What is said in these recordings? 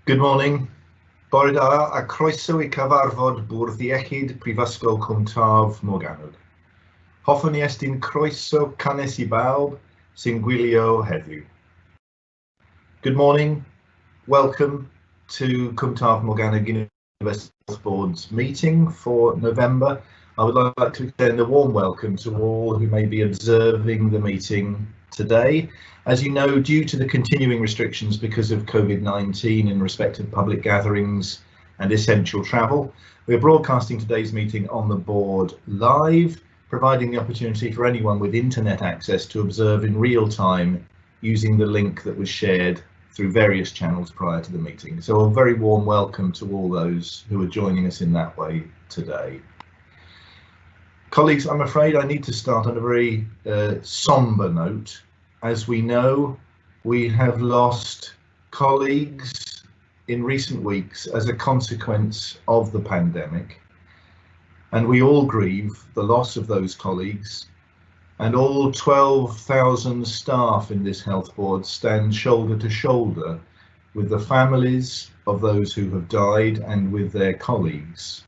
Good morning. Bore da a croeso I cyfarfod Bwrdd Iechyd Prifysgol Cwm Taf Morgannwg. Hoffwn I estyn croeso canes I bawb sy'n gwylio heddiw. Good morning. Welcome to Cwm Taf Morgannwg University Health Board's meeting for November. I would like to extend a warm welcome to all who may be observing the meeting today. As you know, due to the continuing restrictions because of COVID-19 in respect of public gatherings and essential travel, we are broadcasting today's meeting on the board live, providing the opportunity for anyone with internet access to observe in real time using the link that was shared through various channels prior to the meeting. So a very warm welcome to all those who are joining us in that way today. Colleagues, I'm afraid I need to start on a very somber note. As we know, we have lost colleagues in recent weeks as a consequence of the pandemic, and we all grieve the loss of those colleagues, and all 12,000 staff in this health board stand shoulder to shoulder with the families of those who have died and with their colleagues.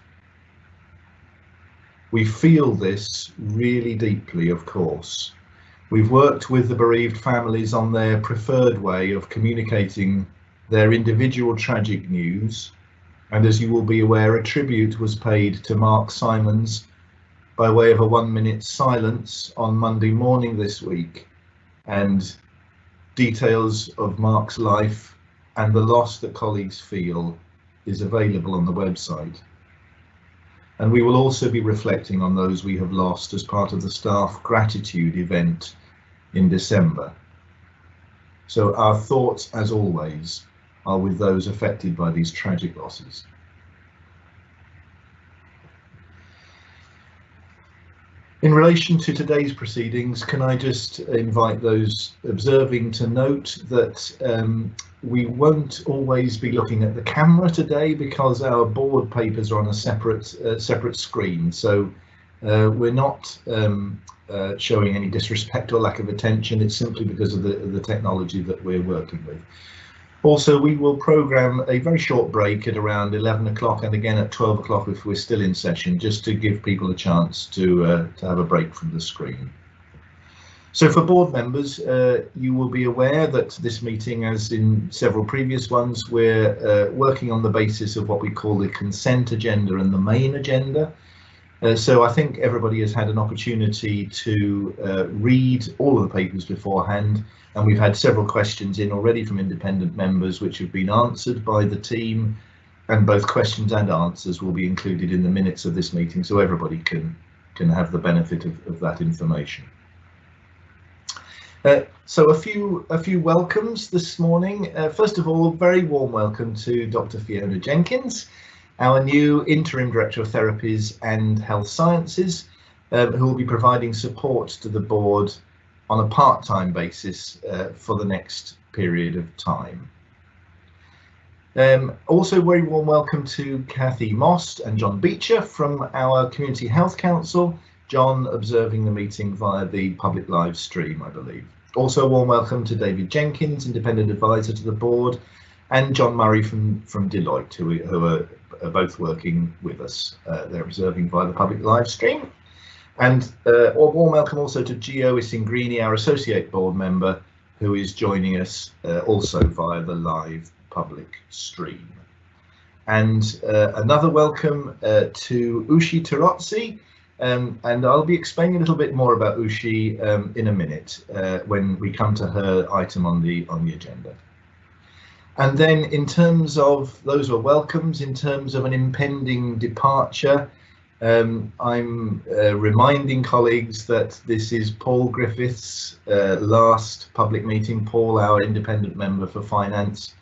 We feel this really deeply, of course. We've worked with the bereaved families on their preferred way of communicating their individual tragic news, and as you will be aware, a tribute was paid to Mark Simons by way of a 1-minute silence on Monday morning this week, and details of Mark's life and the loss that colleagues feel is available on the website. And we will also be reflecting on those we have lost as part of the staff gratitude event in December. So our thoughts, as always, are with those affected by these tragic losses. In relation to today's proceedings, can I just invite those observing to note that we won't always be looking at the camera today because our board papers are on a separate screen. So we're not showing any disrespect or lack of attention. It's simply because of the technology that we're working with. Also, we will programme a very short break at around 11 o'clock and again at 12 o'clock if we're still in session, just to give people a chance to have a break from the screen. So for board members, you will be aware that this meeting, as in several previous ones, we're working on the basis of what we call the consent agenda and the main agenda. So I think everybody has had an opportunity to read all of the papers beforehand, and we've had several questions in already from independent members which have been answered by the team, and both questions and answers will be included in the minutes of this meeting so everybody can have the benefit of that information. So a few welcomes this morning. First of all, very warm welcome to Dr. Fiona Jenkins, our new Interim Director of Therapies and Health Sciences, who will be providing support to the board on a part-time basis for the next period of time. Also very warm welcome to Kathy Most and John Beecher from our Community Health Council, John observing the meeting via the public live stream, I believe. Also a warm welcome to David Jenkins, Independent Advisor to the board, and John Murray from Deloitte, who are both working with us. They're observing via the public live stream. And a warm welcome also to Gio Isingrini, our Associate Board Member, who is joining us also via the live public stream. And another welcome to Ushi Tarozzi, and I'll be explaining a little bit more about Ushi in a minute when we come to her item on the agenda. And then in terms of those were welcomes, in terms of an impending departure, I'm reminding colleagues that this is Paul Griffith's last public meeting. Paul, our independent member for finance,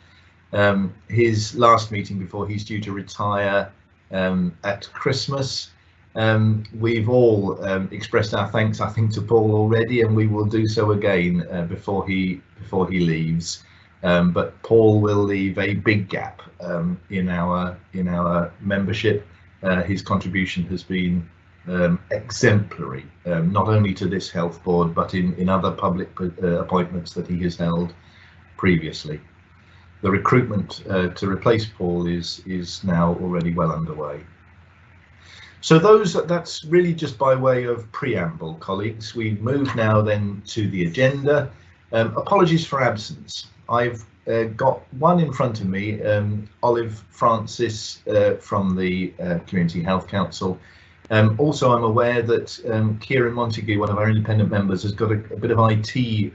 his last meeting before he's due to retire at Christmas. We've all expressed our thanks, I think, to Paul already, and we will do so again before he leaves. But Paul will leave a big gap in our membership. His contribution has been exemplary, not only to this health board, but in other public appointments that he has held previously. the recruitment to replace Paul is now already well underway. So that's really just by way of preamble, colleagues. We move now then to the agenda. Apologies for absence. I've got one in front of me, Olive Francis from the Community Health Council. Also, I'm aware that Kieran Montague, one of our independent members, has got a bit of IT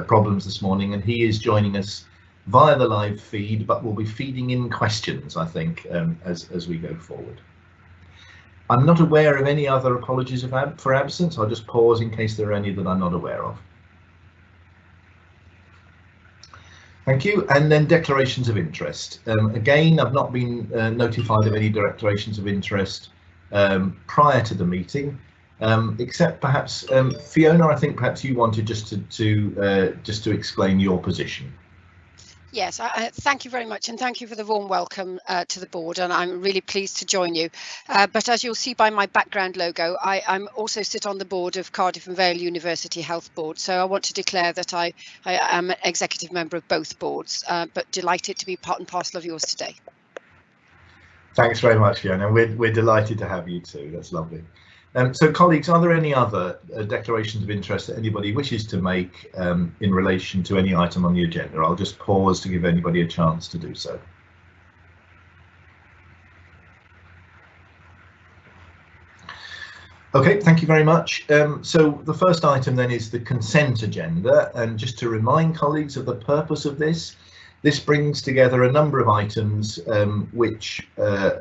problems this morning, and he is joining us via the live feed, but will be feeding in questions, I think, as we go forward. I'm not aware of any other apologies for absence. I'll just pause in case there are any that I'm not aware of. Thank you. And then declarations of interest. Again, I've not been notified of any declarations of interest prior to the meeting, except perhaps Fiona, I think perhaps you wanted just to explain your position. Yes, thank you very much, and thank you for the warm welcome to the board, and I'm really pleased to join you. But as you'll see by my background logo, I'm also sit on the board of Cardiff and Vale University Health Board, so I want to declare that I am an executive member of both boards, but delighted to be part and parcel of yours today. Thanks very much, Fiona. We're delighted to have you too. That's lovely. So colleagues, are there any other declarations of interest that anybody wishes to make in relation to any item on the agenda? I'll just pause to give anybody a chance to do so. Okay, thank you very much. So the first item then is the consent agenda, and just to remind colleagues of the purpose of this brings together a number of items which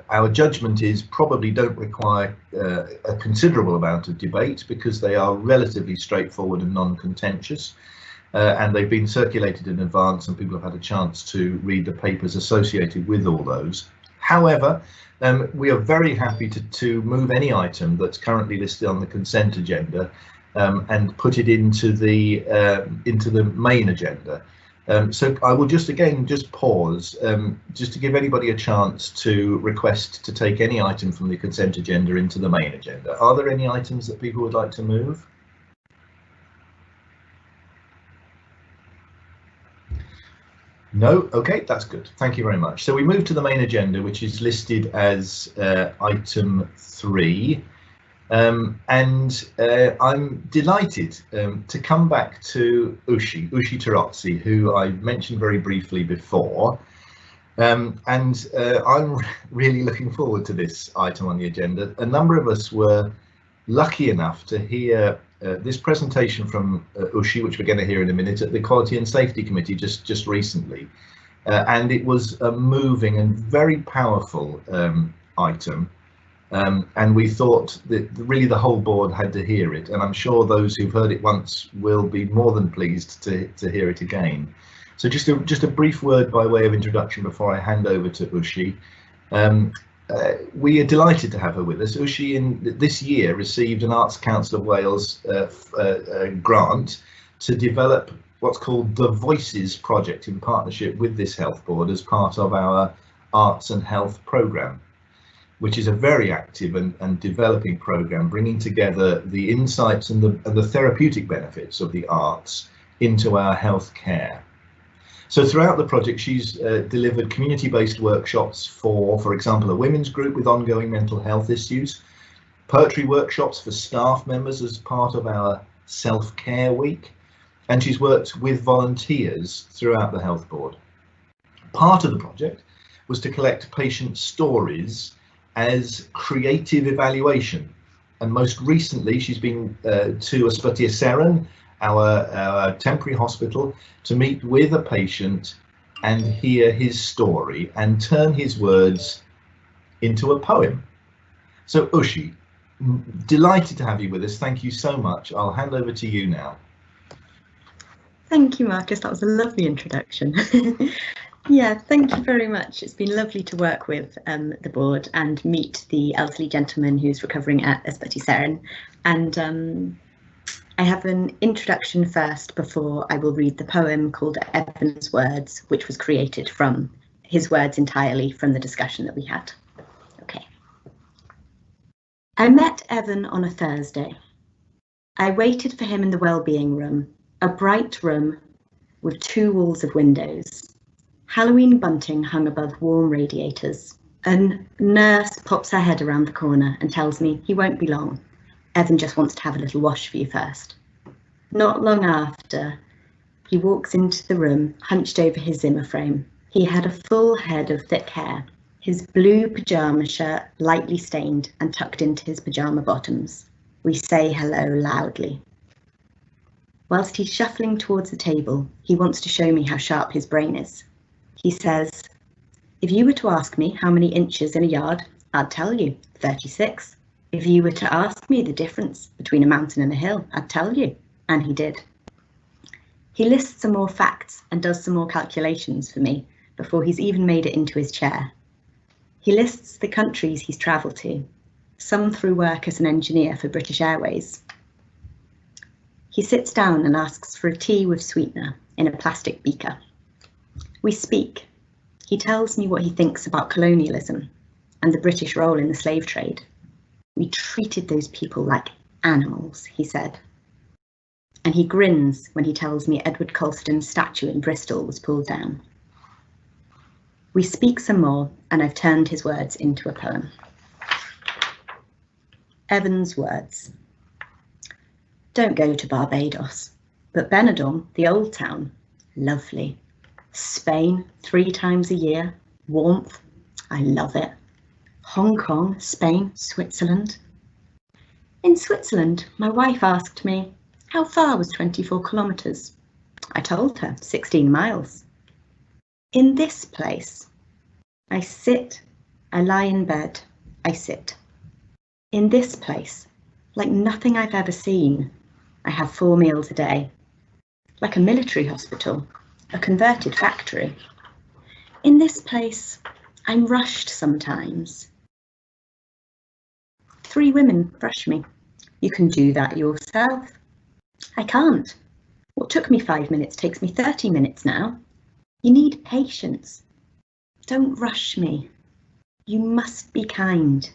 our judgment is probably don't require a considerable amount of debate, because they are relatively straightforward and non-contentious, and they've been circulated in advance and people have had a chance to read the papers associated with all those. However, we are very happy to move any item that's currently listed on the consent agenda and put it into the main agenda. So I will just pause just to give anybody a chance to request to take any item from the consent agenda into the main agenda. Are there any items that people would like to move? No? Okay, that's good. Thank you very much. So we move to the main agenda, which is listed as item 3. And I'm delighted to come back to Ushi Tarozzi, who I mentioned very briefly before, and I'm really looking forward to this item on the agenda. A number of us were lucky enough to hear this presentation from Ushi, which we're going to hear in a minute, at the Quality and Safety Committee just recently, and it was a moving and very powerful item. And we thought that really the whole board had to hear it, and I'm sure those who've heard it once will be more than pleased to hear it again. So just a brief word by way of introduction before I hand over to Ushi. We are delighted to have her with us. Ushi this year received an Arts Council of Wales grant to develop what's called the Voices project in partnership with this health board as part of our Arts and Health programme, which is a very active and developing programme, bringing together the insights and the therapeutic benefits of the arts into our health care. So throughout the project, she's delivered community-based workshops for example, a women's group with ongoing mental health issues, poetry workshops for staff members as part of our self-care week, and she's worked with volunteers throughout the health board. Part of the project was to collect patient stories as creative evaluation, and most recently she's been to Ysbyty Seren, our temporary hospital, to meet with a patient and hear his story and turn his words into a poem. So Ushi, delighted to have you with us. Thank you so much. I'll hand over to you now. Thank you, Marcus. That was a lovely introduction. Yeah, thank you very much. It's been lovely to work with the board and meet the elderly gentleman who's recovering at Ysbyty Seren. And I have an introduction first before I will read the poem called Evan's Words, which was created from his words entirely from the discussion that we had. Okay. I met Evan on a Thursday. I waited for him in the wellbeing room, a bright room with 2 walls of windows. Halloween bunting hung above warm radiators. A nurse pops her head around the corner and tells me he won't be long. Evan just wants to have a little wash for you first. Not long after, he walks into the room, hunched over his Zimmer frame. He had a full head of thick hair, his blue pyjama shirt lightly stained and tucked into his pyjama bottoms. We say hello loudly. Whilst he's shuffling towards the table, he wants to show me how sharp his brain is. He says, if you were to ask me how many inches in a yard, I'd tell you, 36. If you were to ask me the difference between a mountain and a hill, I'd tell you. And he did. He lists some more facts and does some more calculations for me before he's even made it into his chair. He lists the countries he's travelled to, some through work as an engineer for British Airways. He sits down and asks for a tea with sweetener in a plastic beaker. We speak. He tells me what he thinks about colonialism and the British role in the slave trade. We treated those people like animals, he said. And he grins when he tells me Edward Colston's statue in Bristol was pulled down. We speak some more, and I've turned his words into a poem. Evan's words. Don't go to Barbados, but Benidorm, the old town, lovely. Spain, 3 times a year, warmth, I love it. Hong Kong, Spain, Switzerland. In Switzerland, my wife asked me, how far was 24 kilometres? I told her, 16 miles. In this place, I sit, I lie in bed, I sit. In this place, like nothing I've ever seen, I have 4 meals a day. Like a military hospital, a converted factory. In this place, I'm rushed sometimes. 3 women brush me. You can do that yourself. I can't. What took me 5 minutes takes me 30 minutes now. You need patience. Don't rush me. You must be kind.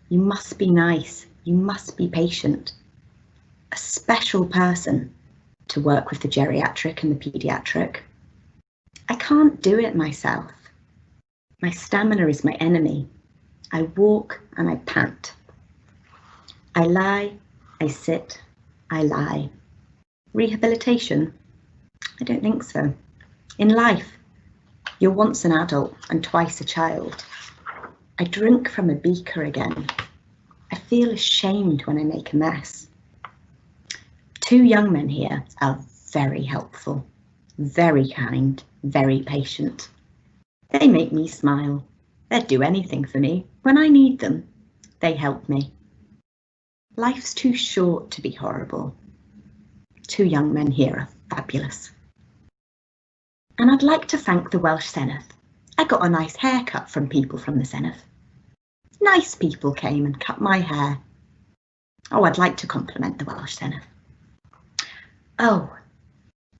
You must be nice. You must be patient. A special person to work with the geriatric and the paediatric. I can't do it myself. My stamina is my enemy. I walk and I pant. I lie, I sit, I lie. Rehabilitation? I don't think so. In life, you're once an adult and twice a child. I drink from a beaker again. I feel ashamed when I make a mess. 2 young men here are very helpful, very kind, very patient. They make me smile. They'd do anything for me. When I need them, they help me. Life's too short to be horrible. 2 young men here are fabulous. And I'd like to thank the Welsh Senedd. I got a nice haircut from people from the Senedd. Nice people came and cut my hair. Oh, I'd like to compliment the Welsh Senedd. Oh,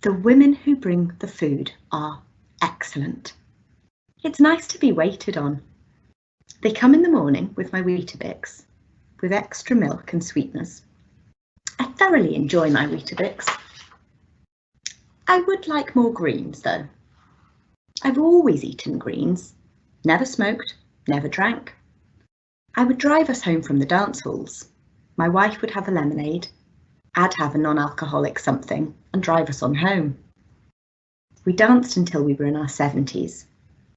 the women who bring the food are excellent. It's nice to be waited on. They come in the morning with my Weetabix, with extra milk and sweeteners. I thoroughly enjoy my Weetabix. I would like more greens though. I've always eaten greens, never smoked, never drank. I would drive us home from the dance halls. My wife would have a lemonade, I'd have a non-alcoholic something and drive us on home. We danced until we were in our 70s.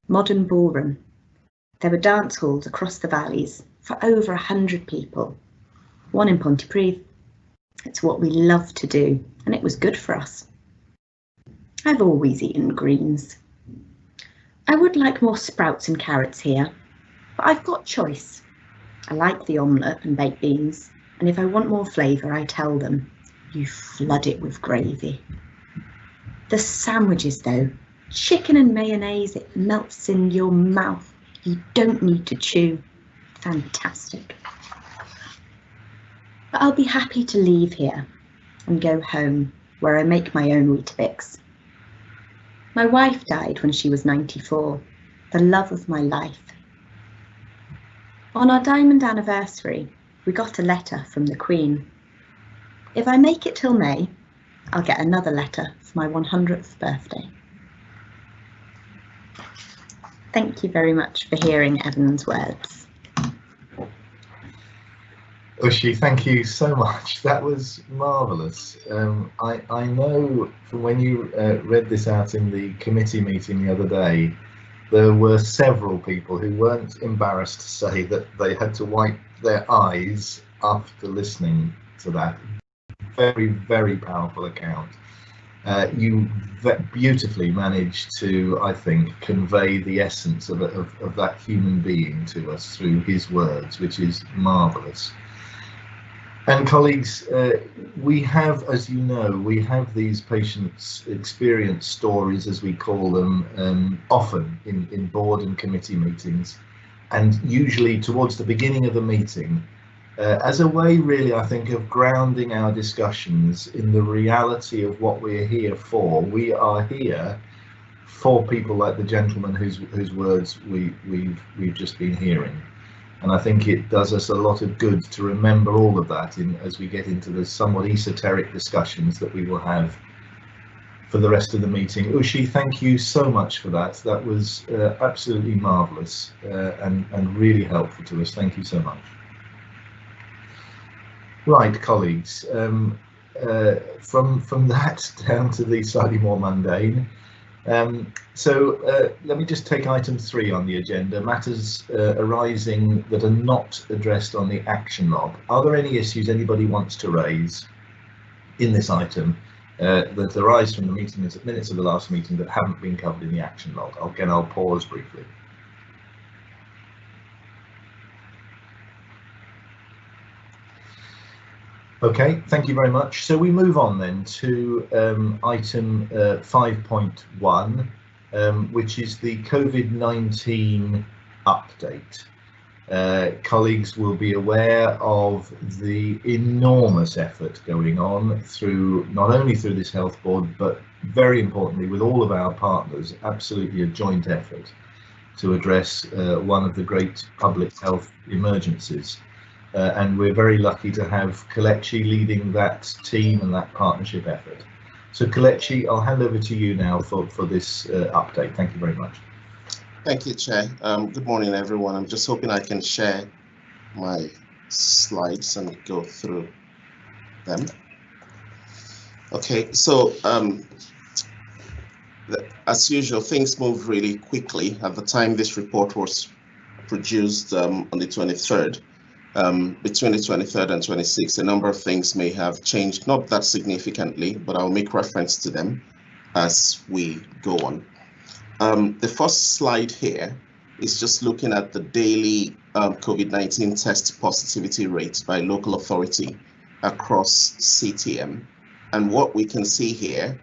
Modern ballroom. There were dance halls across the valleys for over 100 people. One in Pontypridd. It's what we love to do, and it was good for us. I've always eaten greens. I would like more sprouts and carrots here, but I've got choice. I like the omelette and baked beans, and if I want more flavour, I tell them, you flood it with gravy. The sandwiches though, chicken and mayonnaise, it melts in your mouth. You don't need to chew. Fantastic. But I'll be happy to leave here and go home where I make my own Weetabix. My wife died when she was 94, the love of my life. On our diamond anniversary, we got a letter from the Queen. If I make it till May, I'll get another letter for my 100th birthday. Thank you very much for hearing Evan's words. Ushi, thank you so much. That was marvellous. I know from when you read this out in the committee meeting the other day, there were several people who weren't embarrassed to say that they had to wipe their eyes after listening to that very, very powerful account. You beautifully managed to, I think, convey the essence of that human being to us through his words, which is marvellous. And colleagues, we have, as you know, we have these patients' experience stories, as we call them, often in board and committee meetings, and usually towards the beginning of the meeting, as a way, really, I think, of grounding our discussions in the reality of what we're here for. We are here for people like the gentleman whose words we've just been hearing. And I think it does us a lot of good to remember all of that as we get into the somewhat esoteric discussions that we will have for the rest of the meeting. Ushi, thank you so much for that. That was absolutely marvellous and really helpful to us. Thank you so much. Right, colleagues, from that down to the slightly more mundane. So let me just take item 3 on the agenda, matters arising that are not addressed on the action log. Are there any issues anybody wants to raise in this item that arise from the minutes of the last meeting that haven't been covered in the action log? Again, I'll pause briefly. Okay, thank you very much. So we move on then to item 5.1, which is the COVID-19 update. Colleagues will be aware of the enormous effort going on not only through this health board, but very importantly with all of our partners, absolutely a joint effort to address one of the great public health emergencies. And we're very lucky to have Kelechi leading that team and that partnership effort. So Kelechi, I'll hand over to you now for this update. Thank you very much. Thank you, Chair. Good morning, everyone. I'm just hoping I can share my slides and go through them. Okay, so as usual, things move really quickly. At the time this report was produced on the 23rd, between the 23rd and 26th, a number of things may have changed, not that significantly, but I'll make reference to them as we go on. The first slide here is just looking at the daily COVID-19 test positivity rates by local authority across CTM. And what we can see here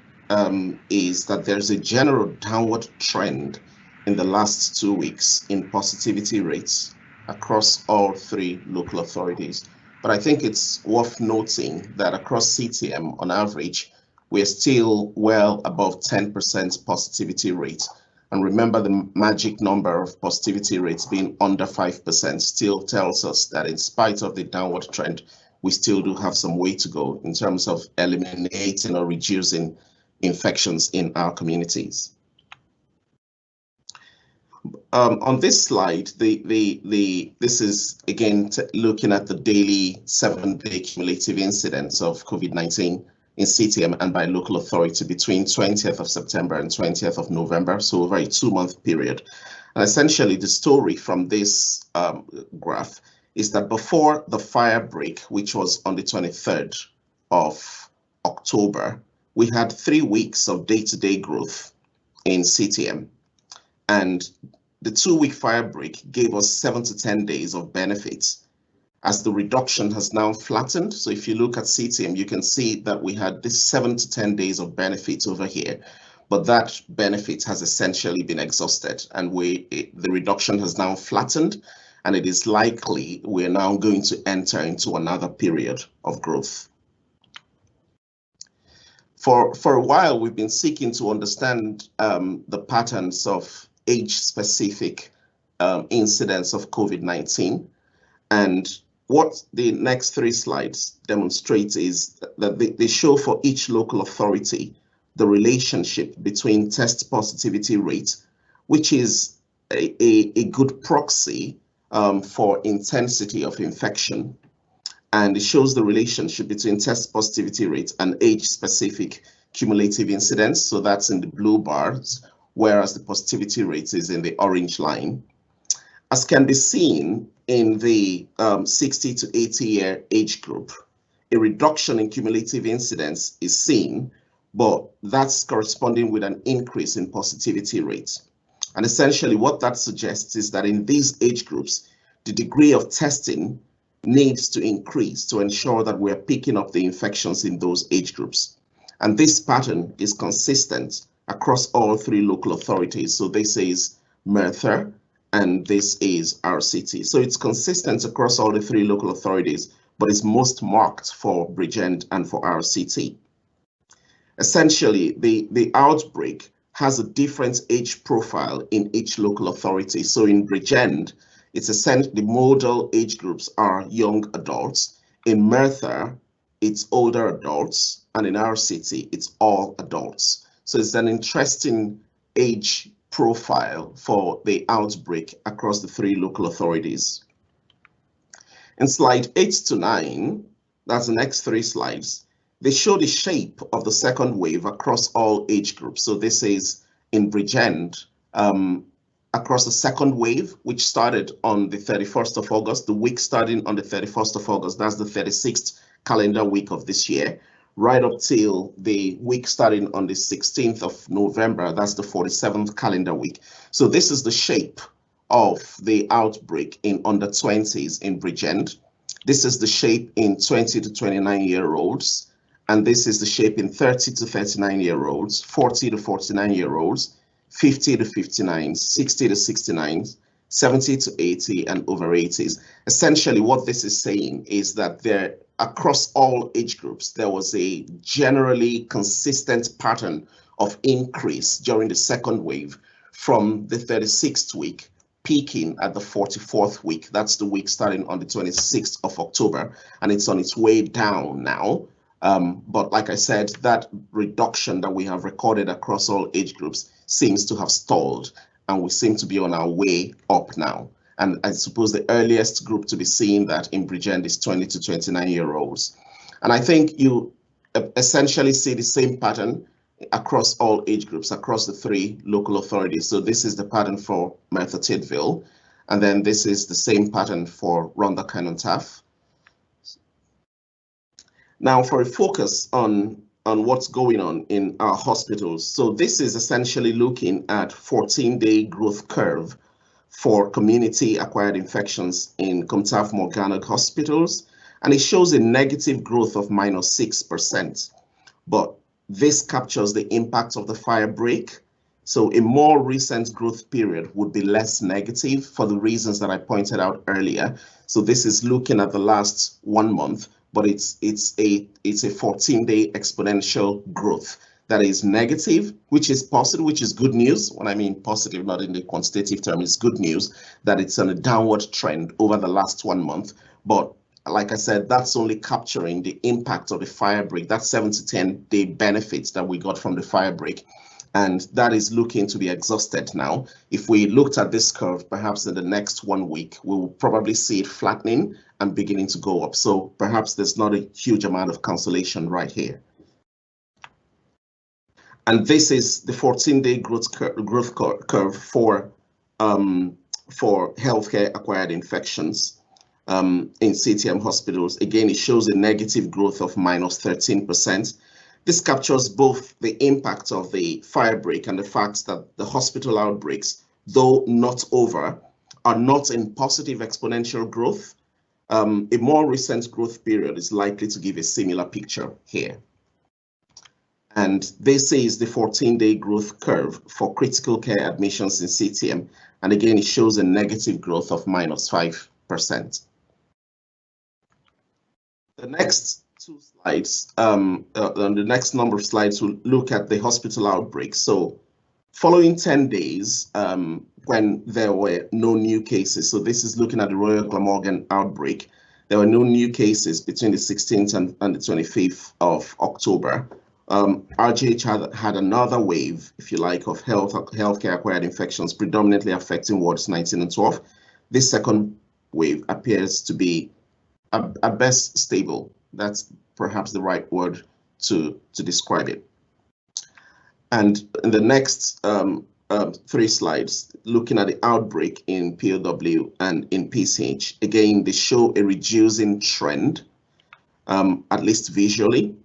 is that there's a general downward trend in the last 2 weeks in positivity rates across all 3 local authorities. But I think it's worth noting that across CTM, on average, we're still well above 10% positivity rate. And remember, the magic number of positivity rates being under 5% still tells us that in spite of the downward trend, we still do have some way to go in terms of eliminating or reducing infections in our communities. On this slide, this is again looking at the daily 7-day cumulative incidence of COVID-19 in CTM and by local authority between 20th of September and 20th of November, so over a 2-month period. And essentially the story from this graph is that before the fire break, which was on the 23rd of October, we had 3 weeks of day-to-day growth in CTM. And the 2-week fire break gave us 7 to 10 days of benefits as the reduction has now flattened. So if you look at CTM, you can see that we had this 7 to 10 days of benefits over here, but that benefit has essentially been exhausted and the reduction has now flattened, and it is likely we're now going to enter into another period of growth. For a while, we've been seeking to understand the patterns of age-specific incidence of COVID-19. And what the next 3 slides demonstrate is that they show for each local authority the relationship between test positivity rate, which is a good proxy for intensity of infection, and it shows the relationship between test positivity rate and age-specific cumulative incidence. So that's in the blue bars, whereas the positivity rate is in the orange line. As can be seen in the 60 to 80 year age group, a reduction in cumulative incidence is seen, but that's corresponding with an increase in positivity rate. And essentially what that suggests is that in these age groups, the degree of testing needs to increase to ensure that we're picking up the infections in those age groups. And this pattern is consistent across all three local authorities. So this is Merthyr and this is RCT. So it's consistent across all the three local authorities, but it's most marked for Bridgend and for RCT. Essentially, the outbreak has a different age profile in each local authority. So in Bridgend, it's essentially the modal age groups are young adults. In Merthyr, it's older adults, and in RCT, it's all adults. So it's an interesting age profile for the outbreak across the three local authorities. In slide 8 to 9, that's the next 3 slides, they show the shape of the second wave across all age groups. So this is in Bridgend, across the second wave, which started on the 31st of August, the week starting on the 31st of August, that's the 36th calendar week of this year, right up till the week starting on the 16th of November, that's the 47th calendar week. So this is the shape of the outbreak in under 20s in Bridgend. This is the shape in 20 to 29-year-olds, and this is the shape in 30 to 39-year-olds, 40 to 49-year-olds, 50 to 59s, 60 to 69s, 70 to 80, and over 80s. Essentially, what this is saying is that there, across all age groups, there was a generally consistent pattern of increase during the second wave from the 36th week, peaking at the 44th week. That's the week starting on the 26th of October, and it's on its way down now. But like I said, that reduction that we have recorded across all age groups seems to have stalled, and we seem to be on our way up now. And I suppose the earliest group to be seeing that in Bridgend is 20 to 29-year-olds. And I think you essentially see the same pattern across all age groups, across the three local authorities. So this is the pattern for Merthyr Tydfil, and then this is the same pattern for Rhondda Cynon Taf. Now for a focus on what's going on in our hospitals. So this is essentially looking at 14-day growth curve for community-acquired infections in Cwmtaf Morgannwg hospitals, and it shows a negative growth of -6%. But this captures the impact of the fire break. So a more recent growth period would be less negative for the reasons that I pointed out earlier. So this is looking at the last 1 month, but it's a 14-day exponential growth that is negative, which is positive, which is good news. When I mean positive, not in the quantitative term, it's good news that it's on a downward trend over the last 1 month. But like I said, that's only capturing the impact of the fire break, that 7 to 10 day benefits that we got from the fire break. And that is looking to be exhausted now. If we looked at this curve, perhaps in the next 1 week, we will probably see it flattening and beginning to go up. So perhaps there's not a huge amount of consolation right here. And this is the 14-day growth curve for healthcare acquired infections in CTM hospitals. Again, it shows a negative growth of -13%. This captures both the impact of the fire break and the fact that the hospital outbreaks, though not over, are not in positive exponential growth. A more recent growth period is likely to give a similar picture here. And this is the 14-day growth curve for critical care admissions in CTM. And again, it shows a negative growth of -5%. The next 2 slides, the next number of slides will look at the hospital outbreak. So following 10 days, when there were no new cases, so this is looking at the Royal Glamorgan outbreak, there were no new cases between the 16th and the 25th of October. RGH had another wave, if you like, of healthcare acquired infections, predominantly affecting wards 19 and 12. This second wave appears to be at best stable. That's perhaps the right word to describe it. And in the next 3 slides, looking at the outbreak in POW and in PCH, again, they show a reducing trend, at least visually.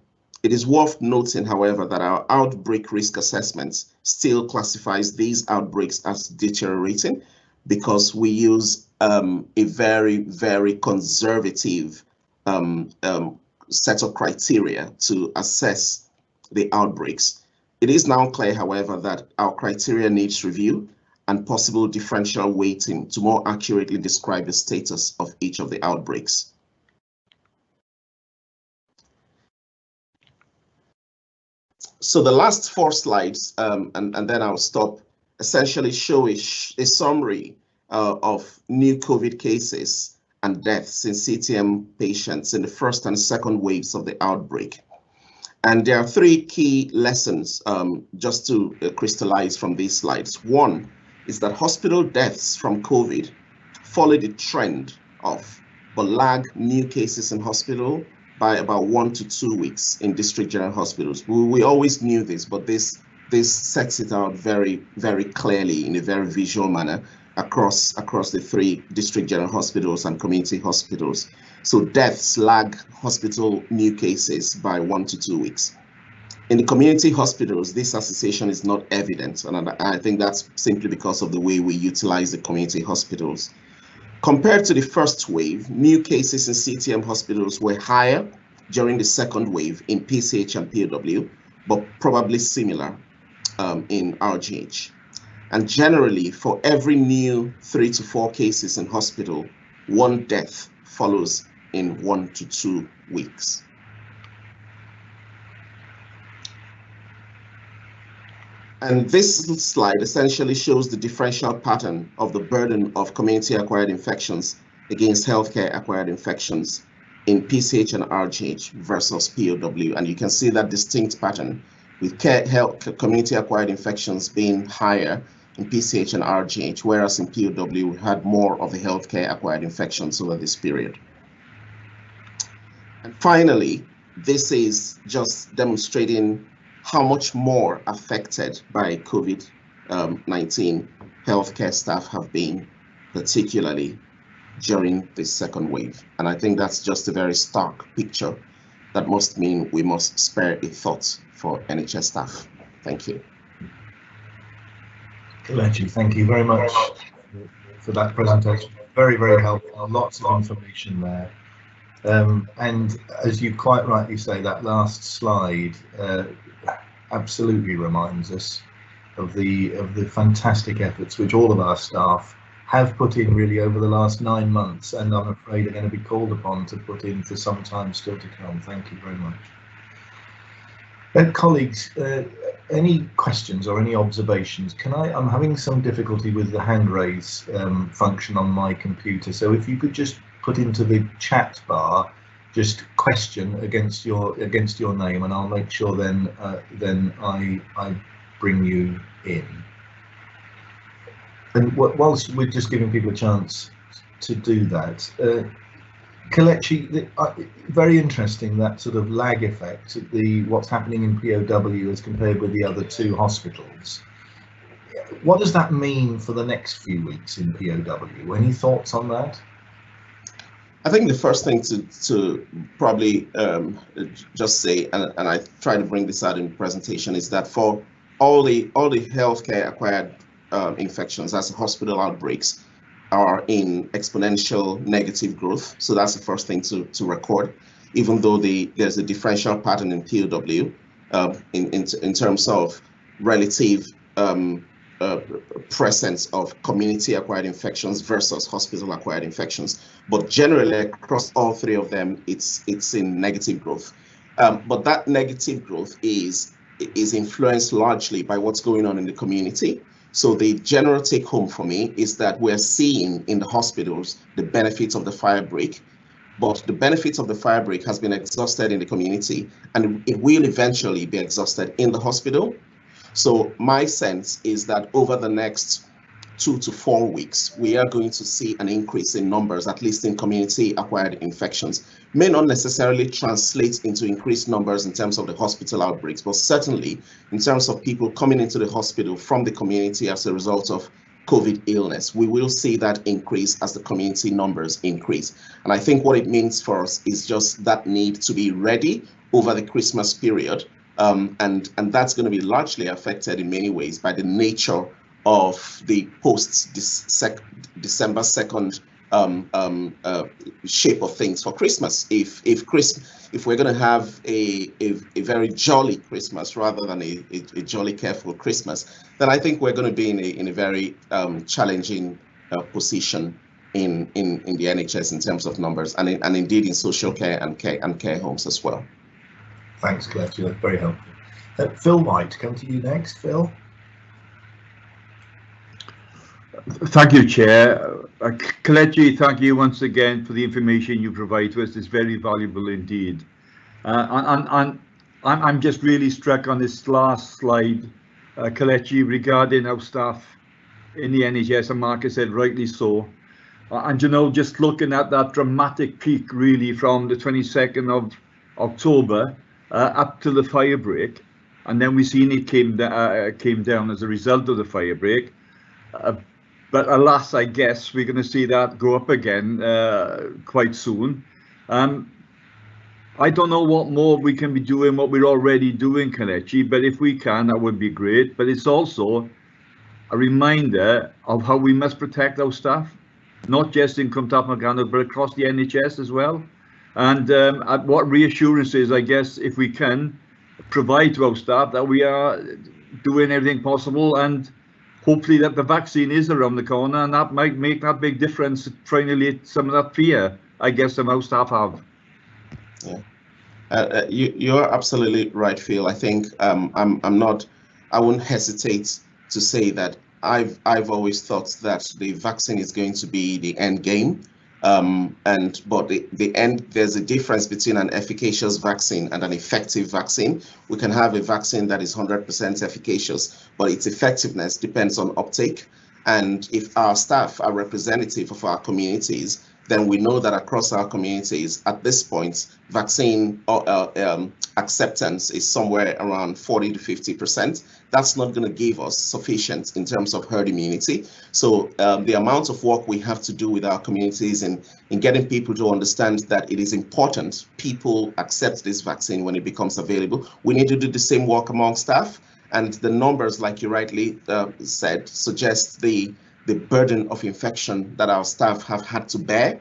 It is worth noting, however, that our outbreak risk assessments still classifies these outbreaks as deteriorating because we use a very, very conservative set of criteria to assess the outbreaks. It is now clear, however, that our criteria needs review and possible differential weighting to more accurately describe the status of each of the outbreaks. So the last 4 slides, and then I'll stop, essentially show a summary of new COVID cases and deaths in CTM patients in the first and second waves of the outbreak. And there are 3 key lessons just to crystallize from these slides. One is that hospital deaths from COVID follow the trend of, but lag new cases in hospital by about 1 to 2 weeks in district general hospitals. We always knew this, but this sets it out very, very clearly in a very visual manner across the 3 district general hospitals and community hospitals. So deaths lag hospital new cases by 1 to 2 weeks. In the community hospitals, this association is not evident, and I think that's simply because of the way we utilize the community hospitals. Compared to the first wave, new cases in CTM hospitals were higher during the second wave in PCH and POW, but probably similar in RGH. And generally, for every new 3 to 4 cases in hospital, 1 death follows in 1 to 2 weeks. And this slide essentially shows the differential pattern of the burden of community-acquired infections against healthcare-acquired infections in PCH and RGH versus POW. And you can see that distinct pattern with community-acquired infections being higher in PCH and RGH, whereas in POW we had more of the healthcare-acquired infections over this period. And finally, this is just demonstrating how much more affected by COVID-19 healthcare staff have been, particularly during the second wave. And I think that's just a very stark picture that must mean we must spare a thought for NHS staff. Thank you. Kelechi, thank you very much for that presentation. Very, very helpful. Lots of information there. And as you quite rightly say, that last slide absolutely reminds us of the fantastic efforts which all of our staff have put in really over the last 9 months, and I'm afraid are going to be called upon to put in for some time still to come. Thank you very much. Colleagues, any questions or any observations? I'm having some difficulty with the hand raise function on my computer, so if you could just put into the chat bar just question against your name, and I'll make sure then I bring you in. And whilst we're just giving people a chance to do that, Kelechi, very interesting, that sort of lag effect, what's happening in POW as compared with the other 2 hospitals. What does that mean for the next few weeks in POW? Any thoughts on that? I think the first thing to probably just say, and I try to bring this out in the presentation, is that for all the healthcare acquired infections, as hospital outbreaks, are in exponential negative growth. So that's the first thing to record, even though there's a differential pattern in POW in terms of relative presence of community-acquired infections versus hospital-acquired infections. But generally, across all 3 of them, it's in negative growth. But that negative growth is influenced largely by what's going on in the community. So the general take-home for me is that we're seeing in the hospitals the benefits of the fire break, but the benefits of the fire break has been exhausted in the community, and it will eventually be exhausted in the hospital. So my sense is that over the next 2 to 4 weeks, we are going to see an increase in numbers, at least in community-acquired infections. May not necessarily translate into increased numbers in terms of the hospital outbreaks, but certainly in terms of people coming into the hospital from the community as a result of COVID illness, we will see that increase as the community numbers increase. And I think what it means for us is just that need to be ready over the Christmas period. And that's going to be largely affected in many ways by the nature of the post-December 2nd shape of things for Christmas. If we're going to have a very jolly Christmas rather than a jolly careful Christmas, then I think we're going to be in a very challenging position in the NHS in terms of numbers, and indeed in social care and care homes as well. Thanks, Kelechi. That's very helpful. Phil White, come to you next. Phil. Thank you, Chair. Kelechi, thank you once again for the information you provide to us. It's very valuable indeed. And I'm just really struck on this last slide, Kelechi, regarding our staff in the NHS, and Mark has said rightly so. And you know, just looking at that dramatic peak really from the 22nd of October up to the fire break, and then we seen it came down as a result of the fire break. But alas, I guess we're going to see that go up again quite soon. I don't know what more we can be doing, what we're already doing, Kelechi, but if we can, that would be great. But it's also a reminder of how we must protect our staff, not just in Morgannwg, but across the NHS as well. And what reassurances, I guess, if we can provide to our staff that we are doing everything possible, and hopefully that the vaccine is around the corner, and that might make that big difference, trying to alleviate some of that fear, I guess, some of our staff have. Yeah, you are absolutely right, Phil. I think I wouldn't hesitate to say that I've always thought that the vaccine is going to be the end game. But there's a difference between an efficacious vaccine and an effective vaccine. We can have a vaccine that is 100% efficacious, but its effectiveness depends on uptake. And if our staff are representative of our communities, then we know that across our communities at this point, vaccine acceptance is somewhere around 40 to 50%. That's not going to give us sufficient in terms of herd immunity. So the amount of work we have to do with our communities in getting people to understand that it is important people accept this vaccine when it becomes available. We need to do the same work among staff, and the numbers, like you rightly said, suggest the burden of infection that our staff have had to bear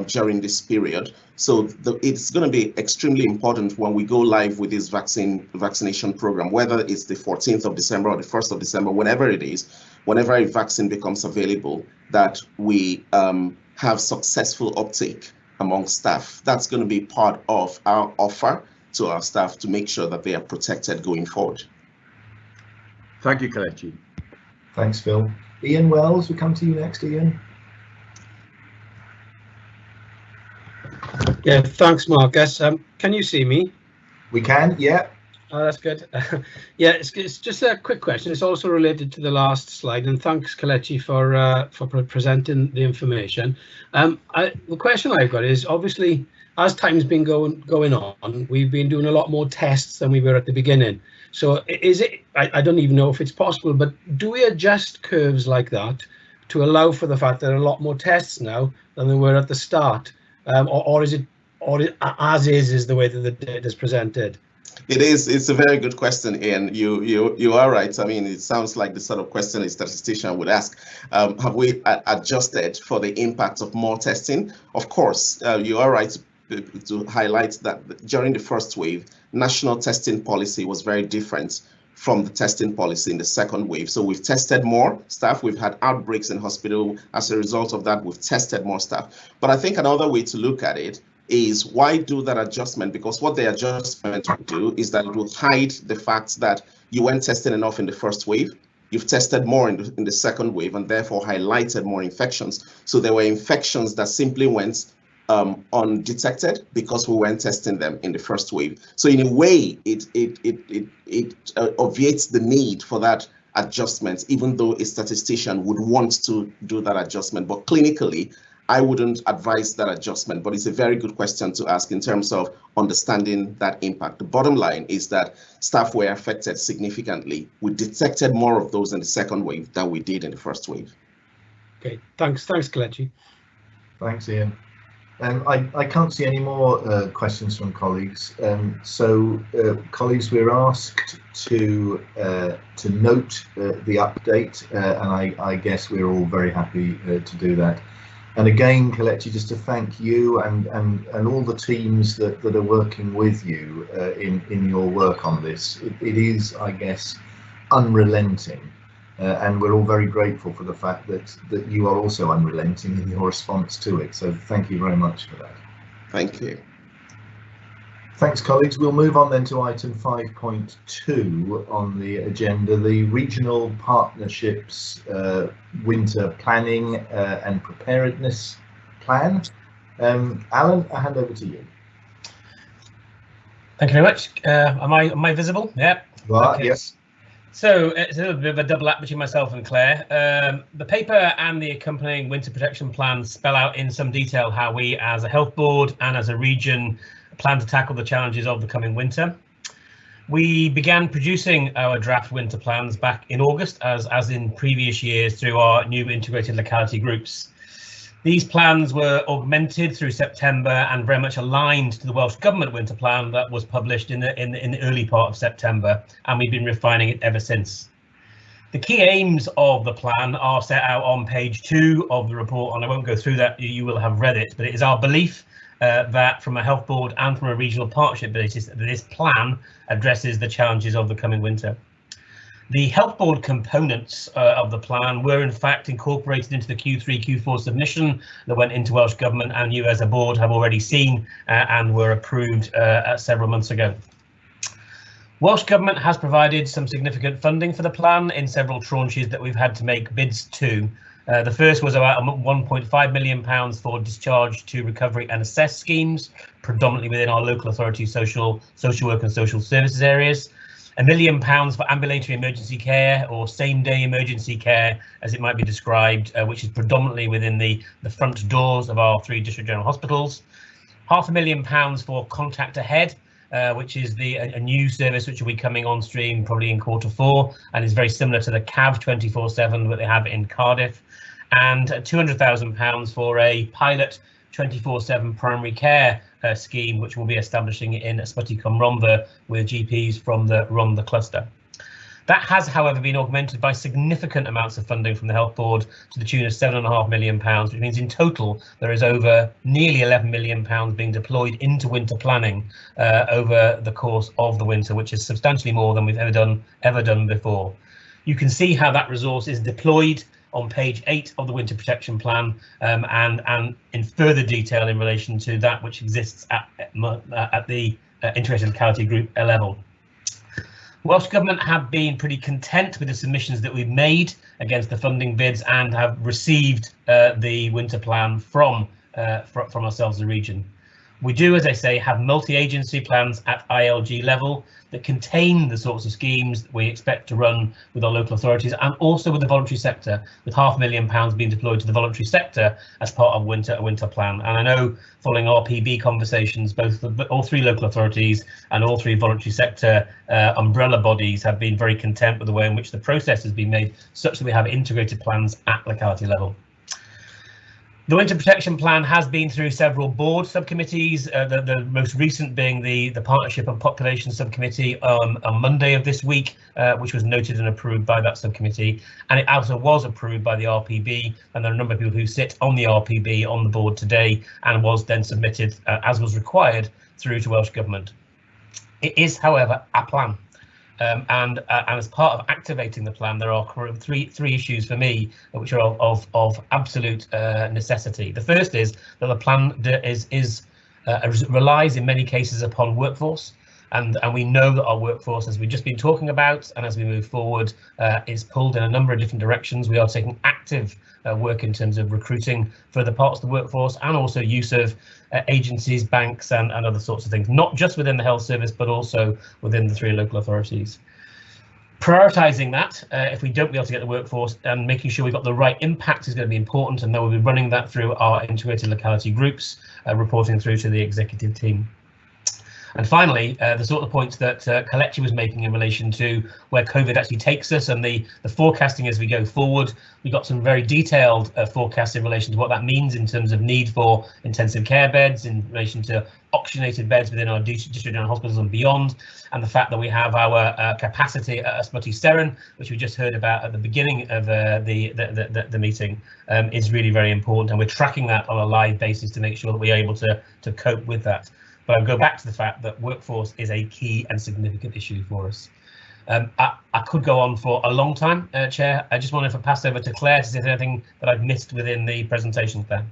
during this period. So it's going to be extremely important when we go live with this vaccination program, whether it's the 14th of December or the 1st of December, whenever it is, whenever a vaccine becomes available, that we have successful uptake among staff. That's going to be part of our offer to our staff to make sure that they are protected going forward. Thank you, Kelechi. Thanks, Phil. Ian Wells, we come to you next, Ian. Yeah, thanks, Marcus. Can you see me? We can, yeah. Oh, that's good. Yeah, it's just a quick question. It's also related to the last slide, and thanks, Kelechi, for presenting the information. The question I've got is, obviously, as time's been going on, we've been doing a lot more tests than we were at the beginning. So is it, I don't even know if it's possible, but do we adjust curves like that to allow for the fact that there are a lot more tests now than there were at the start? Or is it as is the way that the data is presented? It is. It's a very good question, Ian. You are right. I mean, it sounds like the sort of question a statistician would ask. Have we adjusted for the impact of more testing? Of course, you are right to highlight that during the first wave, national testing policy was very different from the testing policy in the second wave. So we've tested more staff. We've had outbreaks in hospital. As a result of that, we've tested more staff. But I think another way to look at it is, why do that adjustment? Because what the adjustment will do is that it will hide the fact that you weren't testing enough in the first wave. You've tested more in the second wave, and therefore highlighted more infections. So there were infections that simply went undetected because we weren't testing them in the first wave. So in a way, it obviates the need for that adjustment, even though a statistician would want to do that adjustment. But clinically, I wouldn't advise that adjustment, but it's a very good question to ask in terms of understanding that impact. The bottom line is that staff were affected significantly. We detected more of those in the second wave than we did in the first wave. Okay, thanks, Kelechi. Thanks, Ian. I can't see any more questions from colleagues. Colleagues, we're asked to note the update, and I guess we're all very happy to do that. And again, Kelechi, just to thank you and all the teams that are working with you in your work on this. It is, I guess, unrelenting. And we're all very grateful for the fact that you are also unrelenting in your response to it. So thank you very much for that. Thank you. Thanks, colleagues. We'll move on then to item 5.2 on the agenda, the Regional Partnerships Winter Planning and Preparedness Plan. Alan, I hand over to you. Thank you very much. Am I visible? Yeah. Right, okay. Yes. So it's a little bit of a double act between myself and Claire. The paper and the accompanying winter protection plan spell out in some detail how we as a health board and as a region plan to tackle the challenges of the coming winter. We began producing our draft winter plans back in August, as in previous years, through our new integrated locality groups. These plans were augmented through September and very much aligned to the Welsh Government winter plan that was published in the early part of September, and we've been refining it ever since. The key aims of the plan are set out on page 2 of the report, and I won't go through that, you will have read it, but it is our belief that from a health board and from a regional partnership basis, that this plan addresses the challenges of the coming winter. The health board components of the plan were in fact incorporated into the Q3-Q4 submission that went into Welsh Government, and you as a board have already seen and were approved several months ago. Welsh Government has provided some significant funding for the plan in several tranches that we've had to make bids to. The first was about £1.5 million for discharge to recovery and assess schemes, predominantly within our local authority social work and social services areas. £1 million for ambulatory emergency care, or same-day emergency care, as it might be described, which is predominantly within the front doors of our 3 district general hospitals. £500,000 for contact ahead, which is a new service which will be coming on stream probably in Q4 and is very similar to the CAV 24/7 that they have in Cardiff, and £200,000 for a pilot 24/7 primary care scheme, which will be establishing in Ysbyty Cwm Rhondda with GPs from the Rhondda cluster. That has, however, been augmented by significant amounts of funding from the Health Board to the tune of £7.5 million, which means in total there is over nearly £11 million being deployed into winter planning over the course of the winter, which is substantially more than we've ever done before. You can see how that resource is deployed on page 8 of the Winter Protection Plan, and in further detail in relation to that which exists at the integrated locality group level. Welsh Government have been pretty content with the submissions that we've made against the funding bids and have received the winter plan from ourselves, the region. We do, as I say, have multi-agency plans at ILG level that contain the sorts of schemes that we expect to run with our local authorities, and also with the voluntary sector, with £500,000 being deployed to the voluntary sector as part of a winter plan. And I know, following RPB conversations, all 3 local authorities and all 3 voluntary sector umbrella bodies have been very content with the way in which the process has been made, such that we have integrated plans at locality level. The Winter Protection Plan has been through several board subcommittees, the most recent being the Partnership and Population Subcommittee on Monday of this week, which was noted and approved by that subcommittee, and it also was approved by the RPB, and there are a number of people who sit on the RPB on the board today, and was then submitted, as was required, through to Welsh Government. It is, however, a plan. And as part of activating the plan, there are three issues for me which are of absolute necessity. The first is that the plan relies in many cases upon workforce, and we know that our workforce, as we've just been talking about, and as we move forward, is pulled in a number of different directions. We are taking active work in terms of recruiting further parts of the workforce, and also use of agencies, banks, and other sorts of things, not just within the health service, but also within the 3 local authorities. Prioritising that, if we don't be able to get the workforce, and making sure we've got the right impact is going to be important, and then we'll be running that through our integrated locality groups, reporting through to the executive team. And finally, the sort of points that Kelechi was making in relation to where COVID actually takes us and the forecasting as we go forward. We've got some very detailed forecasts in relation to what that means in terms of need for intensive care beds, in relation to oxygenated beds within our district general hospitals and beyond, and the fact that we have our capacity at Ysbyty Seren, which we just heard about at the beginning of the meeting, is really very important, and we're tracking that on a live basis to make sure that we're able to cope with that. But I'll go back to the fact that workforce is a key and significant issue for us. I could go on for a long time, Chair. I just wanted to pass over to Claire to see if there's anything that I've missed within the presentation, Claire.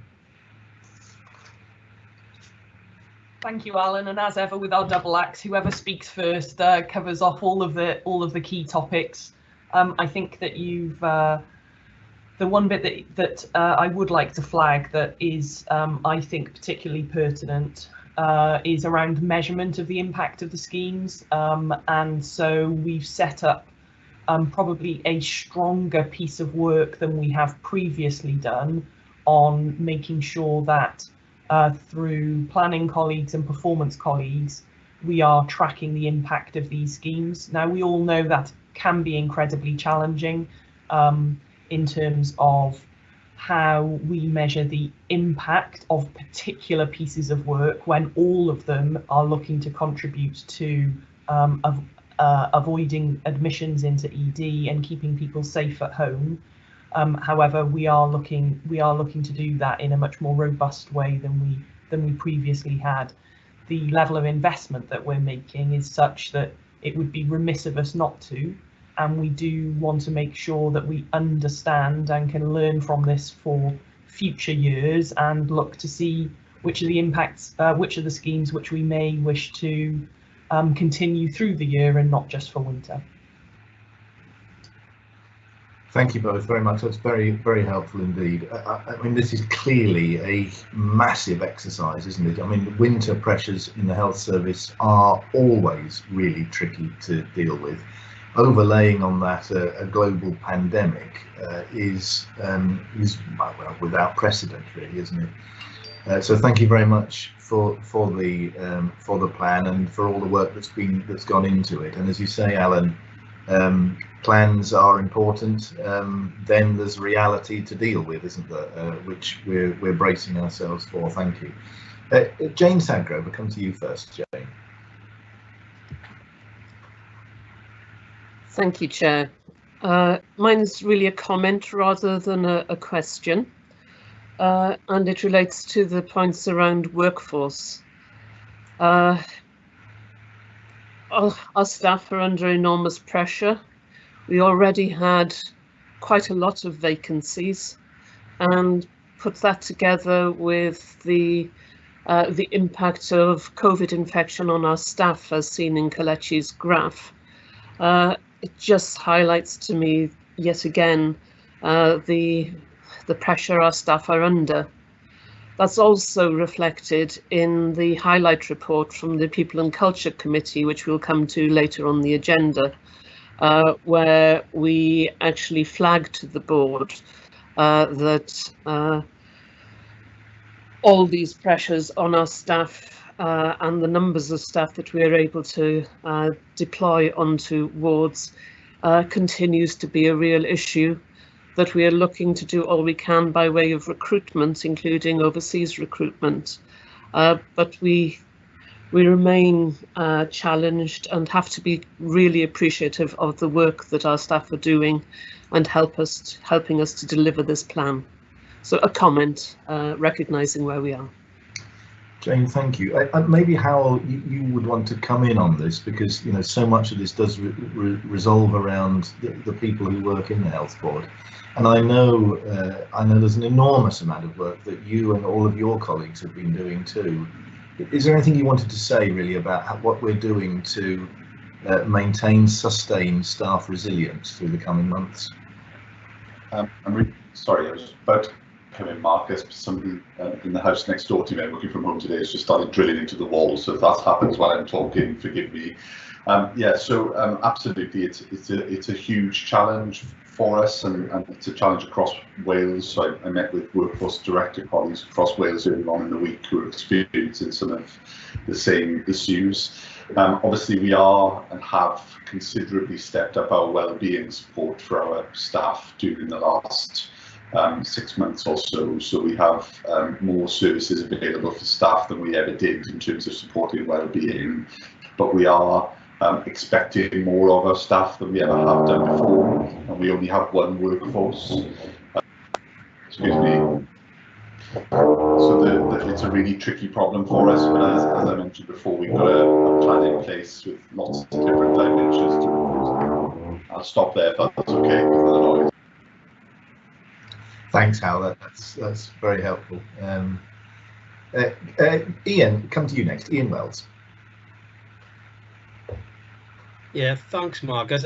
Thank you, Alan. And as ever with our double acts, whoever speaks first covers off all of the key topics. I think that you've the one bit that I would like to flag that is, I think, particularly pertinent is around measurement of the impact of the schemes, and so we've set up probably a stronger piece of work than we have previously done on making sure that through planning colleagues and performance colleagues we are tracking the impact of these schemes. Now, we all know that can be incredibly challenging in terms of how we measure the impact of particular pieces of work when all of them are looking to contribute to avoiding admissions into ED and keeping people safe at home. However, we are looking to do that in a much more robust way than we previously had. The level of investment that we're making is such that it would be remiss of us not to. And we do want to make sure that we understand and can learn from this for future years and look to see which of the impacts, which of the schemes which we may wish to continue through the year and not just for winter. Thank you both very much. That's very, very helpful indeed. I mean, this is clearly a massive exercise, isn't it? I mean, the winter pressures in the health service are always really tricky to deal with. Overlaying on that a global pandemic is well, without precedent, really, isn't it? So thank you very much for the plan and for all the work that's gone into it. And as you say, Alan, plans are important. Then there's reality to deal with, isn't there? Which we're bracing ourselves for. Thank you, Jane Sadgrove. I'll come to you first, Jane. Thank you, Chair. Mine is really a comment rather than a question, and it relates to the points around workforce. Our staff are under enormous pressure. We already had quite a lot of vacancies, and put that together with the impact of COVID infection on our staff, as seen in Kelechi's graph. It just highlights to me yet again the pressure our staff are under. That's also reflected in the highlight report from the People and Culture Committee, which we'll come to later on the agenda, where we actually flagged to the board that all these pressures on our staff and the numbers of staff that we are able to deploy onto wards continues to be a real issue, that we are looking to do all we can by way of recruitment, including overseas recruitment. But we remain challenged and have to be really appreciative of the work that our staff are doing and helping us to deliver this plan. So a comment, recognising where we are. Jane, thank you. Maybe Hal, you would want to come in on this, because so much of this does resolve around the people who work in the health board, and I know there's an enormous amount of work that you and all of your colleagues have been doing too, Is there anything you wanted to say really about what we're doing to maintain, sustain staff resilience through the coming months? I'm really sorry, I was about to come in, Marcus. Somebody in the house next door to me, I'm working from home today, has just started drilling into the wall. So if that happens while I'm talking, forgive me. Yeah, so absolutely, it's a huge challenge for us, and it's a challenge across Wales. So I met with workforce director colleagues across Wales earlier on in the week who are experiencing some of the same issues. Obviously, we are and have considerably stepped up our wellbeing support for our staff during the last 6 months or so. So we have more services available for staff than we ever did in terms of supporting wellbeing. But we are expecting more of our staff than we ever have done before, and we only have one workforce. Excuse me. So it's a really tricky problem for us, but as I mentioned before, we've got a plan in place with lots of different dimensions to report. I'll stop there if that's okay. Thanks, Hal. That's very helpful. Ian, come to you next. Ian Wells. Yeah, thanks, Marcus.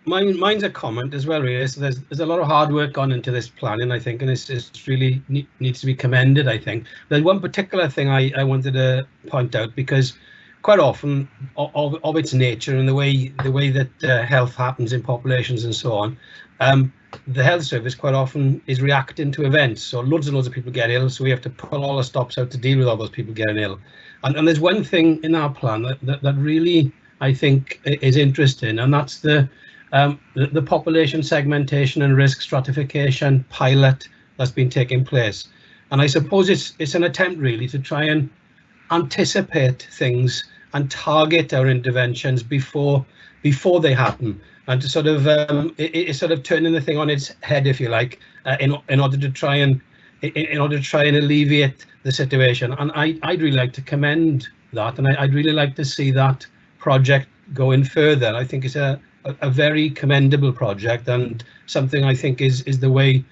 Mine's a comment as well, really. So there's a lot of hard work gone into this planning, I think, and it's really needs to be commended, I think. There's one particular thing I wanted to point out, because quite often of its nature and the way that health happens in populations and so on, the health service quite often is reacting to events. So loads and loads of people get ill, so we have to pull all the stops out to deal with all those people getting ill. And there's one thing in our plan that really, I think, is interesting, and that's the population segmentation and risk stratification pilot that's been taking place. And I suppose it's an attempt really to try and anticipate things and target our interventions before they happen, and to sort of it's sort of turning the thing on its head, if you like, in order to try and alleviate the situation. And I'd really like to commend that, and I'd really like to see that project going further. I think it's a very commendable project, and something I think is the way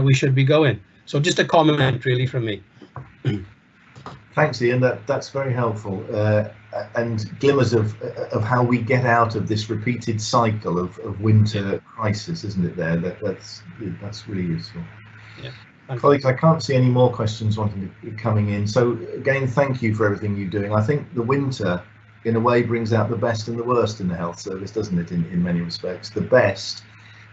we should be going. So just a comment really from me. Thanks, Ian. That's very helpful, and glimmers of how we get out of this repeated cycle of winter crisis, isn't it? That's really useful. Yeah. Colleagues, I can't see any more questions coming in. So again, thank you for everything you're doing. I think the winter, in a way, brings out the best and the worst in the health service, doesn't it, in many respects? The best,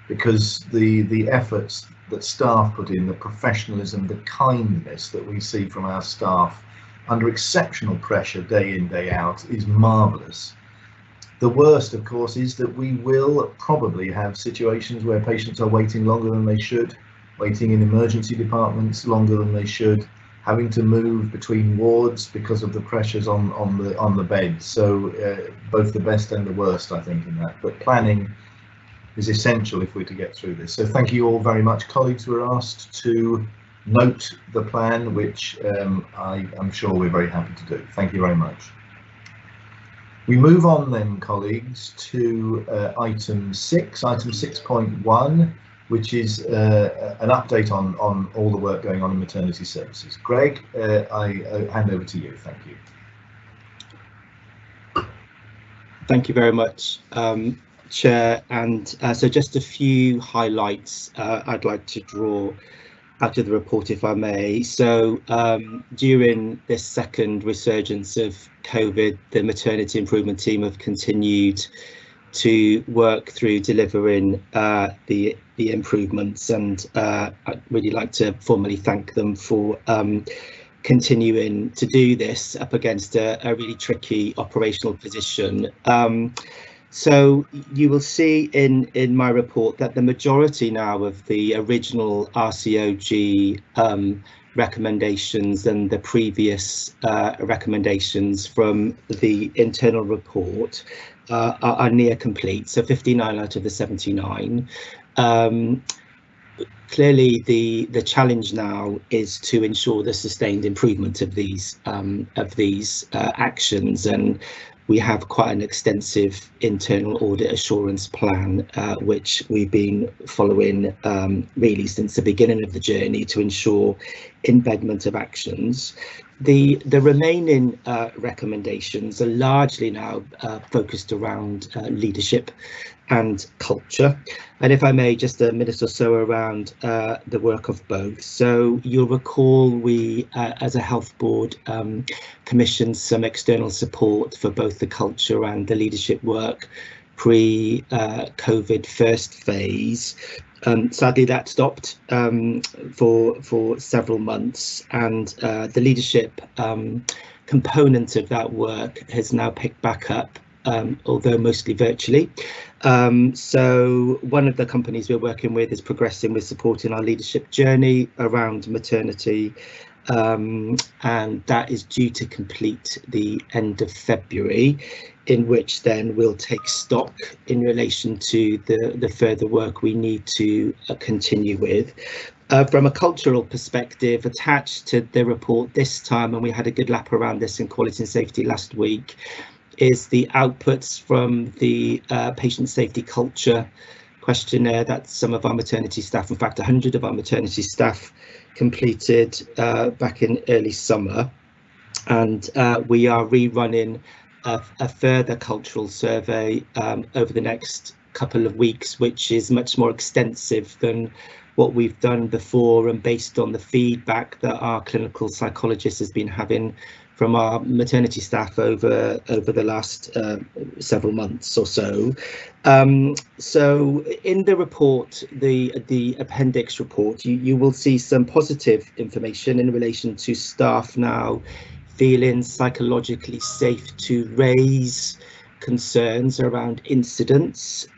because the efforts that staff put in, the professionalism, the kindness that we see from our staff under exceptional pressure day in, day out, is marvellous. The worst, of course, is that we will probably have situations where patients are waiting longer than they should, waiting in emergency departments longer than they should, having to move between wards because of the pressures on the bed. So both the best and the worst, I think, in that. But planning is essential if we're to get through this. So thank you all very much. Colleagues were asked to note the plan, which I'm sure we're very happy to do. Thank you very much. We move on then, colleagues, to item 6.1, which is an update on all the work going on in maternity services. Greg, I hand over to you. Thank you. Thank you very much, Chair. And so just a few highlights I'd like to draw out of the report, if I may. So during this second resurgence of COVID, the maternity improvement team have continued to work through delivering the improvements, and I'd really like to formally thank them for continuing to do this up against a really tricky operational position. So you will see in my report that the majority now of the original RCOG recommendations and the previous recommendations from the internal report are near complete, so 59 out of the 79. Clearly, the challenge now is to ensure the sustained improvement of these actions, and we have quite an extensive internal audit assurance plan, which we've been following really since the beginning of the journey, to ensure embedment of actions. The remaining recommendations are largely now focused around leadership and culture, and if I may, just a minute or so around the work of both. So you'll recall we as a health board commissioned some external support for both the culture and the leadership work pre-COVID first phase. Sadly, that stopped for several months, and the leadership component of that work has now picked back up, although mostly virtually. So one of the companies we're working with is progressing with supporting our leadership journey around maternity, and that is due to complete the end of February, in which then we'll take stock in relation to the further work we need to continue with. From a cultural perspective, attached to the report this time, and we had a good lap around this in quality and safety last week, is the outputs from the patient safety culture questionnaire that some of our maternity staff, in fact 100 of our maternity staff, completed back in early summer, and we are rerunning a further cultural survey over the next couple of weeks, which is much more extensive than what we've done before, and based on the feedback that our clinical psychologist has been having from our maternity staff over the last several months or so. So in the report, the appendix report, you will see some positive information in relation to staff now feeling psychologically safe to raise concerns around incidents,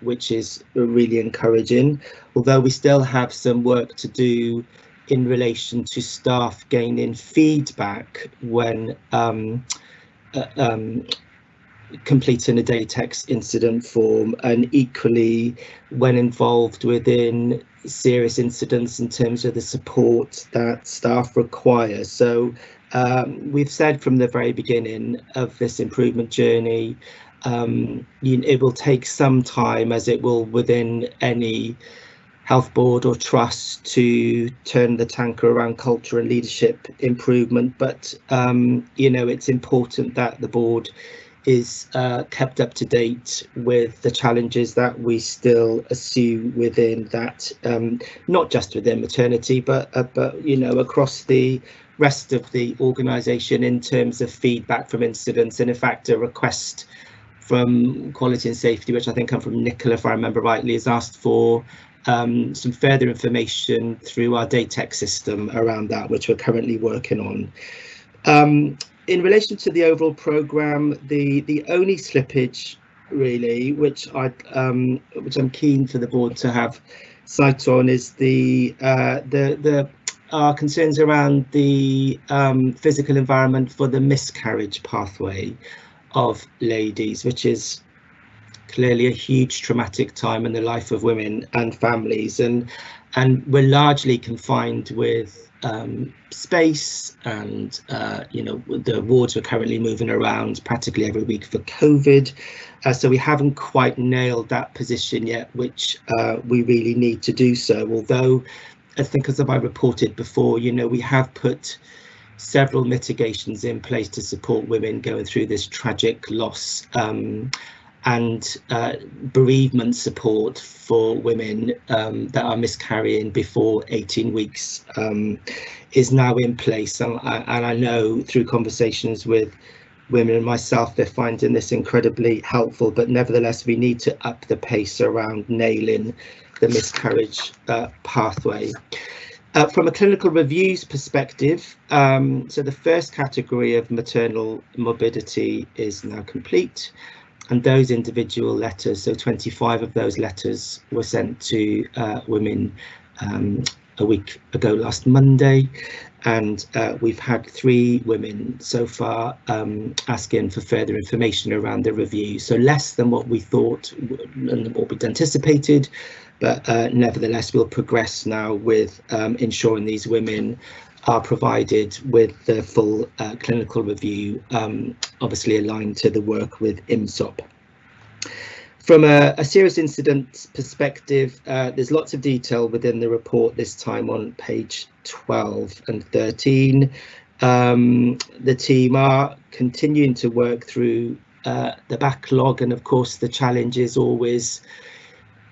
which is really encouraging, although we still have some work to do in relation to staff gaining feedback when completing a Daytex incident form, and equally when involved within serious incidents in terms of the support that staff require. So we've said from the very beginning of this improvement journey, it will take some time, as it will within any health board or trust, to turn the tanker around culture and leadership improvement. But it's important that the board is kept up to date with the challenges that we still assume within that, not just within maternity, but across the rest of the organisation in terms of feedback from incidents. And in fact, a request from quality and safety, which I think come from Nicola, if I remember rightly, has asked for some further information through our Daytex system around that, which we're currently working on. In relation to the overall programme, the only slippage really, which I'm keen for the board to have sight on, is our concerns around the physical environment for the miscarriage pathway of ladies, which is clearly a huge traumatic time in the life of women and families, and we're largely confined with space, and the wards are currently moving around practically every week for COVID, so we haven't quite nailed that position yet, which we really need to do so. Although I think, as I reported before, we have put several mitigations in place to support women going through this tragic loss, and bereavement support for women that are miscarrying before 18 weeks is now in place. And I know through conversations with women and myself, they're finding this incredibly helpful, but nevertheless, we need to up the pace around nailing the miscarriage pathway. From a clinical reviews perspective, so the first category of maternal morbidity is now complete, and those individual letters, so 25 of those letters, were sent to women a week ago last Monday, and we've had 3 women so far asking for further information around the review, so less than what we thought and what we'd anticipated, but nevertheless we'll progress now with ensuring these women are provided with the full clinical review, obviously aligned to the work with IMSOP. From a serious incident perspective, there's lots of detail within the report this time on page 12 and 13. The team are continuing to work through the backlog, and of course the challenge is always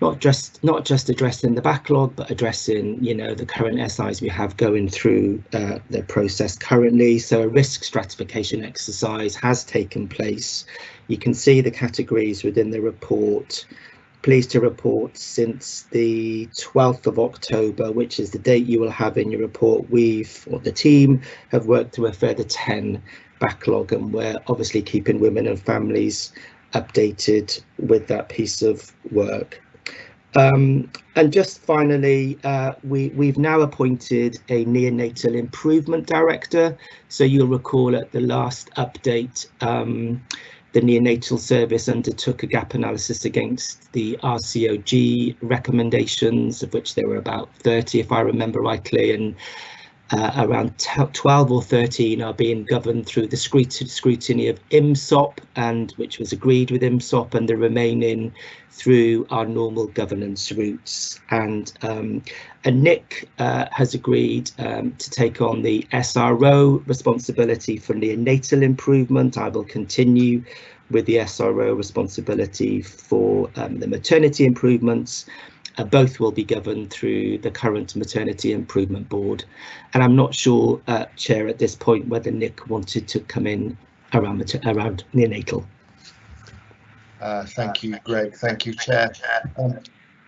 not just addressing the backlog, but addressing, you know, the current SIs we have going through the process currently. So a risk stratification exercise has taken place. You can see the categories within the report. Pleased to report since the 12th of October, which is the date you will have in your report, the team have worked through a further 10 backlog, and we're obviously keeping women and families updated with that piece of work. And just finally, we've now appointed a neonatal improvement director. So you'll recall at the last update, the neonatal service undertook a gap analysis against the RCOG recommendations, of which there were about 30, if I remember rightly, and around 12 or 13 are being governed through the scrutiny of IMSOP, and which was agreed with IMSOP, and the remaining through our normal governance routes. And Nick has agreed to take on the SRO responsibility for neonatal improvement. I will continue with the SRO responsibility for the maternity improvements. Both will be governed through the current Maternity Improvement Board. And I'm not sure, Chair, at this point, whether Nick wanted to come in around neonatal. Thank you, Greg. Thank you, Chair.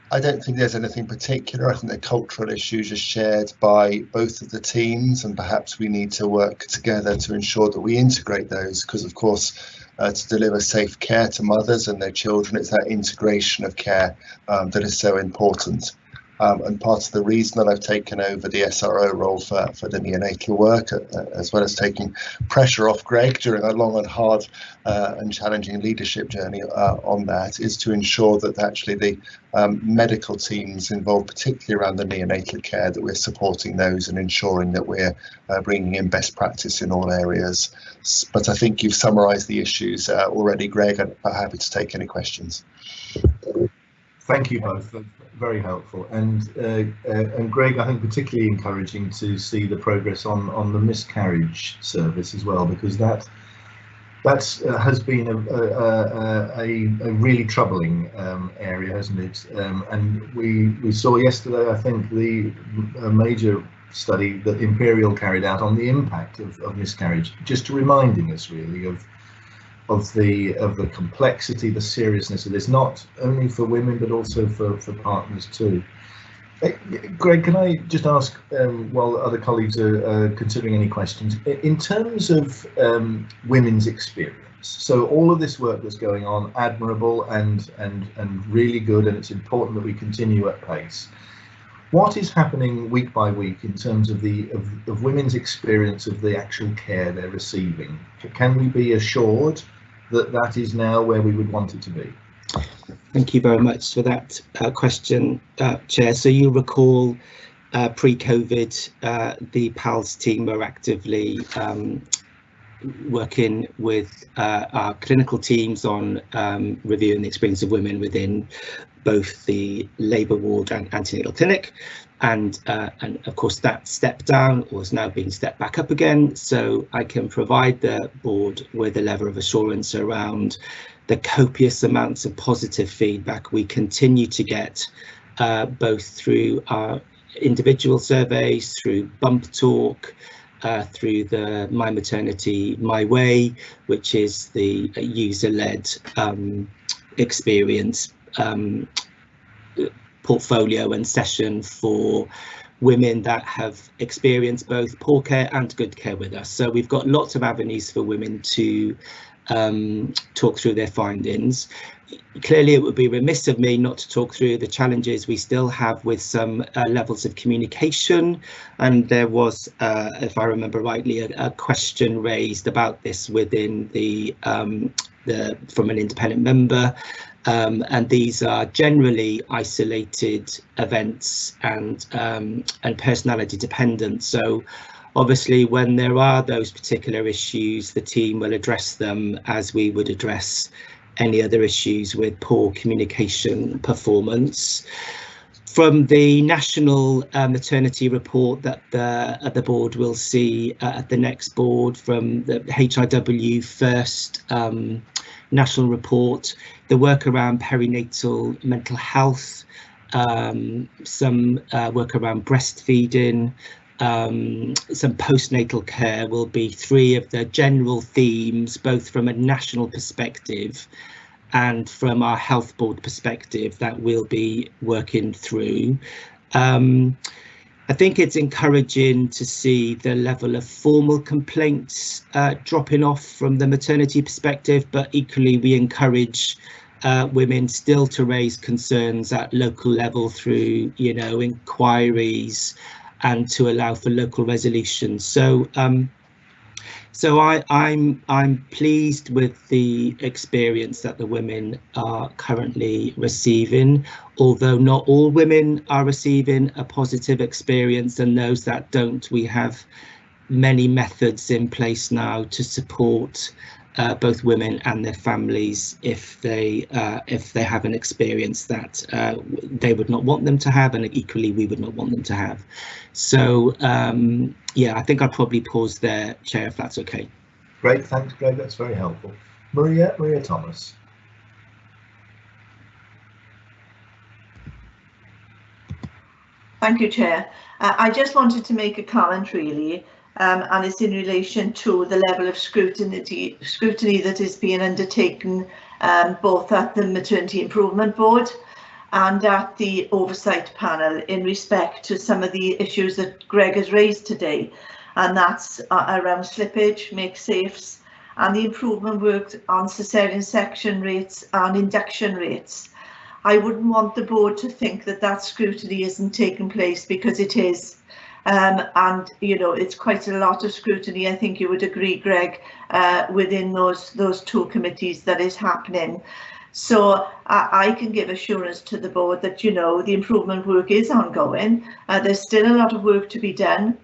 I don't think there's anything particular. I think the cultural issues are shared by both of the teams, and perhaps we need to work together to ensure that we integrate those, because of course, to deliver safe care to mothers and their children, it's that integration of care that is so important. And part of the reason that I've taken over the SRO role for the neonatal work, as well as taking pressure off Greg during a long and hard and challenging leadership journey on that, is to ensure that actually the medical teams involved, particularly around the neonatal care, that we're supporting those and ensuring that we're bringing in best practice in all areas. But I think you've summarised the issues already, Greg. I'm happy to take any questions. Thank you both. Very helpful, and Greg, I think particularly encouraging to see the progress on the miscarriage service as well, because that has been a really troubling area, hasn't it? And we saw yesterday, I think, a major study that Imperial carried out on the impact of miscarriage, just reminding us really of the complexity, the seriousness of this, not only for women but also for partners too. Greg, can I just ask, while other colleagues are considering any questions, in terms of women's experience, so all of this work that's going on, admirable and really good, and it's important that we continue at pace. What is happening week by week in terms of of women's experience of the actual care they're receiving? Can we be assured that that is now where we would want it to be? Thank you very much for that question, Chair. So you recall pre-COVID, the PALS team were actively working with our clinical teams on reviewing the experience of women within both the labour ward and antenatal clinic, and of course that stepped down or is now being stepped back up again. So I can provide the board with a level of assurance around the copious amounts of positive feedback we continue to get, both through our individual surveys, through Bump Talk, through the My Maternity My Way, which is the user-led experience portfolio and session for women that have experienced both poor care and good care with us. So we've got lots of avenues for women to talk through their findings. Clearly, it would be remiss of me not to talk through the challenges we still have with some levels of communication. And there was, if I remember rightly, a question raised about this within from an independent member. And these are generally isolated events and personality dependent. So obviously, when there are those particular issues, the team will address them as we would address any other issues with poor communication performance. From the national maternity report that the board will see at the next board, from the HIW first national report, the work around perinatal mental health, some work around breastfeeding, some postnatal care will be three of the general themes, both from a national perspective and from our health board perspective, that we'll be working through. I think it's encouraging to see the level of formal complaints dropping off from the maternity perspective, but equally we encourage women still to raise concerns at local level through, you know, inquiries, and to allow for local resolution. So I'm pleased with the experience that the women are currently receiving, although not all women are receiving a positive experience, and those that don't, we have many methods in place now to support both women and their families if they have an experience that they would not want them to have, and equally we would not want them to have. So yeah, I think I'll probably pause there, Chair, if that's okay. Great, thanks, Greg. That's very helpful. Maria Thomas. Thank you, Chair. I just wanted to make a comment, really, and it's in relation to the level of scrutiny that is being undertaken both at the Maternity Improvement Board and at the Oversight Panel in respect to some of the issues that Greg has raised today, and that's around slippage, make-safes, and the improvement work on caesarean section rates and induction rates. I wouldn't want the board to think that that scrutiny isn't taking place, because it is. And you know, it's quite a lot of scrutiny, I think you would agree, Greg, within those two committees that is happening. So I can give assurance to the board that, you know, the improvement work is ongoing. There's still a lot of work to be done.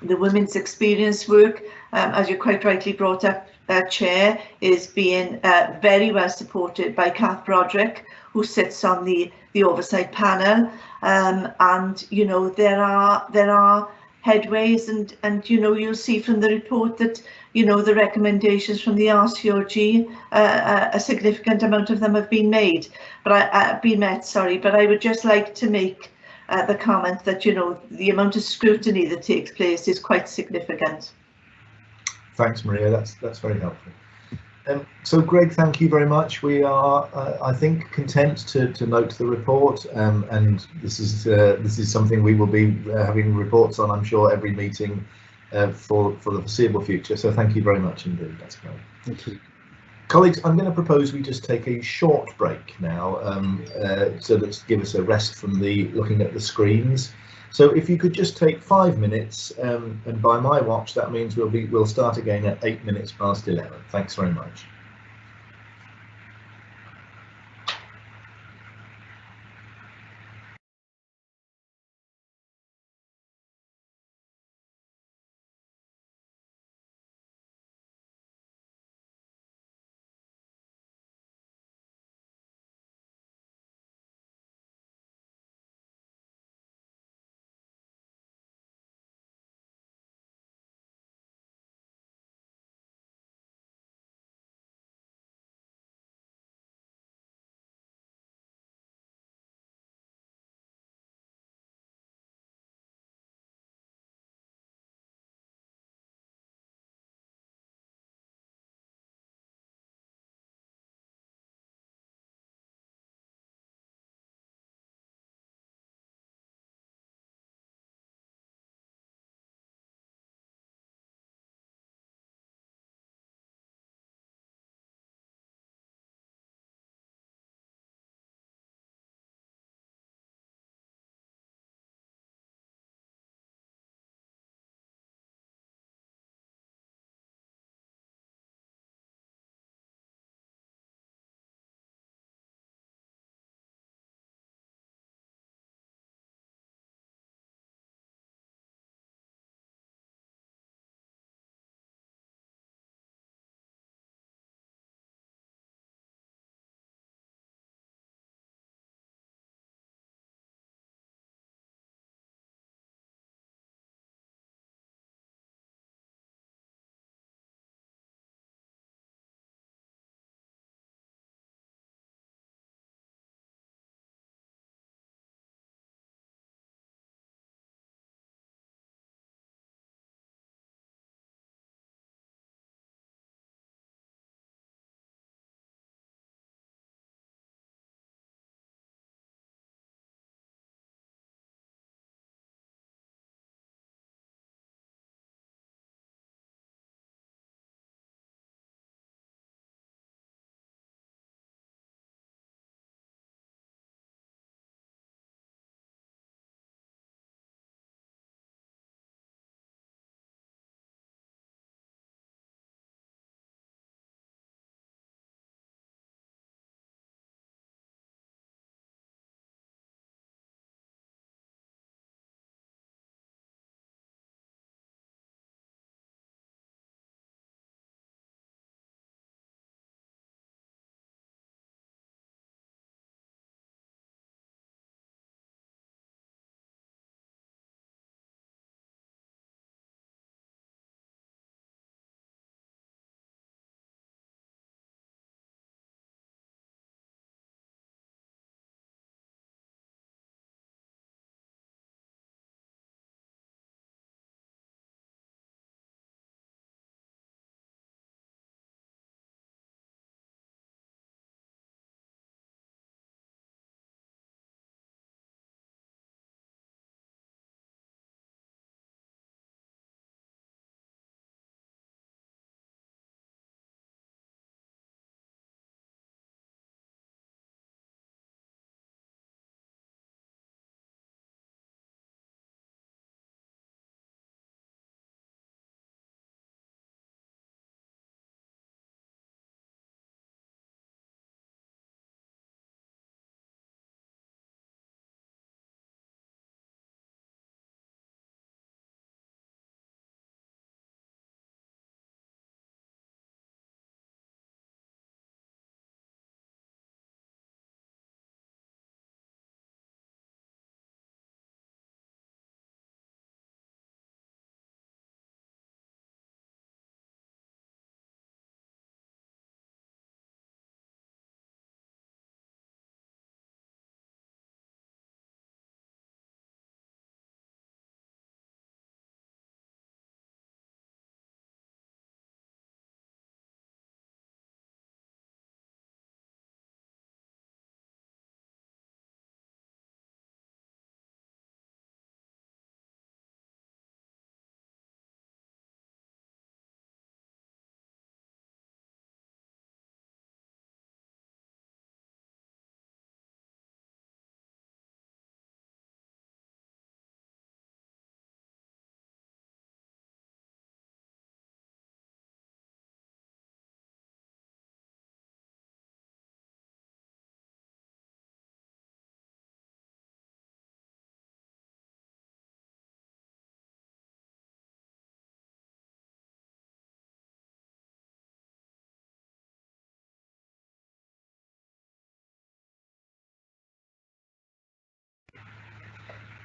The women's experience work, as you quite rightly brought up, Chair, is being very well supported by Kath Broderick, who sits on the oversight panel, and you know, there are headways, and you know, you'll see from the report that, you know, the recommendations from the RCOG, a significant amount of them have been made, but been met. Sorry, but I would just like to make the comment that, you know, the amount of scrutiny that takes place is quite significant. Thanks, Maria. That's very helpful. So, Greg, thank you very much. We are, I think, content to note the report, and this is something we will be having reports on, I'm sure, every meeting for the foreseeable future. So, thank you very much indeed. That's great. Thank you. Colleagues, I'm going to propose we just take a short break now, so let's give us a rest from looking at the screens. So if you could just take 5 minutes, and by my watch, that means we'll start again at 8 minutes past 11. Thanks very much.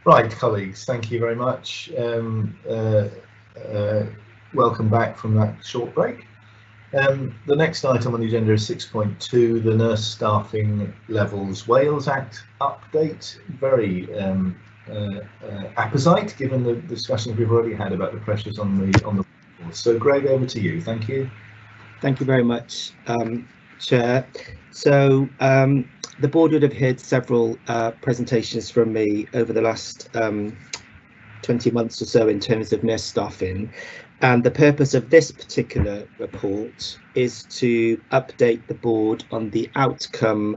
Right, colleagues, thank you very much. Welcome back from that short break. The next item on the agenda is 6.2, the Nurse Staffing Levels Wales Act update. Very apposite, given the discussions we've already had about the pressures on the workforce. So, Greg, over to you. Thank you. Thank you very much, Chair. So the board would have heard several presentations from me over the last 20 months or so in terms of nurse staffing, and the purpose of this particular report is to update the board on the outcome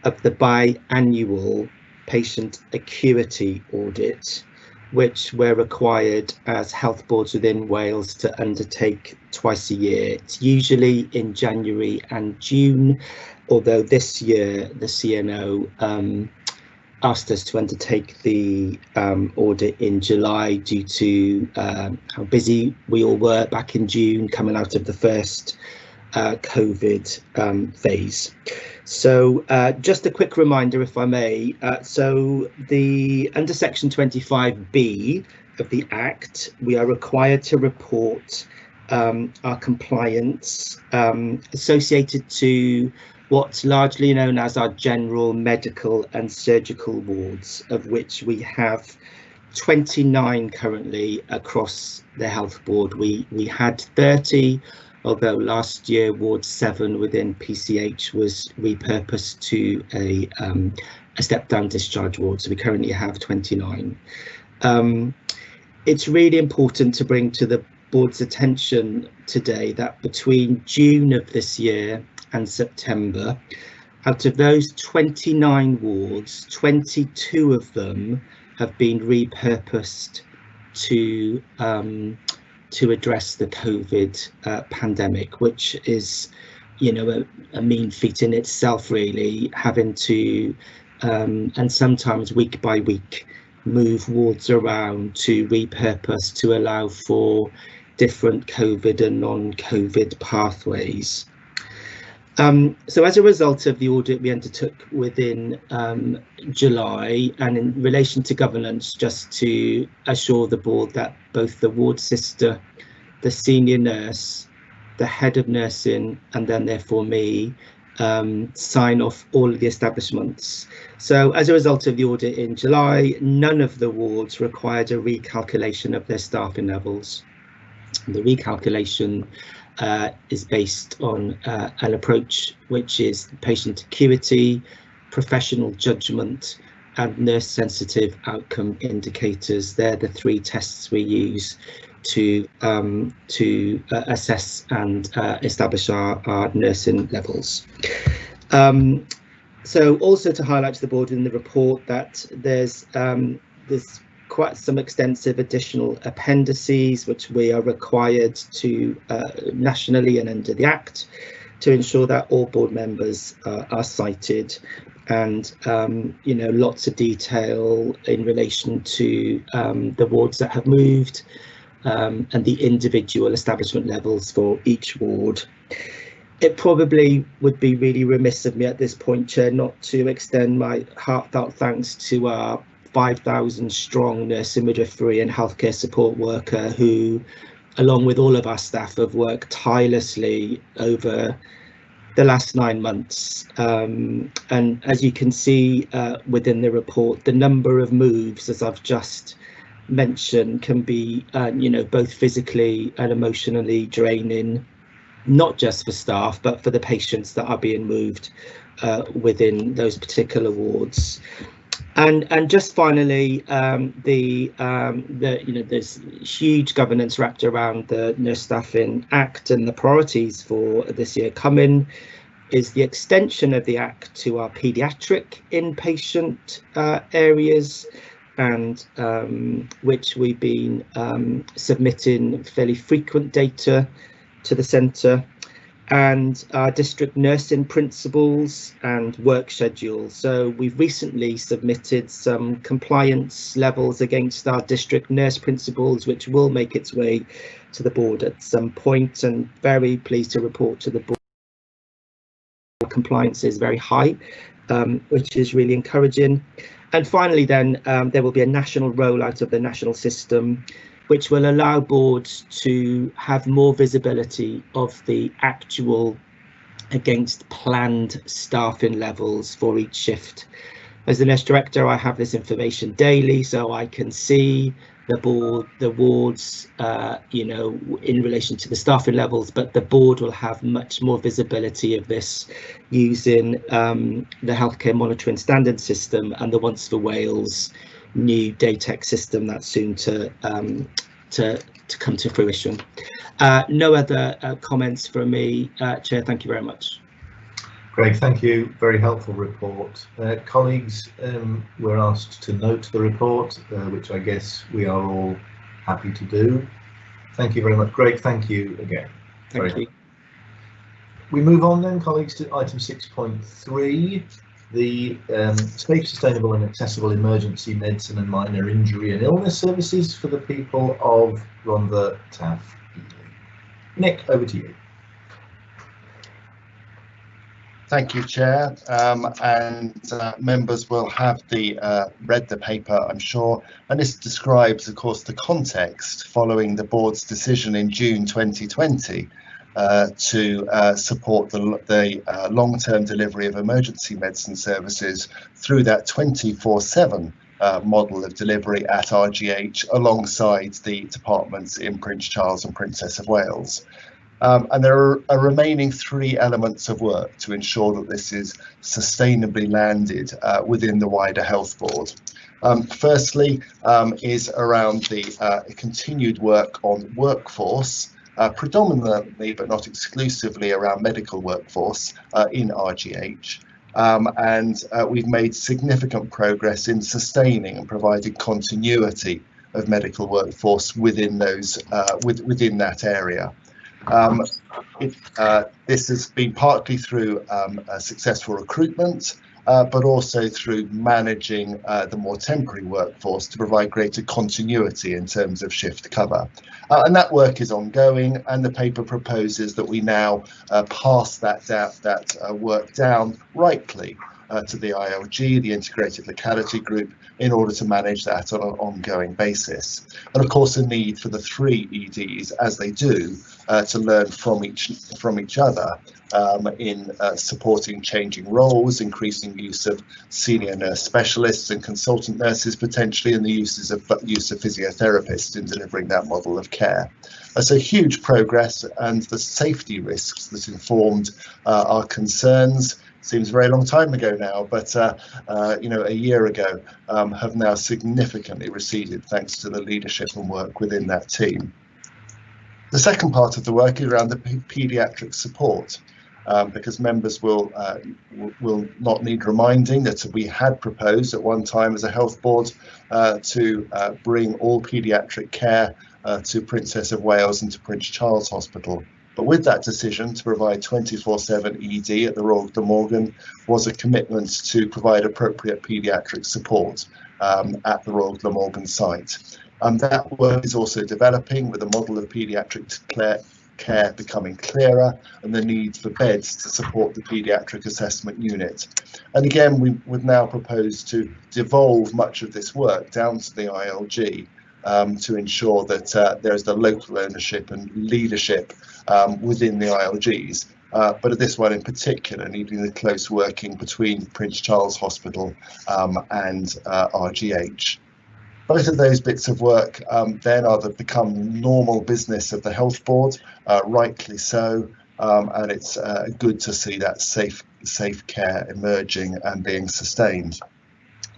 of the biannual patient acuity audit, which we're required as health boards within Wales to undertake twice a year. It's usually in January and June, although this year the CNO asked us to undertake the audit in July due to how busy we all were back in June coming out of the first COVID phase. So just a quick reminder, if I may, so under section 25B of the Act, we are required to report our compliance associated to what's largely known as our general medical and surgical wards, of which we have 29 currently across the health board. We had 30, although last year Ward 7 within PCH was repurposed to a step-down discharge ward, so we currently have 29. It's really important to bring to the board's attention today that between June of this year and September, out of those 29 wards, 22 of them have been repurposed to address the COVID pandemic, which is, you know, a mean feat in itself, really, having to and sometimes week by week move wards around to repurpose to allow for different COVID and non-COVID pathways. So as a result of the audit we undertook within July, and in relation to governance, just to assure the board that both the ward sister, the senior nurse, the head of nursing, and then therefore me, sign off all of the establishments. So as a result of the audit in July, none of the wards required a recalculation of their staffing levels. The recalculation is based on an approach which is patient acuity, professional judgment, and nurse sensitive outcome indicators. They're the three tests we use to assess and establish our nursing levels. So also to highlight to the board in the report that there's quite some extensive additional appendices which we are required to nationally and under the Act to ensure that all board members are cited, and you know, lots of detail in relation to the wards that have moved and the individual establishment levels for each ward. It probably would be really remiss of me at this point, Chair, not to extend my heartfelt thanks to our 5,000 strong nursing, midwifery and healthcare support worker who, along with all of our staff, have worked tirelessly over the last 9 months. And as you can see within the report, the number of moves, as I've just mentioned, can be you know, both physically and emotionally draining, not just for staff, but for the patients that are being moved within those particular wards. And just finally, you know, there's huge governance wrapped around the Nurse Staffing Act, and the priorities for this year coming is the extension of the Act to our paediatric inpatient areas, and which we've been submitting fairly frequent data to the centre, and our district nursing principles and work schedule. So we've recently submitted some compliance levels against our district nurse principles, which will make its way to the board at some point, and very pleased to report to the board compliance is very high, which is really encouraging. And finally then, there will be a national rollout of the national system, which will allow boards to have more visibility of the actual against planned staffing levels for each shift. As the nurse director, I have this information daily, so I can see the wards, you know, in relation to the staffing levels, but the board will have much more visibility of this using the healthcare monitoring standard system and the Once for Wales new DATEC system that's soon to come to fruition. No other comments from me, Chair. Thank you very much. Greg, thank you. Very helpful report. Colleagues, we're asked to note the report, which I guess we are all happy to do. Thank you very much, Greg. Thank you again. Thank you. We move on then, colleagues, to item 6.3, the safe, sustainable and accessible emergency medicine and minor injury and illness services for the people of Rhondda, Taff, Ely. Nick, over to you. Thank you, Chair, and members will have read the paper, I'm sure, and this describes, of course, the context following the board's decision in June 2020 to support the long-term delivery of emergency medicine services through that 24/7 model of delivery at RGH alongside the departments in Prince Charles and Princess of Wales. And there are a remaining 3 elements of work to ensure that this is sustainably landed within the wider health board. Firstly is around the continued work on workforce, predominantly but not exclusively around medical workforce in RGH. And we've made significant progress in sustaining and providing continuity of medical workforce within those within that area. This has been partly through a successful recruitment, but also through managing the more temporary workforce to provide greater continuity in terms of shift cover. And that work is ongoing, and the paper proposes that we now pass that work down rightly to the ILG, the Integrated Locality Group, in order to manage that on an ongoing basis. And of course, a need for the 3 EDs, as they do, to learn from each other in supporting changing roles, increasing use of senior nurse specialists and consultant nurses potentially, and the use of physiotherapists in delivering that model of care. So huge progress, and the safety risks that informed our concerns, seems a very long time ago now, but you know, a year ago, have now significantly receded thanks to the leadership and work within that team. The second part of the work is around the paediatric support, because members will not need reminding that we had proposed at one time as a health board to bring all paediatric care to Princess of Wales and to Prince Charles Hospital. But with that decision to provide 24/7 ED at the Royal Glamorgan was a commitment to provide appropriate paediatric support at the Royal Glamorgan site. That work is also developing, with a model of paediatric care becoming clearer and the need for beds to support the paediatric assessment unit. And again, we would now propose to devolve much of this work down to the ILG to ensure that there's the local ownership and leadership within the ILGs, but at this one in particular, needing the close working between Prince Charles Hospital and RGH. Both of those bits of work then become normal business of the health board, rightly so, and it's good to see that safe care emerging and being sustained.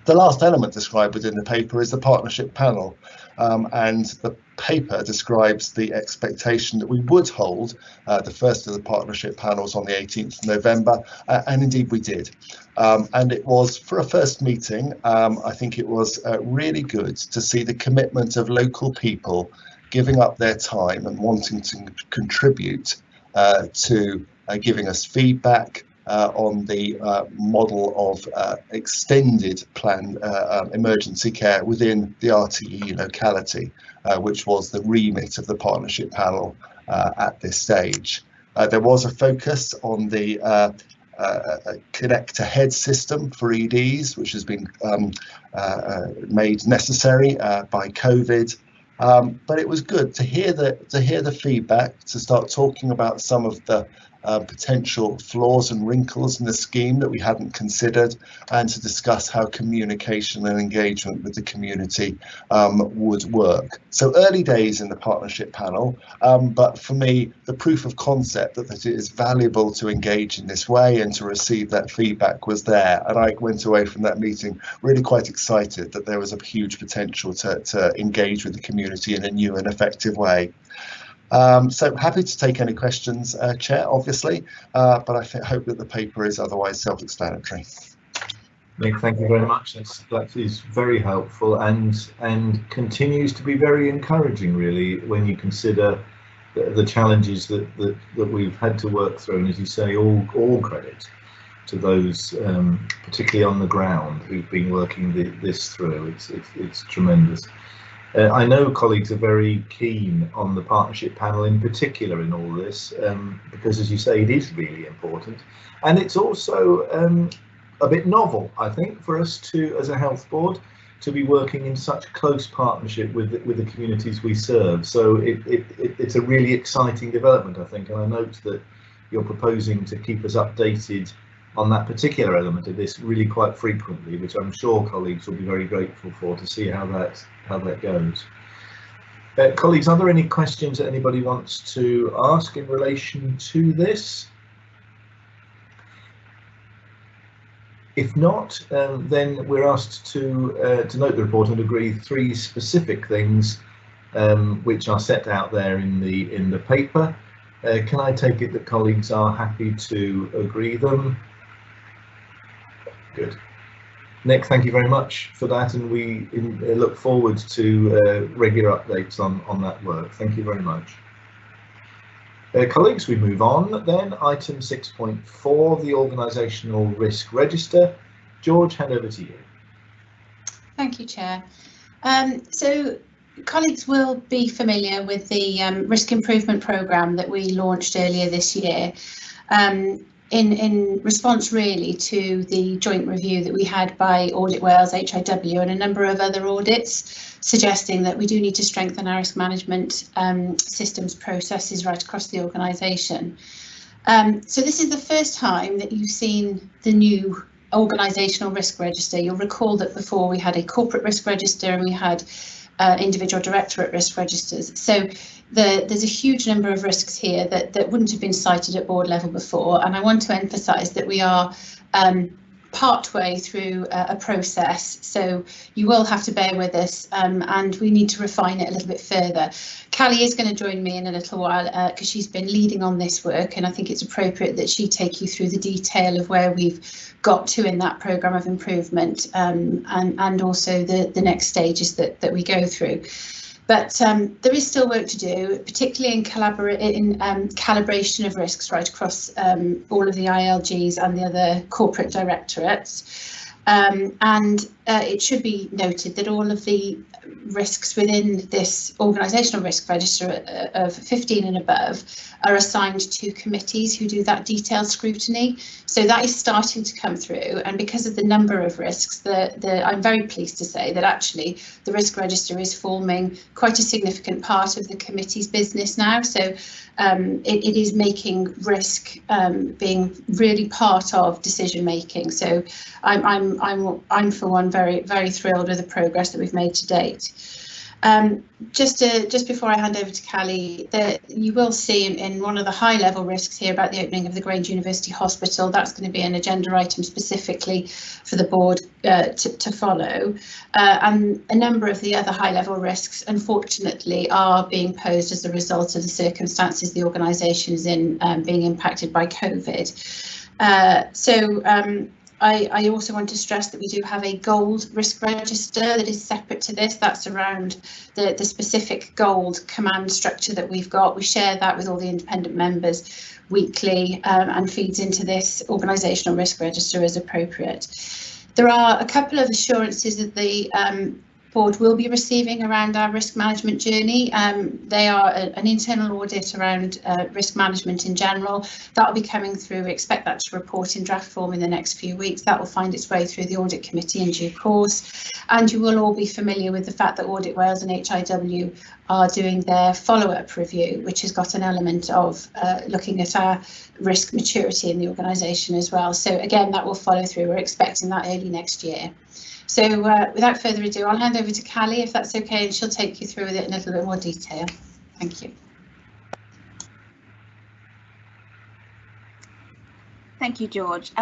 The last element described within the paper is the partnership panel, and the paper describes the expectation that we would hold the first of the partnership panels on the 18th of November, and indeed we did. And it was, for a first meeting, I think it was really good to see the commitment of local people giving up their time and wanting to contribute to giving us feedback on the model of extended planned emergency care within the RTE locality, which was the remit of the partnership panel at this stage. There was a focus on the connect-to-head system for EDs, which has been made necessary by COVID. But it was good to hear the feedback, to start talking about some of the potential flaws and wrinkles in the scheme that we hadn't considered, and to discuss how communication and engagement with the community would work. So early days in the partnership panel, but for me, the proof of concept that it is valuable to engage in this way and to receive that feedback was there. And I went away from that meeting really quite excited that there was a huge potential to engage with the community in a new and effective way. So happy to take any questions, Chair, obviously, but I hope that the paper is otherwise self-explanatory. Nick, thank you very much. That is very helpful and continues to be very encouraging, really, when you consider the challenges that we've had to work through. And as you say, all credit to those, particularly on the ground, who've been working this through. It's tremendous. I know colleagues are very keen on the partnership panel in particular in all this, because, as you say, it is really important, and it's also a bit novel, I think, for us to, as a health board, to be working in such close partnership with the communities we serve. So it's a really exciting development, I think, and I note that you're proposing to keep us updated on that particular element of this really quite frequently, which I'm sure colleagues will be very grateful for, to see how that goes. Colleagues, are there any questions that anybody wants to ask in relation to this? If not, then we're asked to note the report and agree 3 specific things which are set out there in the paper. Can I take it that colleagues are happy to agree them? Good. Nick, thank you very much for that, and we look forward to regular updates on that work. Thank you very much. Colleagues, we move on then. Item 6.4, the Organisational Risk Register. George, hand over to you. Thank you, Chair. So colleagues will be familiar with the risk improvement programme that we launched earlier this year. In response really to the joint review that we had by Audit Wales, HIW and a number of other audits, suggesting that we do need to strengthen our risk management systems processes right across the organisation. So this is the first time that you've seen the new organisational risk register. You'll recall that before we had a corporate risk register and we had individual directorate risk registers. So there's a huge number of risks here that wouldn't have been cited at board level before, and I want to emphasise that we are partway through a process, so you will have to bear with us, and we need to refine it a little bit further. Callie is going to join me in a little while because she's been leading on this work, and I think it's appropriate that she take you through the detail of where we've got to in that programme of improvement, and also the next stages that we go through. But there is still work to do, particularly in calibration of risks right across all of the ILGs and the other corporate directorates. And it should be noted that all of the risks within this organisational risk register of 15 and above are assigned to committees who do that detailed scrutiny. So that is starting to come through, and because of the number of risks, I'm very pleased to say that actually the risk register is forming quite a significant part of the committee's business now. So it is making risk being really part of decision making. So I'm for one very thrilled with the progress that we've made to date. Just before I hand over to Callie, you will see in one of the high level risks here about the opening of the Grange University Hospital. That's going to be an agenda item specifically for the board to follow, and a number of the other high level risks unfortunately are being posed as a result of the circumstances the organisation is in, being impacted by COVID. I also want to stress that we do have a gold risk register that is separate to this. That's around the specific gold command structure that we've got. We share that with all the independent members weekly, and feeds into this organisational risk register as appropriate. There are a couple of assurances that the board will be receiving around our risk management journey. They are an internal audit around risk management in general. That will be coming through. We expect that to report in draft form in the next few weeks. That will find its way through the audit committee in due course. And you will all be familiar with the fact that Audit Wales and HIW are doing their follow-up review, which has got an element of looking at our risk maturity in the organisation as well. So again, that will follow through. We're expecting that early next year. So without further ado, I'll hand over to Callie, if that's okay, and she'll take you through with it in a little bit more detail. Thank you. Thank you, George.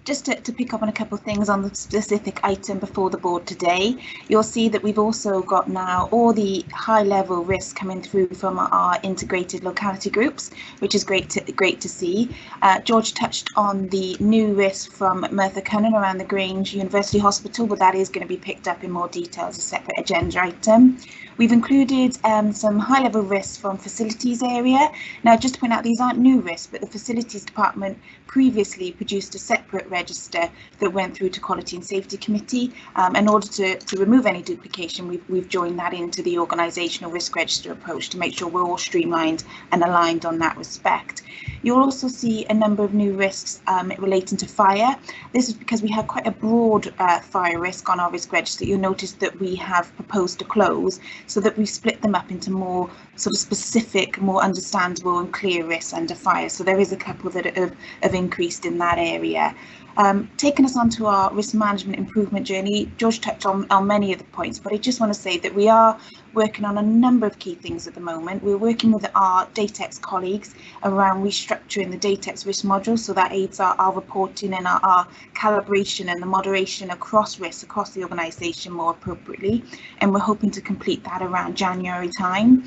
Just to pick up on a couple of things on the specific item before the board today, you'll see that we've also got now all the high-level risks coming through from our integrated locality groups, which is great to see. George touched on the new risk from Merthyr Cynnon around the Grange University Hospital, but that is going to be picked up in more detail as a separate agenda item. We've included some high-level risks from facilities area. Now, just to point out, these aren't new risks, but the facilities department previously produced a separate register that went through to Quality and Safety Committee. In order to remove any duplication, we've joined that into the organisational risk register approach to make sure we're all streamlined and aligned on that respect. You'll also see a number of new risks relating to fire. This is because we have quite a broad fire risk on our risk register. You'll notice that we have proposed to close so that we split them up into more sort of specific, more understandable and clear risks under fire. So there is a couple that have increased in that area. Taking us onto our risk management improvement journey, George touched on many of the points, but I just want to say that we are working on a number of key things at the moment. We're working with our DataX colleagues around restructuring the DataX risk module, so that aids our reporting and our calibration and the moderation across risks across the organisation more appropriately, and we're hoping to complete that around January time.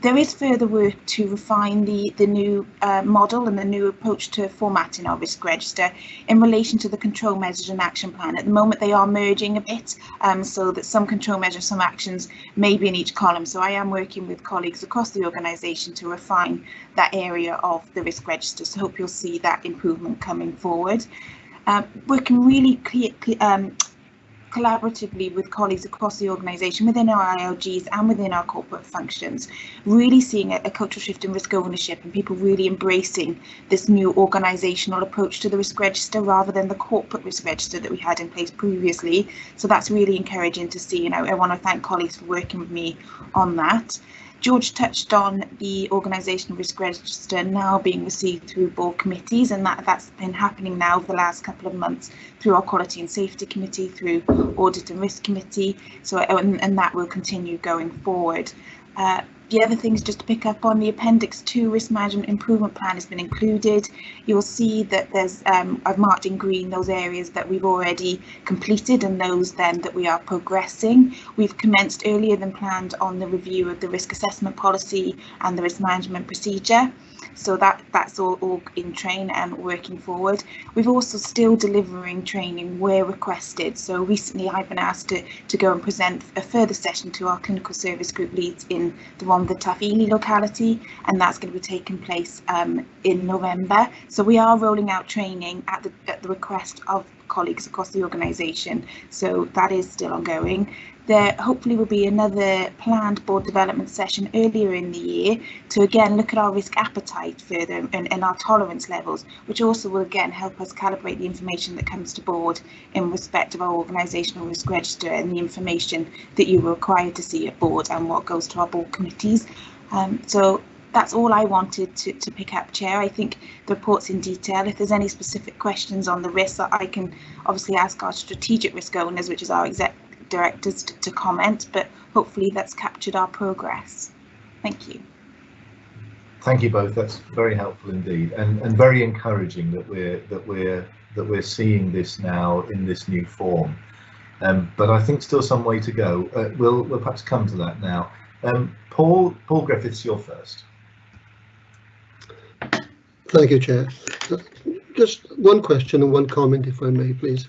There is further work to refine the new model and the new approach to formatting our risk register in relation to the control measures and action plan. At the moment, they are merging a bit, so that some control measures, some actions may be in each column. So I am working with colleagues across the organisation to refine that area of the risk register. So hope you'll see that improvement coming forward. Working really collaboratively with colleagues across the organisation, within our ILGs and within our corporate functions, really seeing a cultural shift in risk ownership and people really embracing this new organisational approach to the risk register rather than the corporate risk register that we had in place previously. So that's really encouraging to see, and I want to thank colleagues for working with me on that. George touched on the organisational risk register now being received through board committees, and that's been happening now for the last couple of months through our Quality and Safety Committee, through Audit and Risk Committee, so and that will continue going forward. The other things just to pick up on, the Appendix 2 Risk Management Improvement Plan has been included. You'll see that there's, I've marked in green those areas that we've already completed and those then that we are progressing. We've commenced earlier than planned on the review of the risk assessment policy and the risk management procedure. So that's all in train and working forward. We've also still delivering training where requested. So recently I've been asked to go and present a further session to our clinical service group leads in the Tafili locality, and that's going to be taking place in November. So we are rolling out training at the request of colleagues across the organisation. So that is still ongoing. There hopefully will be another planned board development session earlier in the year to again look at our risk appetite further and our tolerance levels, which also will again help us calibrate the information that comes to board in respect of our organisational risk register and the information that you are required to see at board and what goes to our board committees. So that's all I wanted to pick up, Chair. I think the report's in detail. If there's any specific questions on the risks, I can obviously ask our strategic risk owners, which is our exec directors, to comment, but hopefully that's captured our progress. Thank you. Thank you both. That's very helpful indeed, and very encouraging that we're seeing this now in this new form. But I think still some way to go. We'll perhaps come to that now. Paul Griffiths, you're first. Thank you, Chair. Just one question and one comment, if I may, please.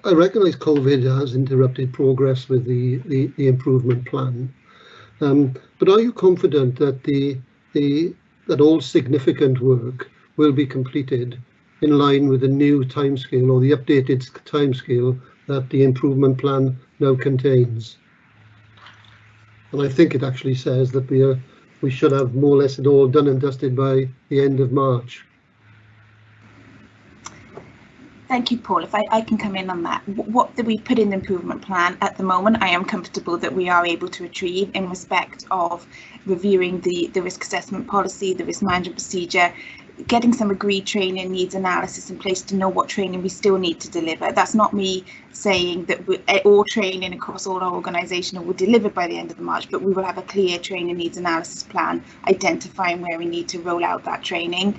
I recognise COVID has interrupted progress with the improvement plan, but are you confident that that all significant work will be completed in line with the new timescale or the updated timescale that the improvement plan now contains? And I think it actually says that we should have more or less it all done and dusted by the end of March. Thank you, Paul. If I can come in on that, what we put in the improvement plan at the moment, I am comfortable that we are able to achieve in respect of reviewing the risk assessment policy, the risk management procedure, getting some agreed training needs analysis in place to know what training we still need to deliver. That's not me saying that all training across all our organisation will be delivered by the end of March, but we will have a clear training needs analysis plan identifying where we need to roll out that training.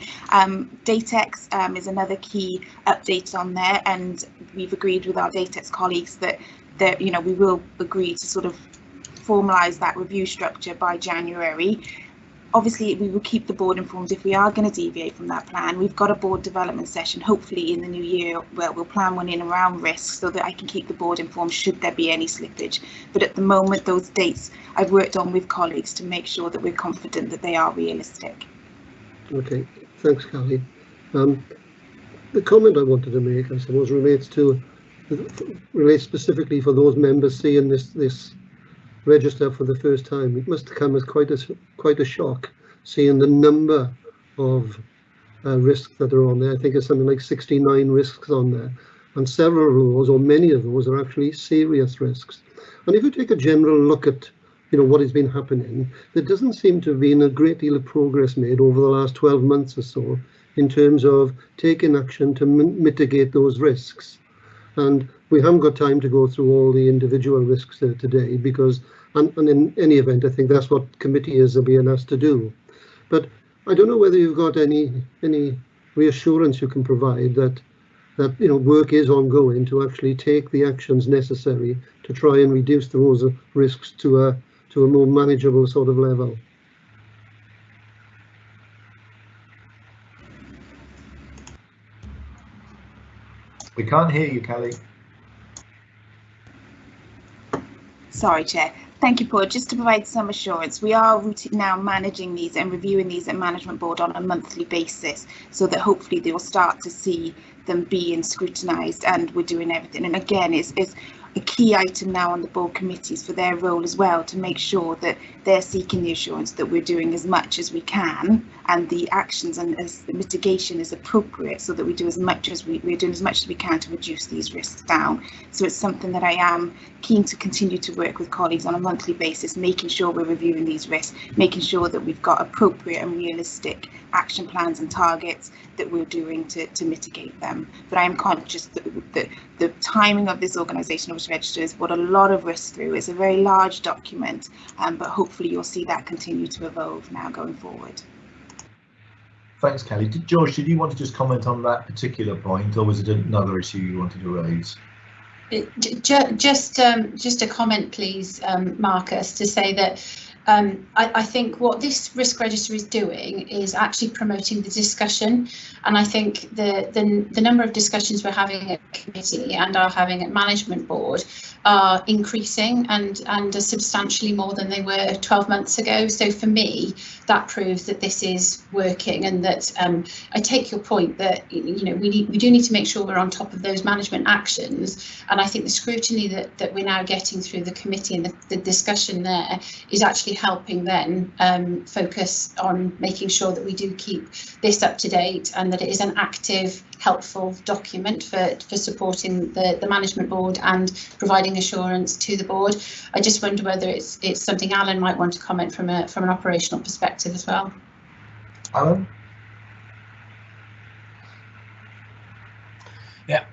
Datex is another key update on there, and we've agreed with our Datex colleagues that we will agree to sort of formalise that review structure by January. Obviously, we will keep the board informed if we are going to deviate from that plan. We've got a board development session, hopefully in the new year, where we'll plan one in around risk so that I can keep the board informed should there be any slippage. But at the moment, those dates I've worked on with colleagues to make sure that we're confident that they are realistic. Okay, thanks, Callie. The comment I wanted to make, I suppose, relates specifically for those members seeing this register for the first time. It must come as quite a shock seeing the number of risks that are on there. I think it's something like 69 risks on there, and several of those, or many of those, are actually serious risks. And if you take a general look at what has been happening, there doesn't seem to have been a great deal of progress made over the last 12 months or so in terms of taking action to mitigate those risks. And we haven't got time to go through all the individual risks today, because, and in any event, I think that's what committee is being asked to do. But I don't know whether you've got any reassurance you can provide that work is ongoing to actually take the actions necessary to try and reduce those risks to a more manageable sort of level. We can't hear you, Callie. Sorry, Chair. Thank you, Paul. Just to provide some assurance, we are now managing these and reviewing these at Management Board on a monthly basis, so that hopefully they will start to see them being scrutinised, and we're doing everything. And again, it's a key item now on the board committees for their role as well, to make sure that they're seeking the assurance that we're doing as much as we can, and the actions and as the mitigation is appropriate, so that we do as much as we're doing as much as we can to reduce these risks down. So it's something that I am keen to continue to work with colleagues on a monthly basis, making sure we're reviewing these risks, making sure that we've got appropriate and realistic action plans and targets that we're doing to mitigate them. But I am conscious that the timing of this organisational risk register has brought a lot of risks through. It's a very large document, but hopefully you'll see that continue to evolve now going forward. Thanks, Kelly. George, did you want to just comment on that particular point, or was it another issue you wanted to raise? Just a comment, please, Marcus, to say that I think what this risk register is doing is actually promoting the discussion, and I think the number of discussions we're having at committee and are having at Management Board are increasing and are substantially more than they were 12 months ago. So for me, that proves that this is working, and that I take your point that we do need to make sure we're on top of those management actions, and I think the scrutiny that we're now getting through the committee and the discussion there is actually helping then focus on making sure that we do keep this up to date, and that it is an active, helpful document for supporting the Management Board and providing assurance to the board. I just wonder whether it's something Alan might want to comment from an operational perspective as well. Alan? Yeah.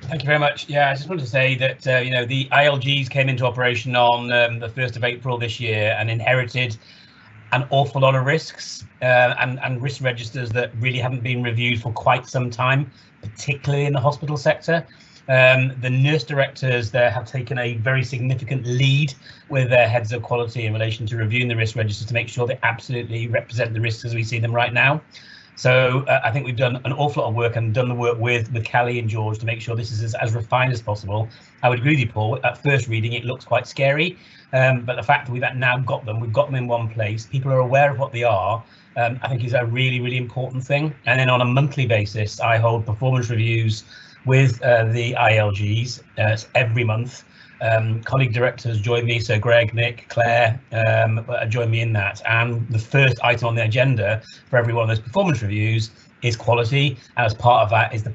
Thank you very much. Yeah, I just wanted to say that the ILGs came into operation on the 1st of April this year and inherited an awful lot of risks and risk registers that really haven't been reviewed for quite some time, particularly in the hospital sector. The nurse directors there have taken a very significant lead with their heads of quality in relation to reviewing the risk registers to make sure they absolutely represent the risks as we see them right now. So I think we've done an awful lot of work and done the work with Callie and George to make sure this is as refined as possible. I would agree with you, Paul. At first reading, it looks quite scary, but the fact that we've now got them in one place, people are aware of what they are, I think is a really, really important thing. And then on a monthly basis, I hold performance reviews with the ILGs every month. colleague directors join me, so Greg, Nick, Claire join me in that. And the first item on the agenda for every one of those performance reviews is quality, and as part of that is the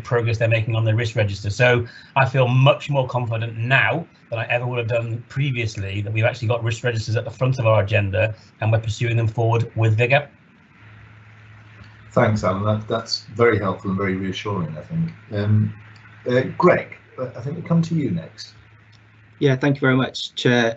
progress they're making on the risk register. So I feel much more confident now than I ever would have done previously that we've actually got risk registers at the front of our agenda and we're pursuing them forward with vigour. Thanks, Alan. That's very helpful and very reassuring, I think. Greg, I think we'll come to you next. Yeah, thank you very much, Chair.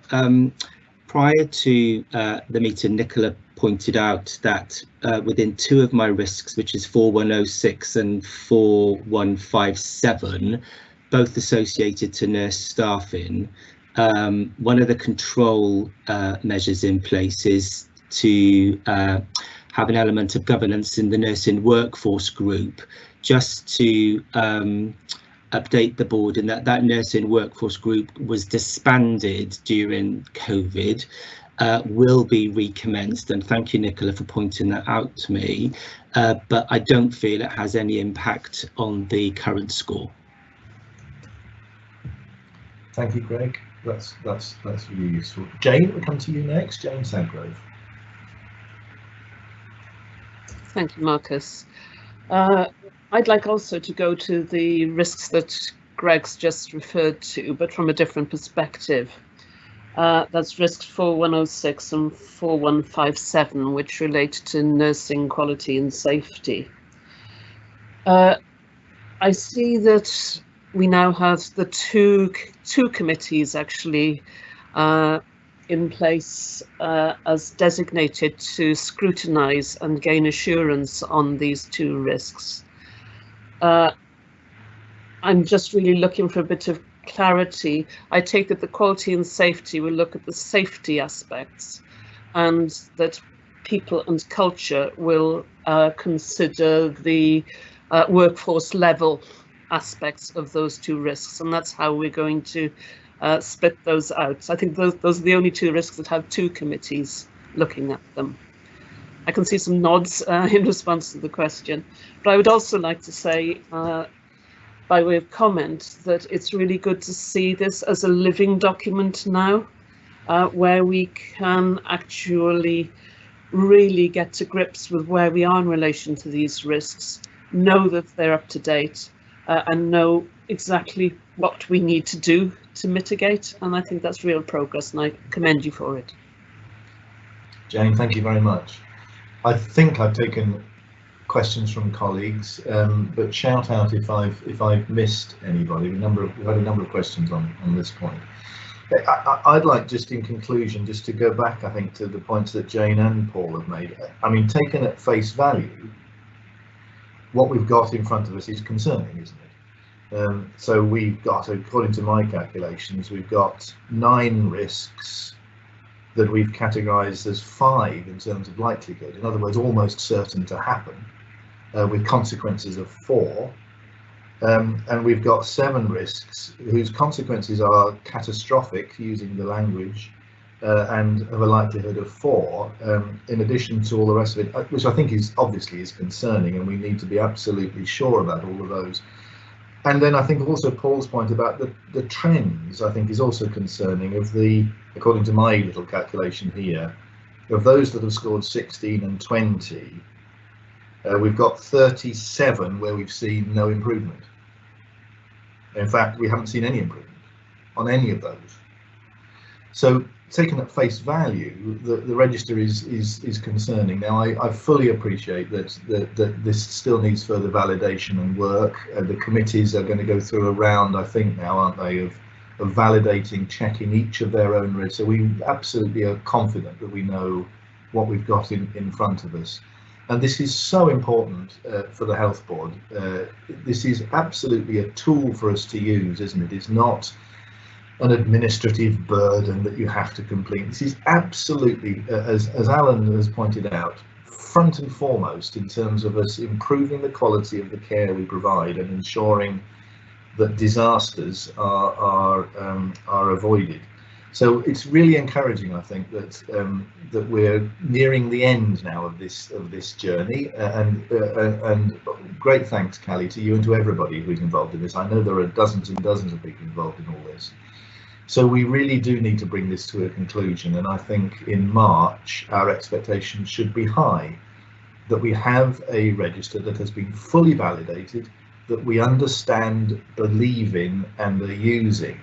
Prior to the meeting, Nicola pointed out that within two of my risks, which is 4106 and 4157, both associated to nurse staffing, one of the control measures in place is to have an element of governance in the nursing workforce group, just to update the board in that nursing workforce group was disbanded during COVID, will be recommenced, and thank you, Nicola, for pointing that out to me, but I don't feel it has any impact on the current score. Thank you, Greg. That's really useful. Jane, we'll come to you next. Jane Sadgrove. Thank you, Marcus. I'd like also to go to the risks that Greg's just referred to, but from a different perspective. That's risks 4106 and 4157, which relate to nursing quality and safety. I see that we now have the two committees actually in place as designated to scrutinise and gain assurance on these two risks. I'm just really looking for a bit of clarity. I take that the quality and safety will look at the safety aspects, and that people and culture will consider the workforce level aspects of those two risks, and that's how we're going to split those out. So I think those are the only two risks that have two committees looking at them. I can see some nods in response to the question, but I would also like to say, by way of comment, that it's really good to see this as a living document now, where we can actually really get to grips with where we are in relation to these risks, know that they're up to date, and know exactly what we need to do to mitigate. And I think that's real progress, and I commend you for it. Jane, thank you very much. I think I've taken questions from colleagues, but shout out if I've missed anybody. We've had a number of questions on this point. I'd like, just in conclusion, just to go back, I think, to the points that Jane and Paul have made. I mean, taken at face value, what we've got in front of us is concerning, isn't it? So we've got, according to my calculations, we've got 9 risks that we've categorised as 5 in terms of likelihood. In other words, almost certain to happen, with consequences of 4. And we've got 7 risks whose consequences are catastrophic, using the language, and of a likelihood of 4, in addition to all the rest of it, which I think is obviously concerning, and we need to be absolutely sure about all of those. And then I think also Paul's point about the trends, I think, is also concerning. Of the, according to my little calculation here, of those that have scored 16 and 20, we've got 37 where we've seen no improvement. In fact, we haven't seen any improvement on any of those. So, taken at face value, the register is concerning. Now, I fully appreciate that this still needs further validation and work. The committees are going to go through a round, I think now, aren't they, of validating, checking each of their own risks. So we absolutely are confident that we know what we've got in front of us. And this is so important for the Health Board. This is absolutely a tool for us to use, isn't it? It's not an administrative burden that you have to complete. This is absolutely, as Alan has pointed out, front and foremost in terms of us improving the quality of the care we provide and ensuring that disasters are avoided. So it's really encouraging, I think, that that we're nearing the end now of this journey, and great thanks, Callie, to you and to everybody who's involved in this. I know there are dozens and dozens of people involved in all this. So we really do need to bring this to a conclusion, and I think in March our expectations should be high, that we have a register that has been fully validated, that we understand, believe in and are using.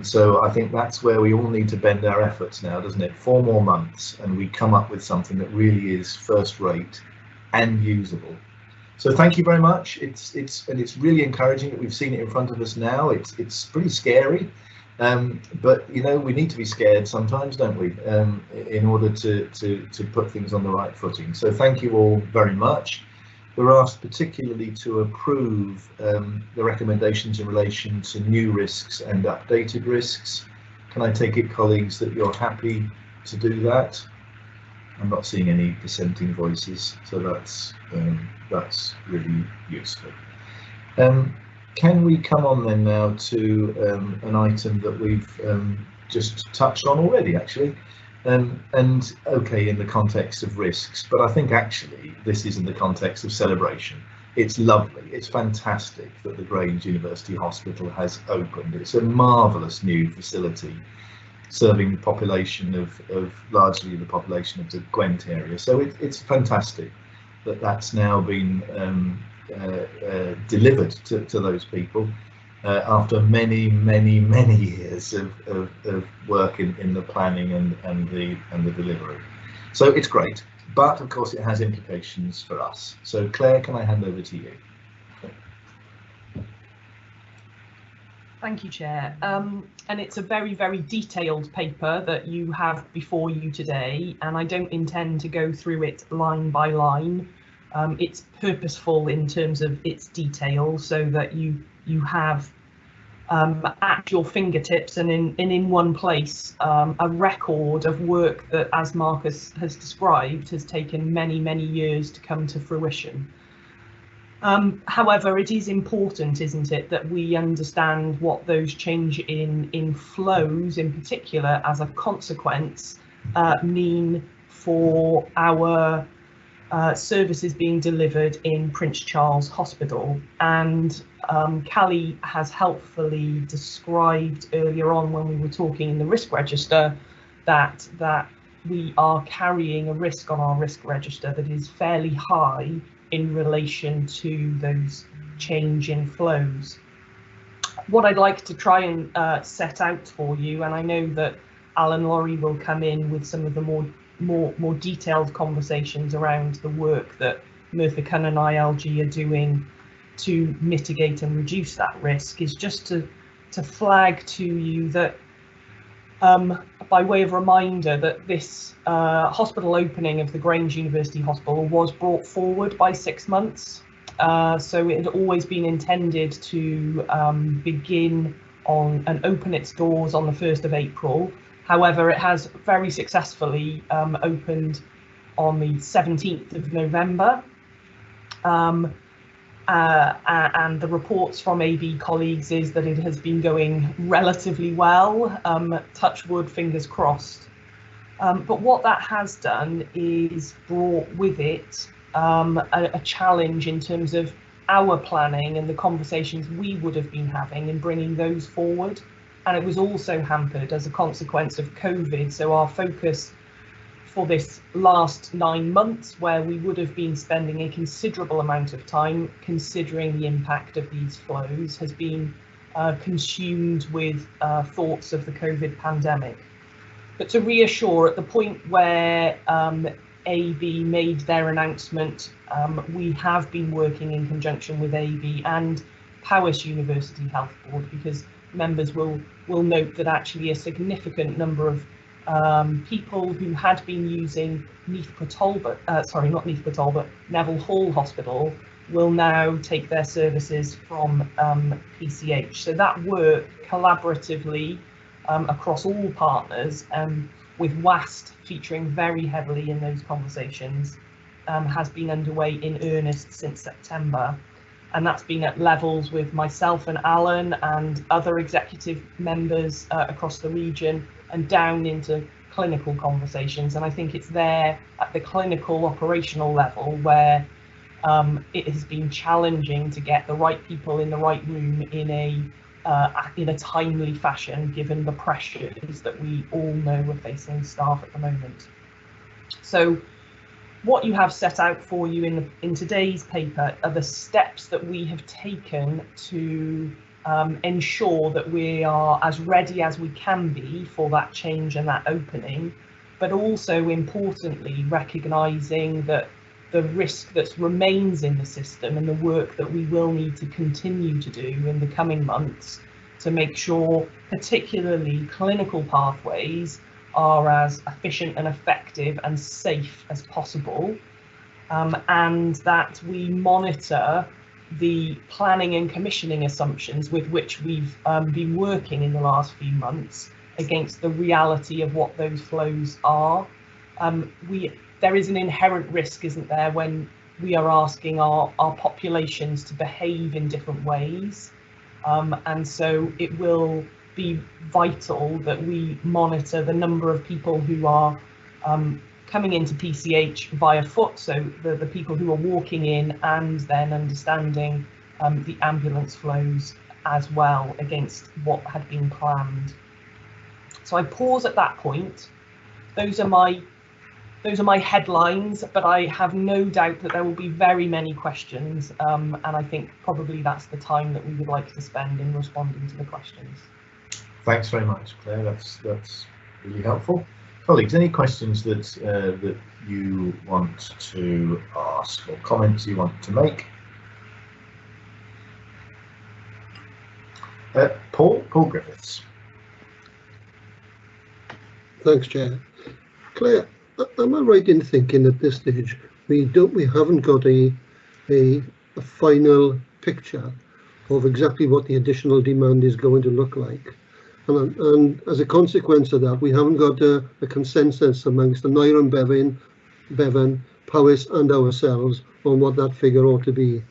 So I think that's where we all need to bend our efforts now, doesn't it? 4 more months and we come up with something that really is first rate and usable. So thank you very much. It's really encouraging that we've seen it in front of us now. It's pretty scary, but you know, we need to be scared sometimes, don't we, in order to put things on the right footing. So thank you all very much. We're asked particularly to approve the recommendations in relation to new risks and updated risks. Can I take it, colleagues, that you're happy to do that? I'm not seeing any dissenting voices, so that's really useful. Can we come on then now to an item that we've just touched on already, actually, and okay, in the context of risks, but I think actually this is in the context of celebration. It's lovely, it's fantastic that the Grange University Hospital has opened. It's a marvellous new facility serving the population of largely the population of the Gwent area. So it's fantastic that that's now been delivered to those people after many years of work in the planning and the delivery. So it's great, but of course it has implications for us. So Claire, can I hand over to you? Thank you, Chair. And it's a very detailed paper that you have before you today, and I don't intend to go through it line by line. It's purposeful in terms of its detail, so that you have at your fingertips and in one place a record of work that, as Marcus has described, has taken many years to come to fruition. However, it is important, isn't it, that we understand what those change in flows, in particular as a consequence, mean for our services being delivered in Prince Charles Hospital. And Callie has helpfully described earlier on, when we were talking in the risk register, that we are carrying a risk on our risk register that is fairly high in relation to those change in flows. What I'd like to try and set out for you, and I know that Alan Laurie will come in with some of the more detailed conversations around the work that Merthyr Cynn and ILG are doing to mitigate and reduce that risk, is just to flag to you that by way of reminder that this hospital opening of the Grange University Hospital was brought forward by 6 months. So it had always been intended to begin on and open its doors on the 1st of April. However, it has very successfully opened on the 17th of November. And the reports from AB colleagues is that it has been going relatively well, touch wood, fingers crossed. But what that has done is brought with it a challenge in terms of our planning and the conversations we would have been having in bringing those forward. And it was also hampered as a consequence of COVID. So our focus for this last 9 months, where we would have been spending a considerable amount of time considering the impact of these flows, has been consumed with thoughts of the COVID pandemic. But to reassure, at the point where AB made their announcement, we have been working in conjunction with AB and Powys University Health Board, because members will note that actually a significant number of people who had been using Neville Hall Hospital will now take their services from PCH. So that work collaboratively across all partners, with WAST featuring very heavily in those conversations, has been underway in earnest since September. And that's been at levels with myself and Alan and other executive members across the region, and down into clinical conversations. And I think it's there at the clinical operational level where it has been challenging to get the right people in the right room in a in a timely fashion, given the pressures that we all know are facing staff at the moment. So what you have set out for you in today's paper are the steps that we have taken to ensure that we are as ready as we can be for that change and that opening, but also importantly recognising that the risk that remains in the system and the work that we will need to continue to do in the coming months to make sure particularly clinical pathways are as efficient and effective and safe as possible, and that we monitor the planning and commissioning assumptions with which we've been working in the last few months against the reality of what those flows are. There is an inherent risk, isn't there, when we are asking our populations to behave in different ways, and so it will be vital that we monitor the number of people who are coming into PCH via foot, so the people who are walking in, and then understanding the ambulance flows as well against what had been planned. So I pause at that point. Those are my headlines, but I have no doubt that there will be very many questions, and I think probably that's the time that we would like to spend in responding to the questions. Thanks very much, Claire. That's really helpful. Colleagues, any questions that that you want to ask or comments you want to make? Paul Griffiths. Thanks, Chair. Claire, am I right in thinking at this stage we haven't got a final picture of exactly what the additional demand is going to look like? And as a consequence of that, we haven't got a consensus amongst the Nair and Bevan, Powys and ourselves on what that figure ought to be.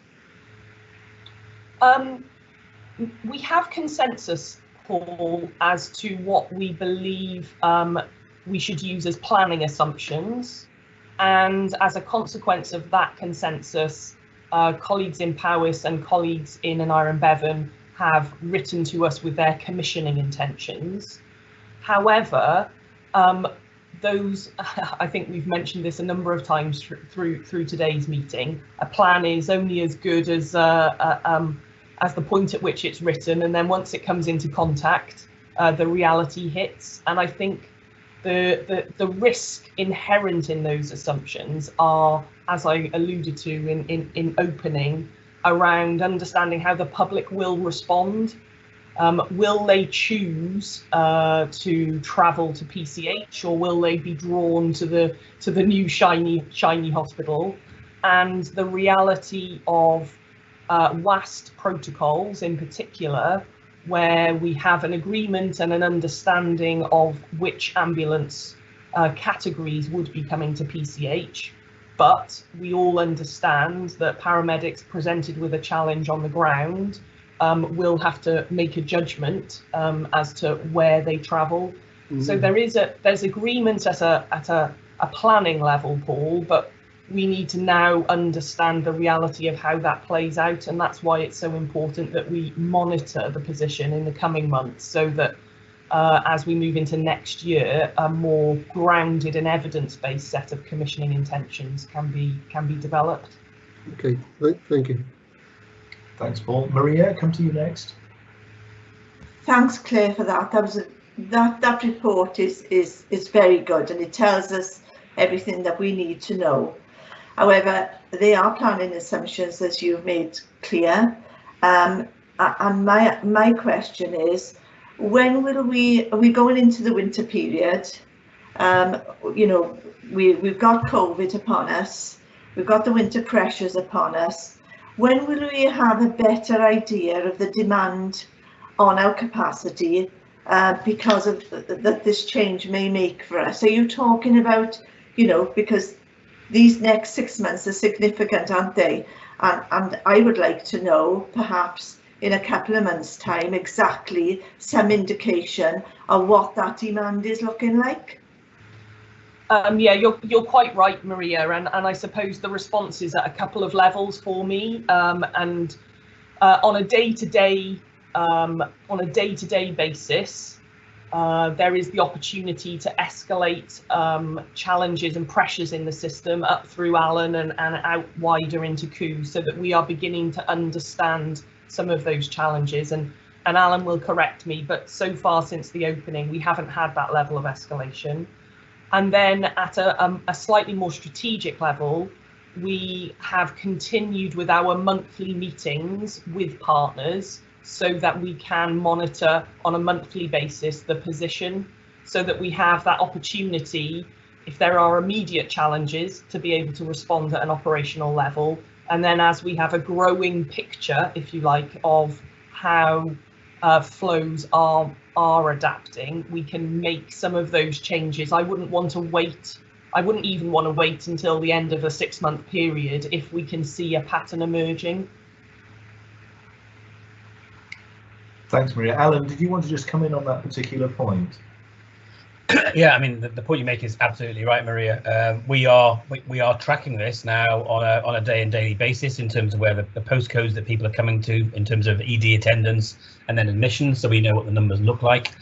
We have consensus, Paul, as to what we believe we should use as planning assumptions. And as a consequence of that consensus, colleagues in Powys and colleagues in Nair and Bevan have written to us with their commissioning intentions. However, those, I think we've mentioned this a number of times through today's meeting, a plan is only as good as the point at which it's written, and then once it comes into contact, the reality hits. And I think the risk inherent in those assumptions are, as I alluded to in opening, around understanding how the public will respond. Will they choose to travel to PCH, or will they be drawn to the new shiny hospital? And the reality of WAST protocols in particular, where we have an agreement and an understanding of which ambulance categories would be coming to PCH. But we all understand that paramedics presented with a challenge on the ground will have to make a judgment as to where they travel. So there's agreement at a planning level, Paul, but we need to now understand the reality of how that plays out, and that's why it's so important that we monitor the position in the coming months, so that as we move into next year, a more grounded and evidence-based set of commissioning intentions can be developed. Okay, thank you. Thanks, Paul. Maria, come to you next. Thanks, Claire, for that. That report is very good, and it tells us everything that we need to know. However, they are planning assumptions, as you've made clear. And my question is, when will are we going into the winter period? You know, we've got COVID upon us. We've got the winter pressures upon us. When will we have a better idea of the demand on our capacity because of that this change may make for us? Are you talking about, you know, because these next 6 months are significant, aren't they? And I would like to know, perhaps in a couple of months' time, exactly some indication of what that demand is looking like. Yeah, you're quite right, Maria, and I suppose the response is at a couple of levels for me. On a day-to-day on a day-to-day basis, there is the opportunity to escalate challenges and pressures in the system up through Alan and out wider into COO, so that we are beginning to understand some of those challenges. And Alan will correct me, but so far since the opening, we haven't had that level of escalation. And then at a slightly more strategic level, we have continued with our monthly meetings with partners, so that we can monitor on a monthly basis the position, so that we have that opportunity, if there are immediate challenges, to be able to respond at an operational level. And then as we have a growing picture, if you like, of how flows are adapting, we can make some of those changes. I wouldn't even want to wait until the end of a 6-month period if we can see a pattern emerging. Thanks, Maria. Alan, did you want to just come in on that particular point? Yeah, I mean, the point you make is absolutely right, Maria. We are tracking this now on a day and daily basis in terms of where the postcodes that people are coming to, in terms of ED attendance and then admissions, so we know what the numbers look like.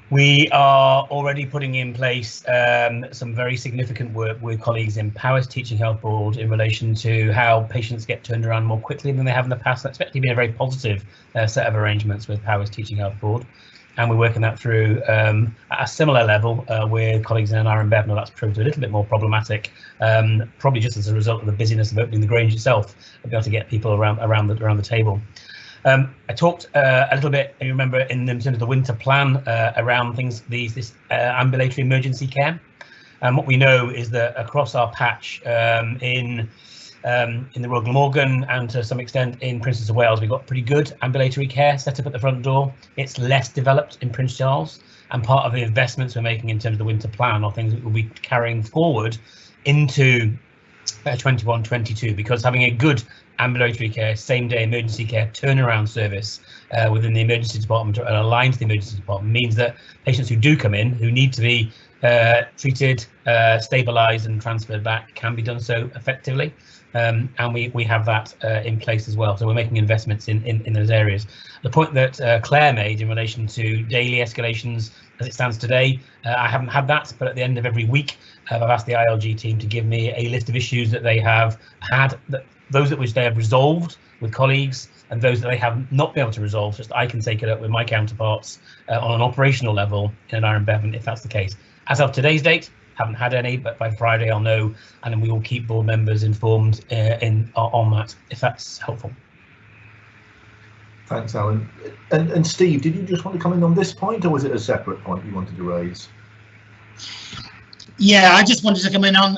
We are already putting in place some very significant work with colleagues in Powys Teaching Health Board in relation to how patients get turned around more quickly than they have in the past. That's actually been a very positive set of arrangements with Powys Teaching Health Board, and we're working that through at a similar level with colleagues in NR and Bev. Now that's proved a little bit more problematic, probably just as a result of the busyness of opening the Grange itself, to be able to get people around the table. I talked a little bit, you remember, in terms of the winter plan around this ambulatory emergency care. And what we know is that across our patch in the Royal Glamorgan and to some extent in Princess of Wales, we've got pretty good ambulatory care set up at the front door. It's less developed in Prince Charles, and part of the investments we're making in terms of the winter plan are things that we'll be carrying forward into 21-22, because having a good ambulatory care, same day emergency care turnaround service within the emergency department and aligned to the emergency department means that patients who do come in, who need to be treated, stabilised and transferred back, can be done so effectively. And we have that in place as well. So we're making investments in those areas. The point that Claire made in relation to daily escalations as it stands today, I haven't had that, but at the end of every week, I've asked the ILG team to give me a list of issues that they have had, those at which they have resolved with colleagues, and those that they have not been able to resolve, just I can take it up with my counterparts on an operational level in an Bevan if that's the case. As of today's date, haven't had any, but by Friday I'll know, and then we will keep board members informed on that, if that's helpful. Thanks, Alan. And Steve, did you just want to come in on this point, or was it a separate point you wanted to raise? Yeah, I just wanted to come in on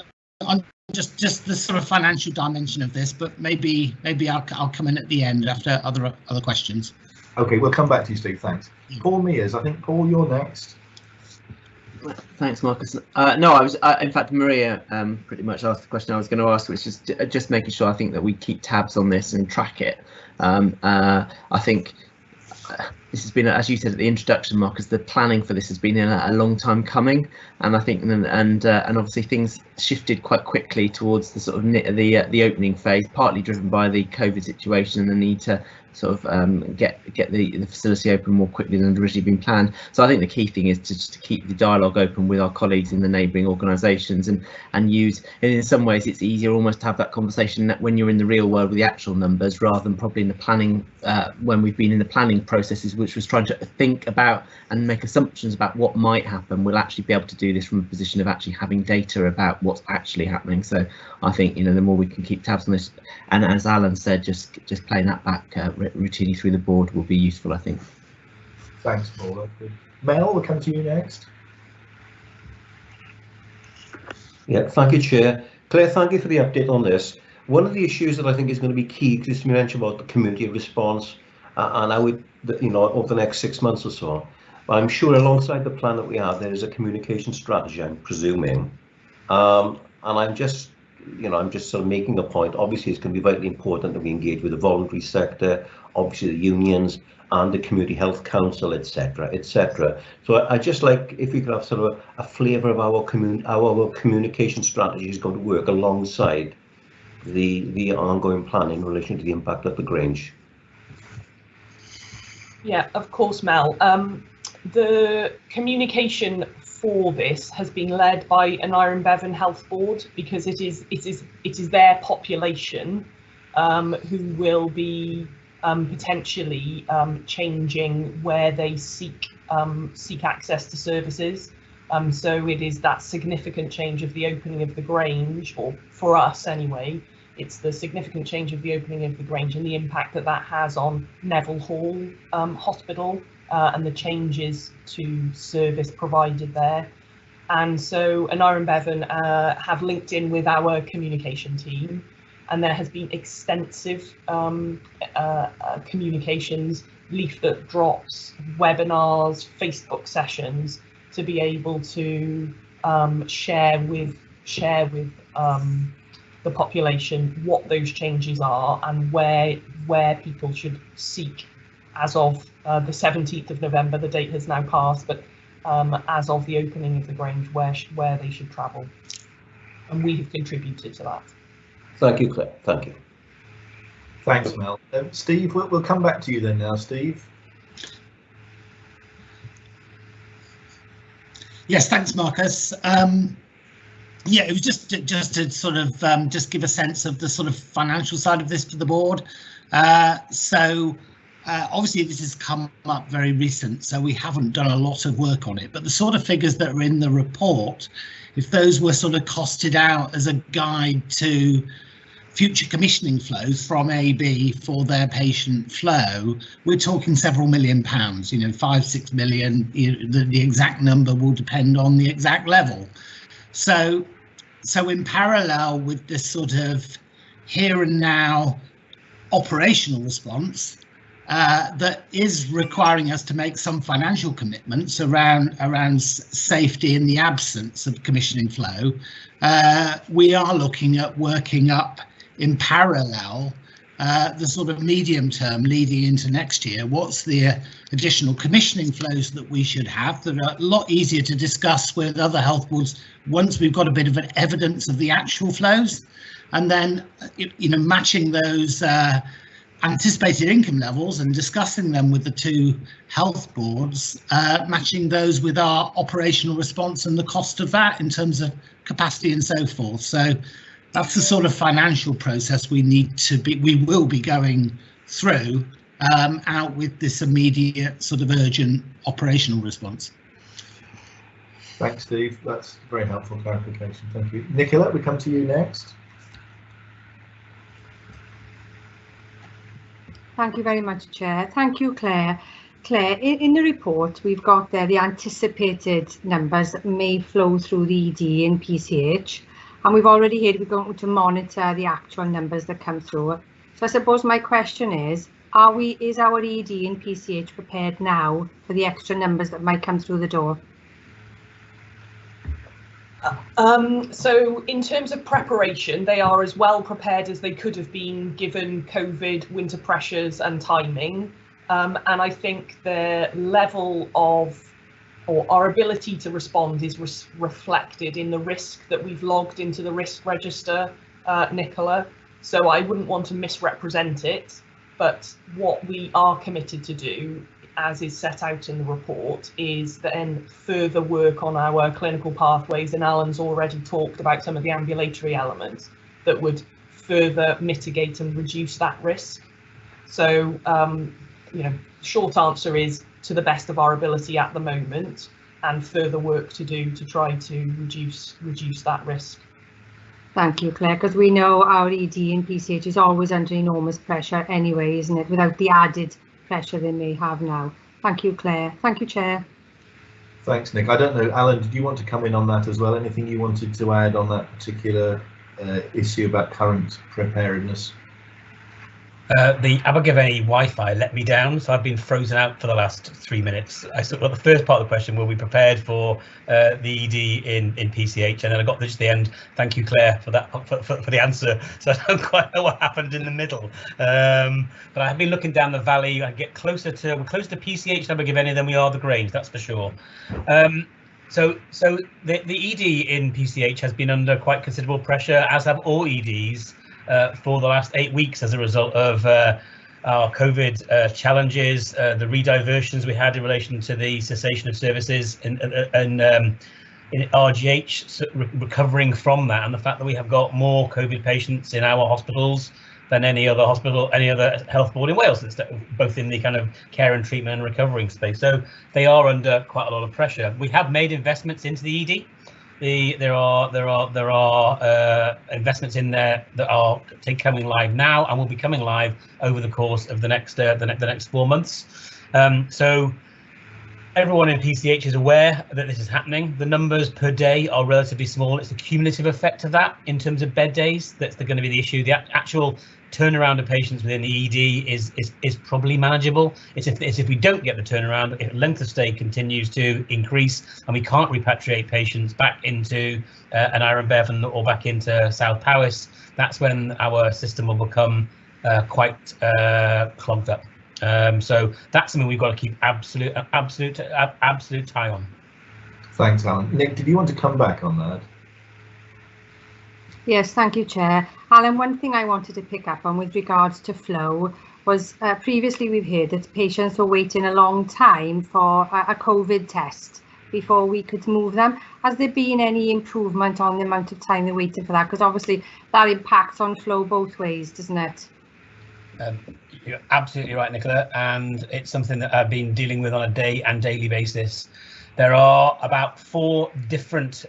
just the sort of financial dimension of this, but maybe I'll come in at the end after other questions. Okay, we'll come back to you, Steve. Thanks. Paul Mears, I think, Paul, you're next. Thanks, Marcus. No, I was in fact, Maria pretty much asked the question I was going to ask, which is just making sure I think that we keep tabs on this and track it. I think this has been, as you said at the introduction, Marcus, the planning for this has been a long time coming, and I think and obviously things shifted quite quickly towards the sort of the opening phase, partly driven by the COVID situation and the need to sort of get the facility open more quickly than had originally been planned. So I think the key thing is to keep the dialogue open with our colleagues in the neighbouring organisations and use, and in some ways it's easier almost to have that conversation when you're in the real world with the actual numbers, rather than probably in the planning when we've been in the planning processes, which was trying to think about and make assumptions about what might happen. We'll actually be able to do this from a position of actually having data about what's actually happening. So I think, you know, the more we can keep tabs on this, and as Alan said, just playing that back routinely through the board will be useful, I think. Thanks, Paul. Mel, we'll come to you next. Yeah, thank you, Chair. Claire, thank you for the update on this. One of the issues that I think is going to be key, because you mentioned about the community response, and I would, you know, over the next 6 months or so, I'm sure alongside the plan that we have, there is a communication strategy, I'm presuming, and I'm just sort of making a point. Obviously, it's going to be vitally important that we engage with the voluntary sector, obviously the unions and the Community Health Council, etc., etc. So I just like if we could have sort of a flavour of our communication strategy is going to work alongside the ongoing planning in relation to the impact of the Grange. Yeah, of course, Mel. The communication for this has been led by an Iron Bevan Health Board, because it is their population who will be potentially changing where they seek access to services. So it is that significant change of the opening of the Grange, or for us anyway, it's the significant change of the opening of the Grange and the impact that that has on Neville Hall Hospital and the changes to service provided there. And so an Iron Bevan have linked in with our communication team, and there has been extensive communications, leaflet drops, webinars, Facebook sessions to be able to share with the population what those changes are and where people should seek as of the 17th of November. The date has now passed, but as of the opening of the Grange, where they should travel. And we have contributed to that. Thank you, Claire. Thank you. Thanks, Mel. Steve, we'll come back to you then now, Steve. Yes, thanks, Marcus. Yeah, it was just to sort of just give a sense of the sort of financial side of this for the board. Obviously this has come up very recent, so we haven't done a lot of work on it, but the sort of figures that are in the report, if those were sort of costed out as a guide to future commissioning flows from AB for their patient flow, we're talking several £million, 5-6 million. The exact number will depend on the exact level. So in parallel with this sort of here and now operational response that is requiring us to make some financial commitments around safety in the absence of commissioning flow, we are looking at working up in parallel the sort of medium term leading into next year. What's the additional commissioning flows that we should have that are a lot easier to discuss with other health boards once we've got a bit of an evidence of the actual flows, and then matching those anticipated income levels and discussing them with the two health boards, matching those with our operational response and the cost of that in terms of capacity and so forth. So that's the sort of financial process we will be going through out with this immediate sort of urgent operational response. Thanks, Steve. That's very helpful clarification. Thank you. Nicola, we come to you next. Thank you very much, Chair. Thank you, Claire. Claire, in the report, we've got there the anticipated numbers that may flow through the ED in PCH. And we've already heard we're going to monitor the actual numbers that come through. So I suppose my question is our ED in PCH prepared now for the extra numbers that might come through the door? So in terms of preparation, they are as well prepared as they could have been given COVID, winter pressures and timing. And I think the level of, or our ability to respond is reflected in the risk that we've logged into the risk register, Nicola. So I wouldn't want to misrepresent it, but what we are committed to do, as is set out in the report, is then further work on our clinical pathways, and Alan's already talked about some of the ambulatory elements that would further mitigate and reduce that risk. So, short answer is to the best of our ability at the moment, and further work to do to try to reduce that risk. Thank you, Claire, because we know our ED in PCH is always under enormous pressure anyway, isn't it, without the added pressure they may have now. Thank you, Claire. Thank you, Chair. Thanks, Nick. I don't know, Alan, did you want to come in on that as well? Anything you wanted to add on that particular issue about current preparedness? The Abergavenny Wi-Fi let me down, so I've been frozen out for the last 3 minutes. I sort of got the first part of the question: were we prepared for the ED in PCH? And then I got to the end. Thank you, Claire, for that for the answer. So I don't quite know what happened in the middle. But I've been looking down the valley. We're closer to PCH and Abergavenny than we are the Grange, that's for sure. So the ED in PCH has been under quite considerable pressure, as have all EDs. For the last 8 weeks as a result of our COVID challenges, the rediversions we had in relation to the cessation of services in RGH, so recovering from that, and the fact that we have got more COVID patients in our hospitals than any other hospital, any other health board in Wales, both in the kind of care and treatment and recovering space. So they are under quite a lot of pressure. We have made investments into the ED. There are investments in there that are coming live now and will be coming live over the course of the next 4 months. So everyone in PCH is aware that this is happening. The numbers per day are relatively small. It's the cumulative effect of that in terms of bed days that's going to be the issue. The actual turnaround of patients within the ED is probably manageable. It's if we don't get the turnaround, if length of stay continues to increase and we can't repatriate patients back into an Iron Bevan or back into South Powys, that's when our system will become quite clogged up. So that's something we've got to keep absolute eye on. Thanks, Alan. Nick, did you want to come back on that? Yes, thank you, Chair. Alan, one thing I wanted to pick up on with regards to flow was previously we've heard that patients were waiting a long time for a COVID test before we could move them. Has there been any improvement on the amount of time they're waiting for that? Because obviously that impacts on flow both ways, doesn't it? You're absolutely right, Nicola, and it's something that I've been dealing with on a daily basis. There are about 4 different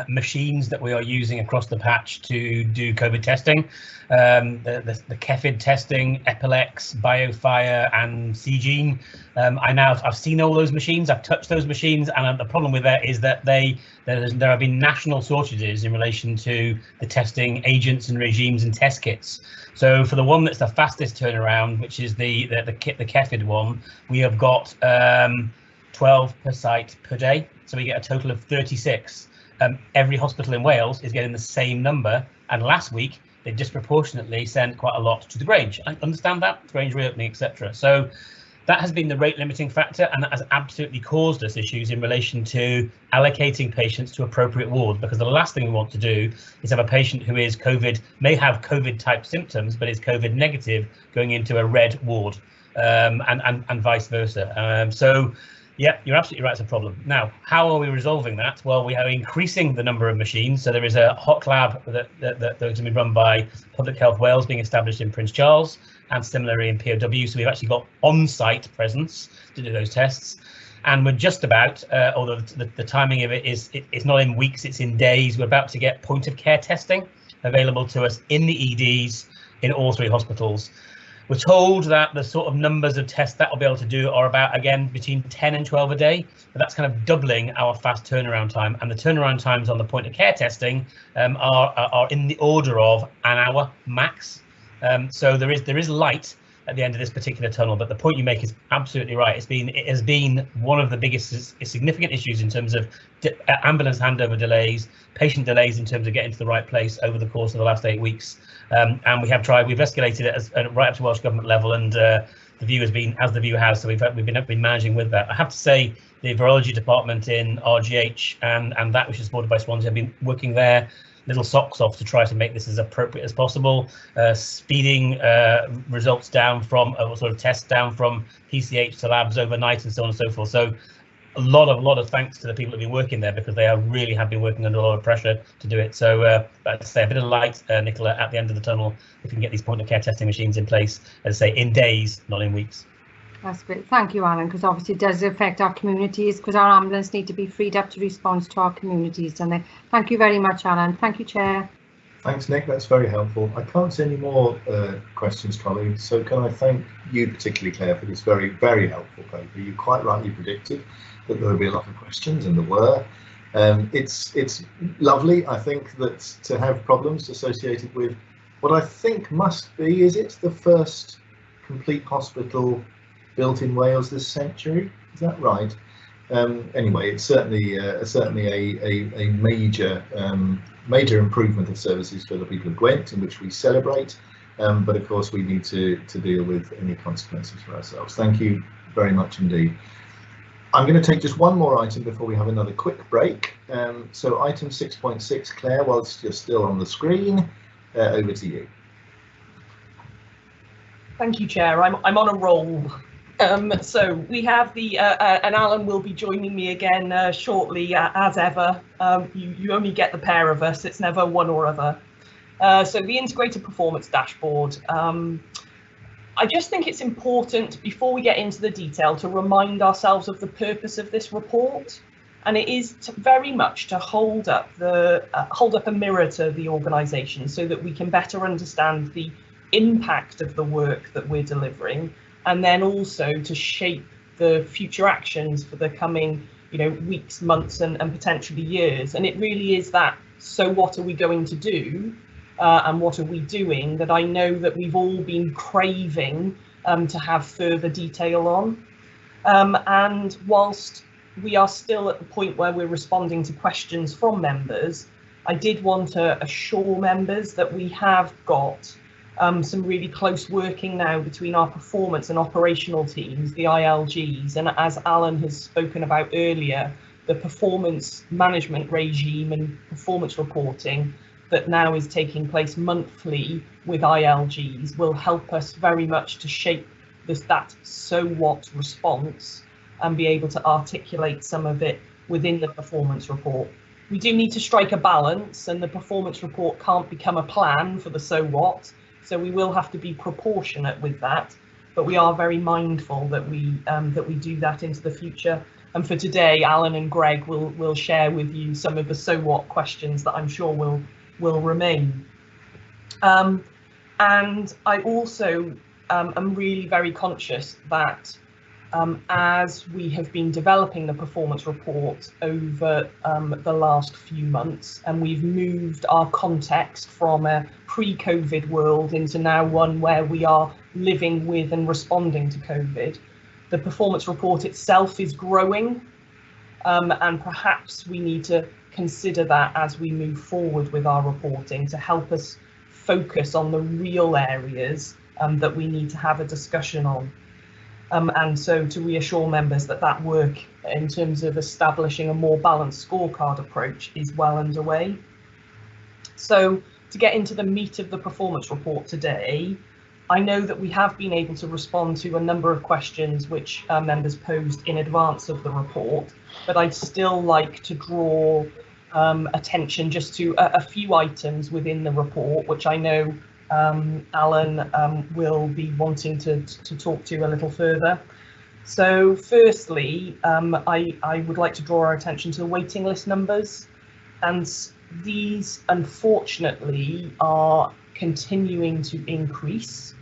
machines that we are using across the patch to do COVID testing. The CEFID testing, Epilex, BioFire and CGene. I've seen all those machines, I've touched those machines, and the problem with that is that there have been national shortages in relation to the testing agents and regimes and test kits. So for the one that's the fastest turnaround, which is the CEFID one, we have got 12 per site per day, so we get a total of 36. Every hospital in Wales is getting the same number, and last week they disproportionately sent quite a lot to the Grange. I understand that, Grange reopening, etc. So that has been the rate limiting factor, and that has absolutely caused us issues in relation to allocating patients to appropriate wards, because the last thing we want to do is have a patient who is COVID, may have COVID type symptoms, but is COVID negative going into a red ward, and vice versa. So yeah, you're absolutely right, it's a problem. Now, how are we resolving that? Well, we are increasing the number of machines. So there is a hot lab that's going to be run by Public Health Wales being established in Prince Charles, and similarly in POW. So we've actually got on-site presence to do those tests. And we're just about, although the timing of it is it's not in weeks, it's in days, we're about to get point of care testing available to us in the EDs in all 3 hospitals. We're told that the sort of numbers of tests that we'll be able to do are about, again, between 10 and 12 a day, but that's kind of doubling our fast turnaround time. And the turnaround times on the point of care testing are in the order of an hour max. So there is light at the end of this particular tunnel, but the point you make is absolutely right. It has been one of the biggest significant issues in terms of ambulance handover delays, patient delays in terms of getting to the right place over the course of the last 8 weeks. And we've escalated it right up to Welsh Government level, and the view has been as the view has. So we've been managing with that. I have to say the virology department in RGH and that which is supported by Swansea have been working their little socks off to try to make this as appropriate as possible, speeding results down from sort of tests down from PCH to labs overnight and so on and so forth. So a lot of thanks to the people that have been working there, because they really have been working under a lot of pressure to do it. So I'd say a bit of light, Nicola, at the end of the tunnel, if we can get these point of care testing machines in place, as I say, in days, not in weeks. That's great. Thank you, Alan, because obviously it does affect our communities, because our ambulance need to be freed up to respond to our communities. And thank you very much, Alan. Thank you, Chair. Thanks, Nick. That's very helpful. I can't see any more questions, colleagues. So can I thank you particularly, Claire, for this very, very helpful paper. You quite rightly predicted that there would be a lot of questions, and there were. It's lovely, I think, that to have problems associated with what I think must be, is it the first complete hospital built in Wales this century? Is that right? Anyway, it's certainly a major improvement of services for the people of Gwent, in which we celebrate. But of course, we need to deal with any consequences for ourselves. Thank you very much indeed. I'm going to take just one more item before we have another quick break. So item 6.6, Claire, whilst you're still on the screen, over to you. Thank you, Chair. I'm on a roll. So we have the, and Alan will be joining me again shortly, as ever. You only get the pair of us, it's never one or other. So the Integrated Performance Dashboard. I just think it's important, before we get into the detail, to remind ourselves of the purpose of this report. And it is very much to hold up a mirror to the organisation so that we can better understand the impact of the work that we're delivering, and then also to shape the future actions for the coming, weeks, months, and potentially years. And it really is that, so what are we going to do, and what are we doing, that I know that we've all been craving to have further detail on. And whilst we are still at the point where we're responding to questions from members, I did want to assure members that we have got some really close working now between our performance and operational teams, the ILGs, and as Alan has spoken about earlier, the performance management regime and performance reporting that now is taking place monthly with ILGs will help us very much to shape that so what response and be able to articulate some of it within the performance report. We do need to strike a balance, and the performance report can't become a plan for the so what. So we will have to be proportionate with that, but we are very mindful that we do that into the future. And for today, Alan and Greg will share with you some of the so what questions that I'm sure will remain. And I also am really very conscious that as we have been developing the performance report over the last few months, and we've moved our context from a pre-COVID world into now one where we are living with and responding to COVID, the performance report itself is growing, and perhaps we need to consider that as we move forward with our reporting to help us focus on the real areas that we need to have a discussion on. And so to reassure members that work in terms of establishing a more balanced scorecard approach is well underway. So to get into the meat of the performance report today, I know that we have been able to respond to a number of questions which members posed in advance of the report, but I'd still like to draw attention just to a few items within the report, which I know Alan will be wanting to talk to a little further. So firstly, I would like to draw our attention to the waiting list numbers, and these unfortunately are continuing to increase,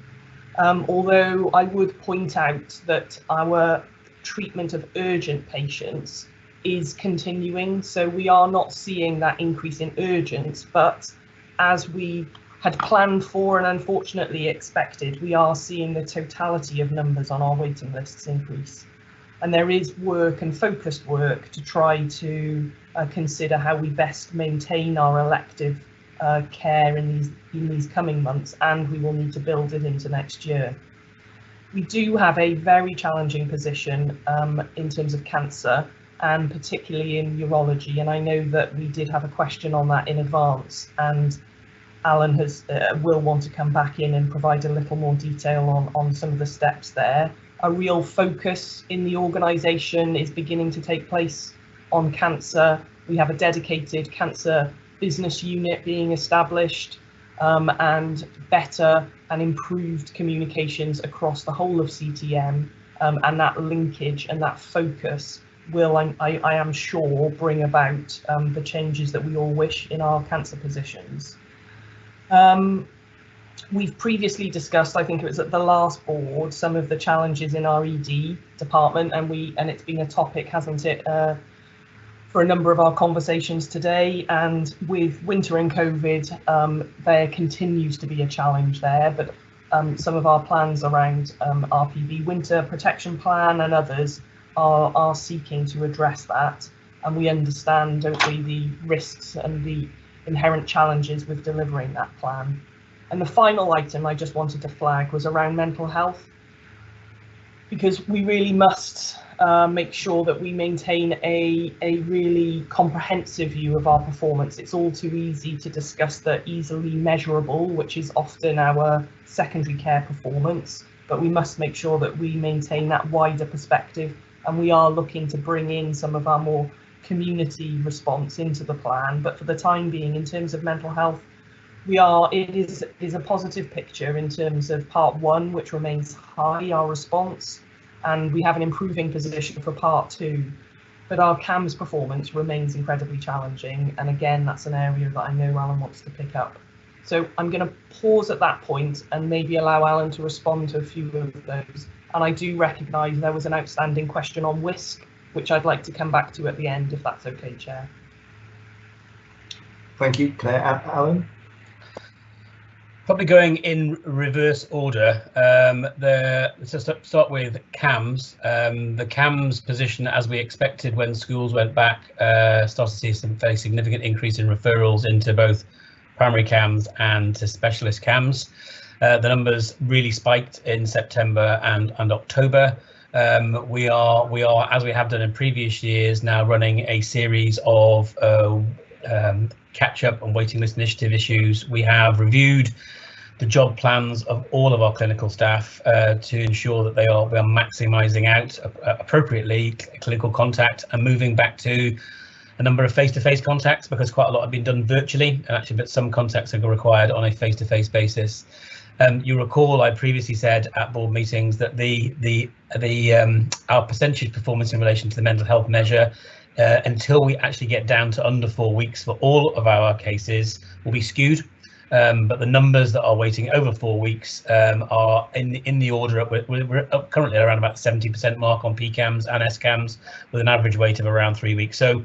although I would point out that our treatment of urgent patients is continuing, so we are not seeing that increase in urgence, but as we had planned for and unfortunately expected, we are seeing the totality of numbers on our waiting lists increase. And there is work and focused work to try to consider how we best maintain our elective care in these coming months, and we will need to build it into next year. We do have a very challenging position in terms of cancer, and particularly in urology, and I know that we did have a question on that in advance, and Alan will want to come back in and provide a little more detail on some of the steps there. A real focus in the organisation is beginning to take place on cancer. We have a dedicated cancer business unit being established, and better and improved communications across the whole of CTM, and that linkage and that focus will, I am sure, bring about the changes that we all wish in our cancer positions. We've previously discussed, I think it was at the last board, some of the challenges in our ED department, and it's been a topic, hasn't it, for a number of our conversations today. And with winter and COVID, there continues to be a challenge there, but some of our plans around RPV winter protection plan and others are seeking to address that, and we understand, don't we, the risks and the inherent challenges with delivering that plan. And the final item I just wanted to flag was around mental health, because we really must make sure that we maintain a really comprehensive view of our performance. It's all too easy to discuss the easily measurable, which is often our secondary care performance, but we must make sure that we maintain that wider perspective, and we are looking to bring in some of our more community response into the plan. But for the time being, in terms of mental health, it is a positive picture in terms of part 1, which remains high, our response, and we have an improving position for part 2. But our CAMS performance remains incredibly challenging, and again, that's an area that I know Alan wants to pick up. So I'm going to pause at that point and maybe allow Alan to respond to a few of those. And I do recognise there was an outstanding question on WISC, which I'd like to come back to at the end, if that's okay, Chair. Thank you. Claire, Alan? Probably going in reverse order. Let's start with CAMS. The CAMS position, as we expected when schools went back, started to see some very significant increase in referrals into both primary CAMS and to specialist CAMS. The numbers really spiked in September and October. We are, as we have done in previous years, now running a series of catch-up and waiting list initiative issues. We have reviewed the job plans of all of our clinical staff to ensure that we are maximising out appropriately clinical contact and moving back to a number of face-to-face contacts, because quite a lot have been done virtually, and actually, but some contacts are required on a face-to-face basis. You recall I previously said at board meetings that our percentage performance in relation to the mental health measure, until we actually get down to under 4 weeks for all of our cases, will be skewed. But the numbers that are waiting over 4 weeks are in the order of, we're currently around about 70% mark on PCAMS and SCAMS, with an average wait of around 3 weeks. So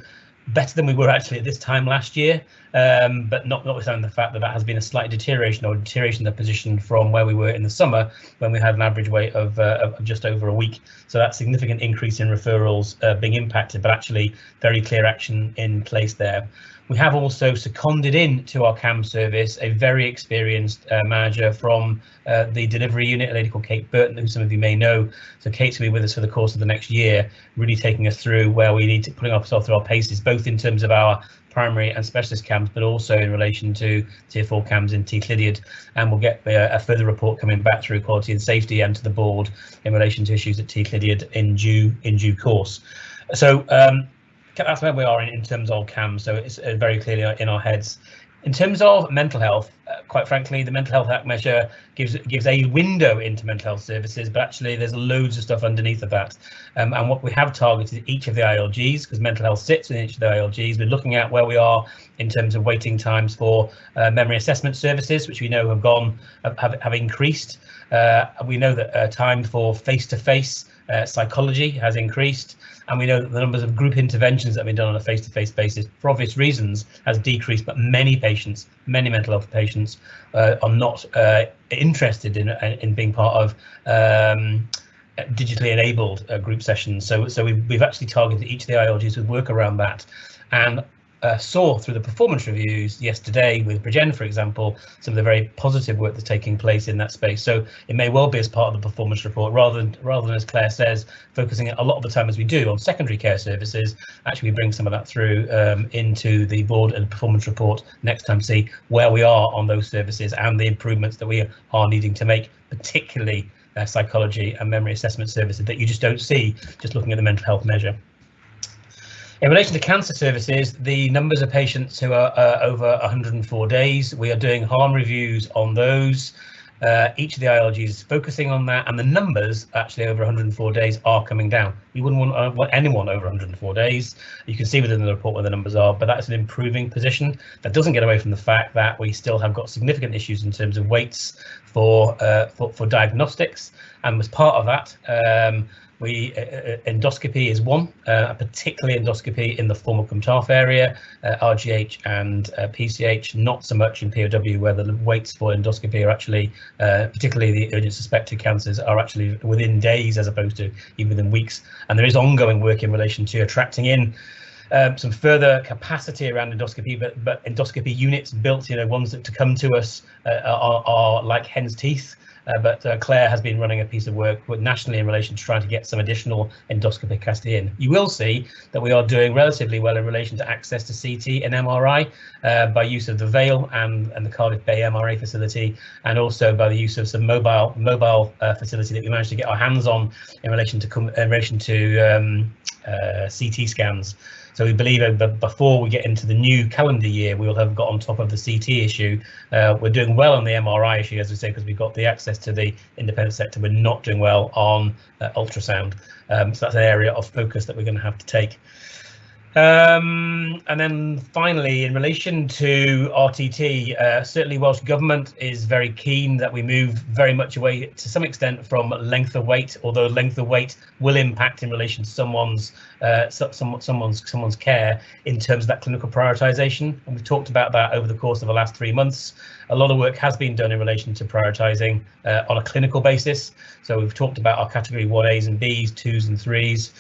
better than we were actually at this time last year, but notwithstanding the fact that that has been a slight deterioration of the position from where we were in the summer, when we had an average wait of just over a week. So that significant increase in referrals being impacted, but actually very clear action in place there. We have also seconded in to our CAM service a very experienced manager from the delivery unit, a lady called Kate Burton, who some of you may know. So Kate's will be with us for the course of the next year, really taking us through where we need to putting ourselves through our paces, both in terms of our primary and specialist CAMs, but also in relation to Tier 4 CAMs in T-Clydiad. And we'll get a further report coming back through quality and safety and to the board in relation to issues at T-Clydiad in due course. So that's where we are in terms of CAMs, so it's very clearly in our heads. In terms of mental health, quite frankly, the Mental Health Act measure gives a window into mental health services, but actually there's loads of stuff underneath of that. And what we have targeted each of the ILGs, because mental health sits in each of the ILGs. We're looking at where we are in terms of waiting times for memory assessment services, which we know have increased. We know that time for face-to-face psychology has increased, and we know that the numbers of group interventions that have been done on a face-to-face basis, for obvious reasons, has decreased. But many patients, many mental health patients, are not interested in being part of digitally enabled group sessions. So we've actually targeted each of the ILGs with work around that, and saw through the performance reviews yesterday with Bridgen, for example, some of the very positive work that's taking place in that space. So it may well be as part of the performance report, rather than, as Claire says, focusing a lot of the time as we do on secondary care services. Actually, we bring some of that through into the board and performance report next time to see where we are on those services and the improvements that we are needing to make, particularly psychology and memory assessment services that you just don't see just looking at the mental health measure. In relation to cancer services, the numbers of patients who are over 104 days, we are doing harm reviews on those. Each of the ILGs is focusing on that, and the numbers actually over 104 days are coming down. We wouldn't want anyone over 104 days. You can see within the report where the numbers are, but that's an improving position. That doesn't get away from the fact that we still have got significant issues in terms of waits for diagnostics, and as part of that, endoscopy is one, particularly endoscopy in the former Cwmtarf area, RGH and PCH, not so much in POW, where the waits for endoscopy are actually, particularly the urgent suspected cancers, are actually within days as opposed to even within weeks. And there is ongoing work in relation to attracting in some further capacity around endoscopy, but endoscopy units built, ones that to come to us are like hen's teeth. But Claire has been running a piece of work nationally in relation to trying to get some additional endoscopy capacity in. You will see that we are doing relatively well in relation to access to CT and MRI by use of the Vale and the Cardiff Bay MRA facility, and also by the use of some mobile facility that we managed to get our hands on in relation to CT scans. So we believe that before we get into the new calendar year, we will have got on top of the CT issue. We're doing well on the MRI issue, as we say, because we've got the access to the independent sector. We're not doing well on ultrasound. So that's an area of focus that we're going to have to take. And then finally, in relation to RTT, certainly Welsh Government is very keen that we move very much away to some extent from length of wait, although length of wait will impact in relation to someone's care in terms of that clinical prioritisation. And we've talked about that over the course of the last 3 months. A lot of work has been done in relation to prioritising on a clinical basis. So we've talked about our category 1As and Bs, 2s and 3s.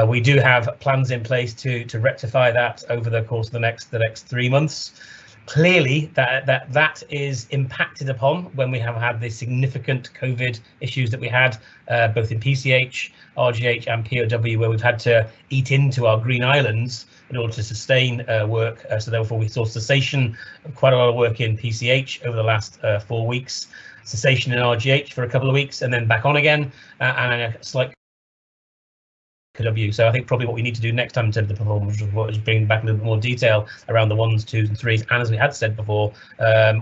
We do have plans in place to rectify that over the course of the next 3 months. Clearly, that is impacted upon when we have had the significant COVID issues that we had, both in PCH, RGH and POW, where we've had to eat into our green islands in order to sustain work. So therefore, we saw cessation of quite a lot of work in PCH over the last 4 weeks, cessation in RGH for a couple of weeks, and then back on again, and a slight POW. So I think probably what we need to do next time in terms of the performance report is bring back a little bit more detail around the 1s, 2s and 3s, and as we had said before,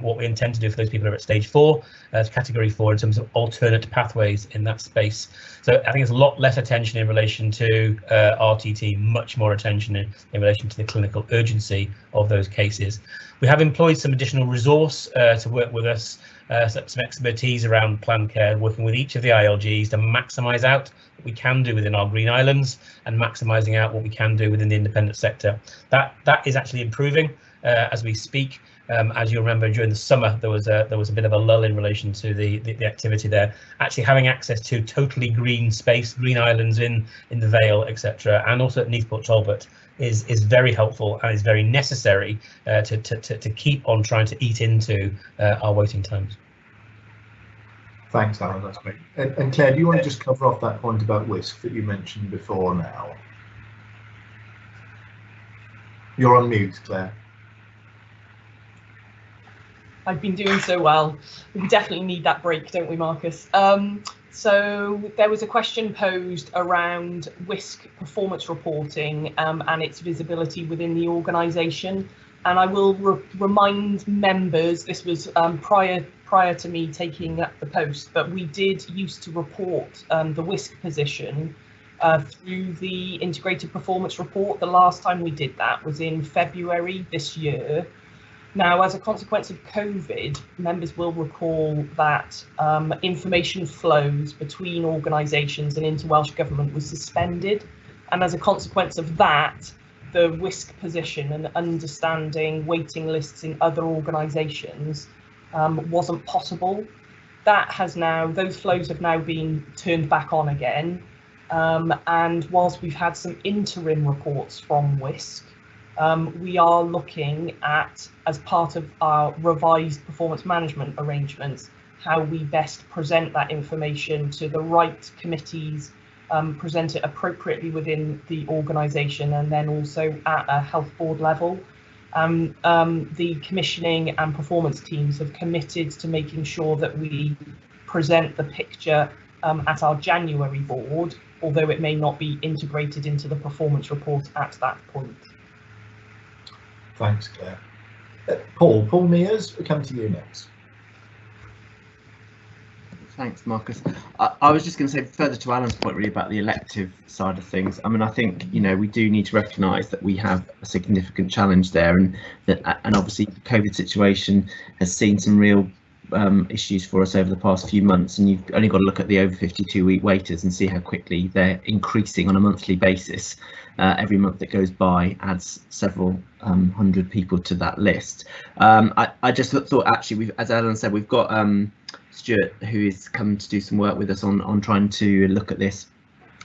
what we intend to do for those people who are at stage 4, category 4, in terms of alternate pathways in that space. So I think there's a lot less attention in relation to RTT, much more attention in relation to the clinical urgency of those cases. We have employed some additional resource to work with us, some expertise around planned care, working with each of the ILGs to maximise out what we can do within our green islands and maximising out what we can do within the independent sector. That is actually improving as we speak. As you remember, during the summer there was a bit of a lull in relation to the activity there. Actually having access to totally green space, green islands in the Vale, etc., and also at Neathport Talbot is very helpful and is very necessary to keep on trying to eat into our waiting times. Thanks, Alan, that's great. And Claire, do you want to just cover off that point about WISC that you mentioned before now? You're on mute, Claire. I've been doing so well. We definitely need that break, don't we, Marcus? So there was a question posed around WISC performance reporting and its visibility within the organisation. And I will remind members, this was prior to me taking up the post, but we did used to report the WISC position through the integrated performance report. The last time we did that was in February this year. Now, as a consequence of COVID, members will recall that information flows between organisations and into Welsh Government was suspended. And as a consequence of that, the WISC position and understanding waiting lists in other organisations wasn't possible. That has now, those flows have now been turned back on again. And whilst we've had some interim reports from WISC, we are looking at, as part of our revised performance management arrangements, how we best present that information to the right committees, present it appropriately within the organisation, and then also at a health board level. The commissioning and performance teams have committed to making sure that we present the picture at our January board, although it may not be integrated into the performance report at that point. Thanks, Claire. Paul Mears, we'll come to you next. Thanks, Marcus. I was just going to say, further to Alan's point really about the elective side of things, I mean, I think, we do need to recognise that we have a significant challenge there, and obviously the COVID situation has seen some real issues for us over the past few months, and you've only got to look at the over 52-week waiters and see how quickly they're increasing on a monthly basis. Every month that goes by adds several hundred people to that list. I just thought actually, as Alan said, we've got Stuart, who is come to do some work with us on trying to look at this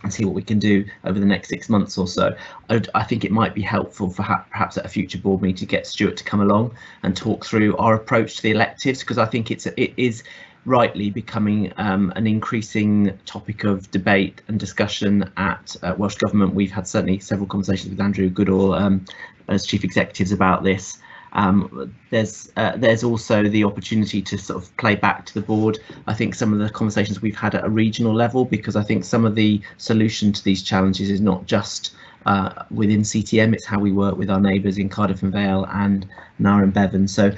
and see what we can do over the next 6 months or so. I think it might be helpful for perhaps at a future board meeting to get Stuart to come along and talk through our approach to the electives, because I think it is rightly becoming an increasing topic of debate and discussion at Welsh Government. We've had certainly several conversations with Andrew Goodall as chief executives about this. There's also the opportunity to sort of play back to the board, I think, some of the conversations we've had at a regional level, because I think some of the solution to these challenges is not just within CTM, it's how we work with our neighbours in Cardiff and Vale and Nara and Bevan. So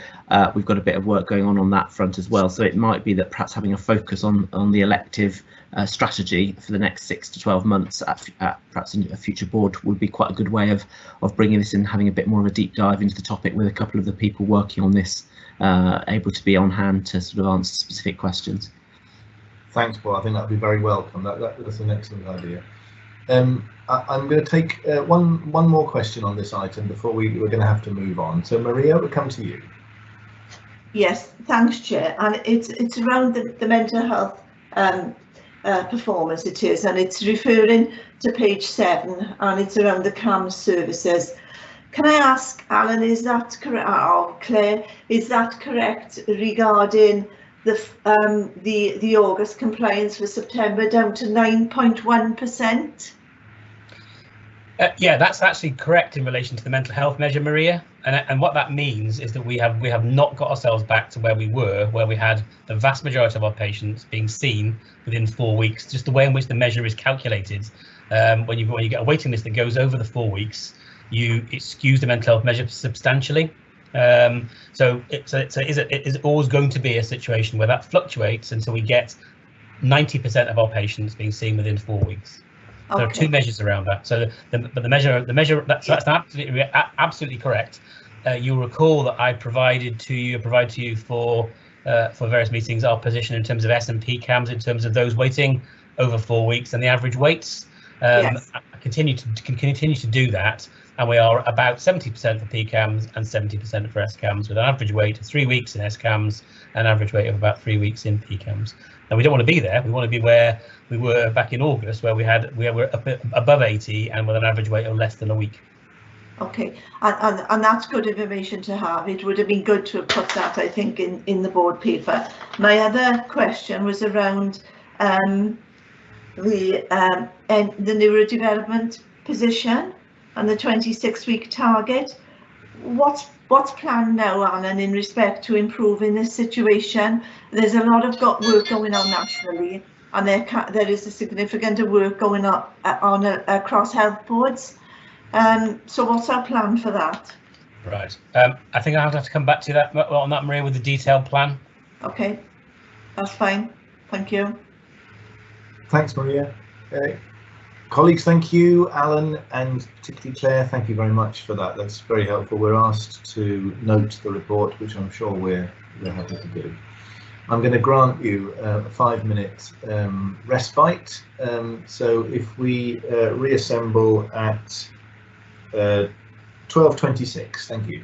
we've got a bit of work going on that front as well. So it might be that perhaps having a focus on the elective strategy for the next 6 to 12 months at perhaps in a future board would be quite a good way of bringing this in, having a bit more of a deep dive into the topic with a couple of the people working on this able to be on hand to sort of answer specific questions. Thanks, Paul. I think that would be very welcome. That's an excellent idea. I'm going to take one more question on this item before we're going to have to move on. So Maria, we'll come to you. Yes, thanks, Chair. And it's around the mental health performance, it is, and it's referring to page 7, and it's around the CAMS services. Can I ask, Alan, is that correct, or Claire, is that correct regarding the August compliance for September down to 9.1%? Yeah, that's actually correct in relation to the mental health measure, Maria. And what that means is that we have not got ourselves back to where we were, where we had the vast majority of our patients being seen within 4 weeks. Just the way in which the measure is calculated, when you get a waiting list that goes over the 4 weeks, it skews the mental health measure substantially. So it is always going to be a situation where that fluctuates until we get 90% of our patients being seen within 4 weeks. Okay. There are 2 measures around that. So the measure that's absolutely correct. You'll recall that I provide to you for various meetings our position in terms of S&P CAMs, in terms of those waiting over 4 weeks and the average waits. Yes. I continue to do that, and we are about 70% for PCAMs and 70% for SCAMs, with an average wait of 3 weeks in SCAMs and an average wait of about 3 weeks in PCAMs. And we don't want to be there. We want to be where we were back in August, where we were above 80 and with an average wait of less than a week. Okay, and that's good information to have. It would have been good to have put that, I think, in the board paper. My other question was around the neurodevelopment position and the 26-week target. What's planned now, Alan, in respect to improving this situation? There's a lot of work going on nationally, and there is a significant work going on across health boards. So what's our plan for that? Right. I think I'll have to come back to that on that, Maria, with a detailed plan. Okay, that's fine. Thank you. Thanks, Maria. Colleagues, thank you, Alan, and particularly Claire, thank you very much for that. That's very helpful. We're asked to note the report, which I'm sure we're happy to do. I'm going to grant you a 5-minute respite. So if we reassemble at 12:26, thank you.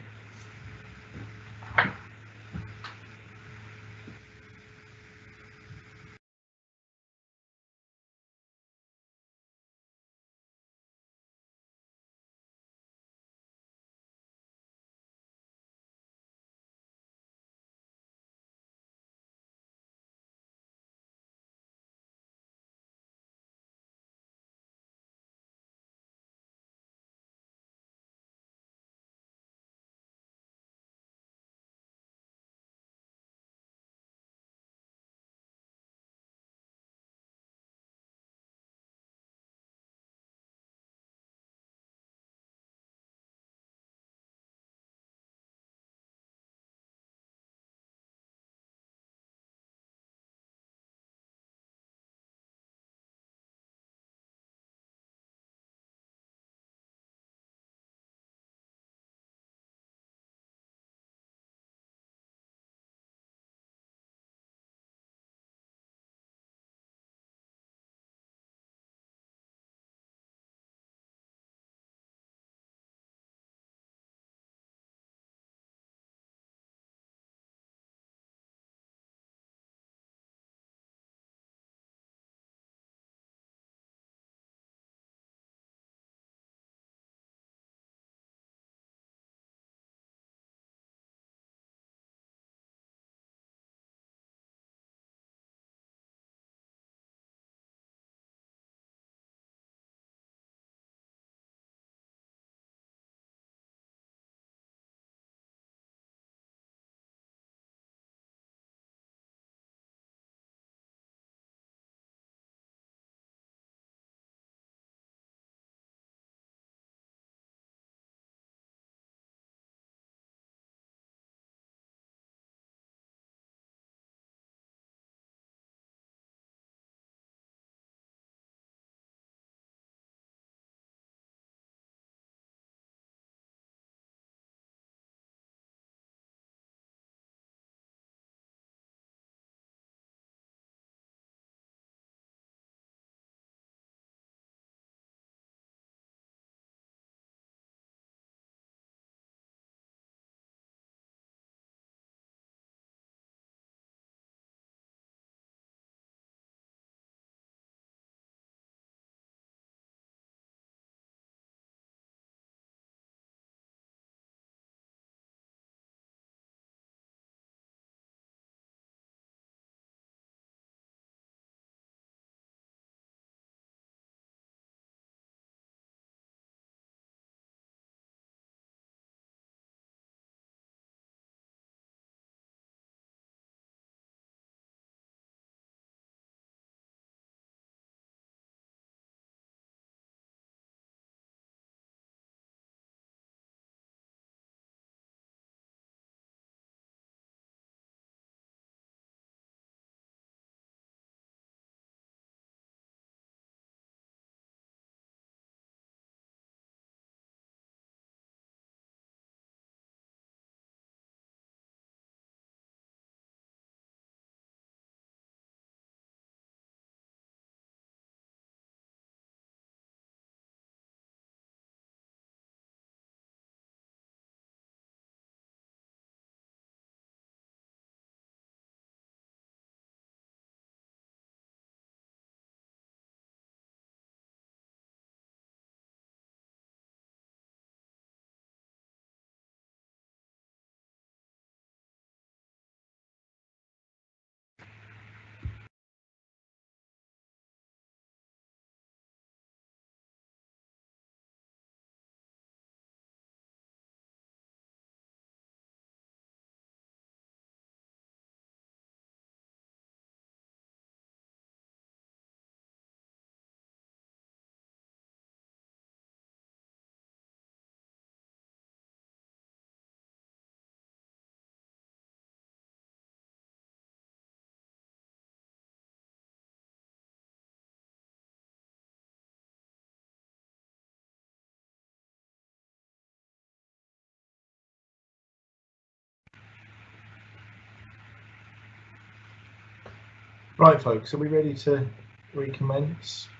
Right, folks, are we ready to recommence?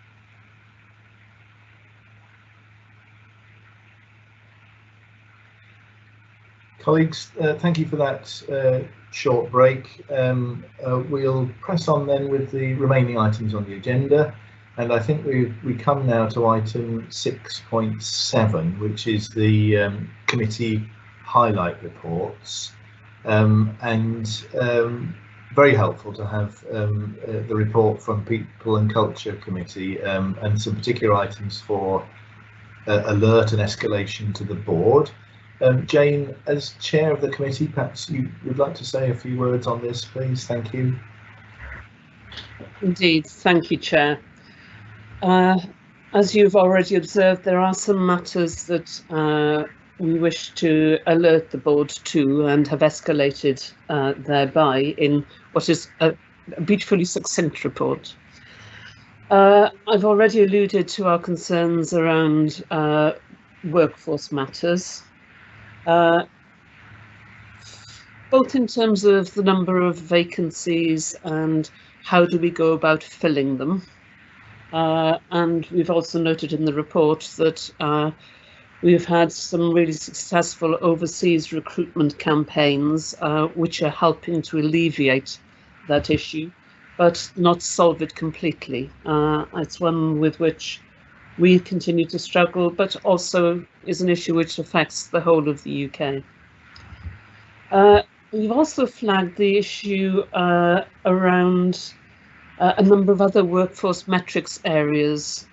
Colleagues, thank you for that short break. We'll press on then with the remaining items on the agenda, and I think we come now to item 6.7, which is the committee highlight reports, and very helpful to have the report from People and Culture Committee and some particular items for alert and escalation to the board. Jane, as chair of the committee, perhaps you would like to say a few words on this, please. Thank you. Indeed, thank you, Chair. As you've already observed, there are some matters that we wish to alert the board to and have escalated thereby in what is a beautifully succinct report. I've already alluded to our concerns around workforce matters, both in terms of the number of vacancies and how do we go about filling them. And we've also noted in the report that we've had some really successful overseas recruitment campaigns, which are helping to alleviate that issue, but not solve it completely. It's one with which we continue to struggle, but also is an issue which affects the whole of the UK. We've also flagged the issue around a number of other workforce metrics areas,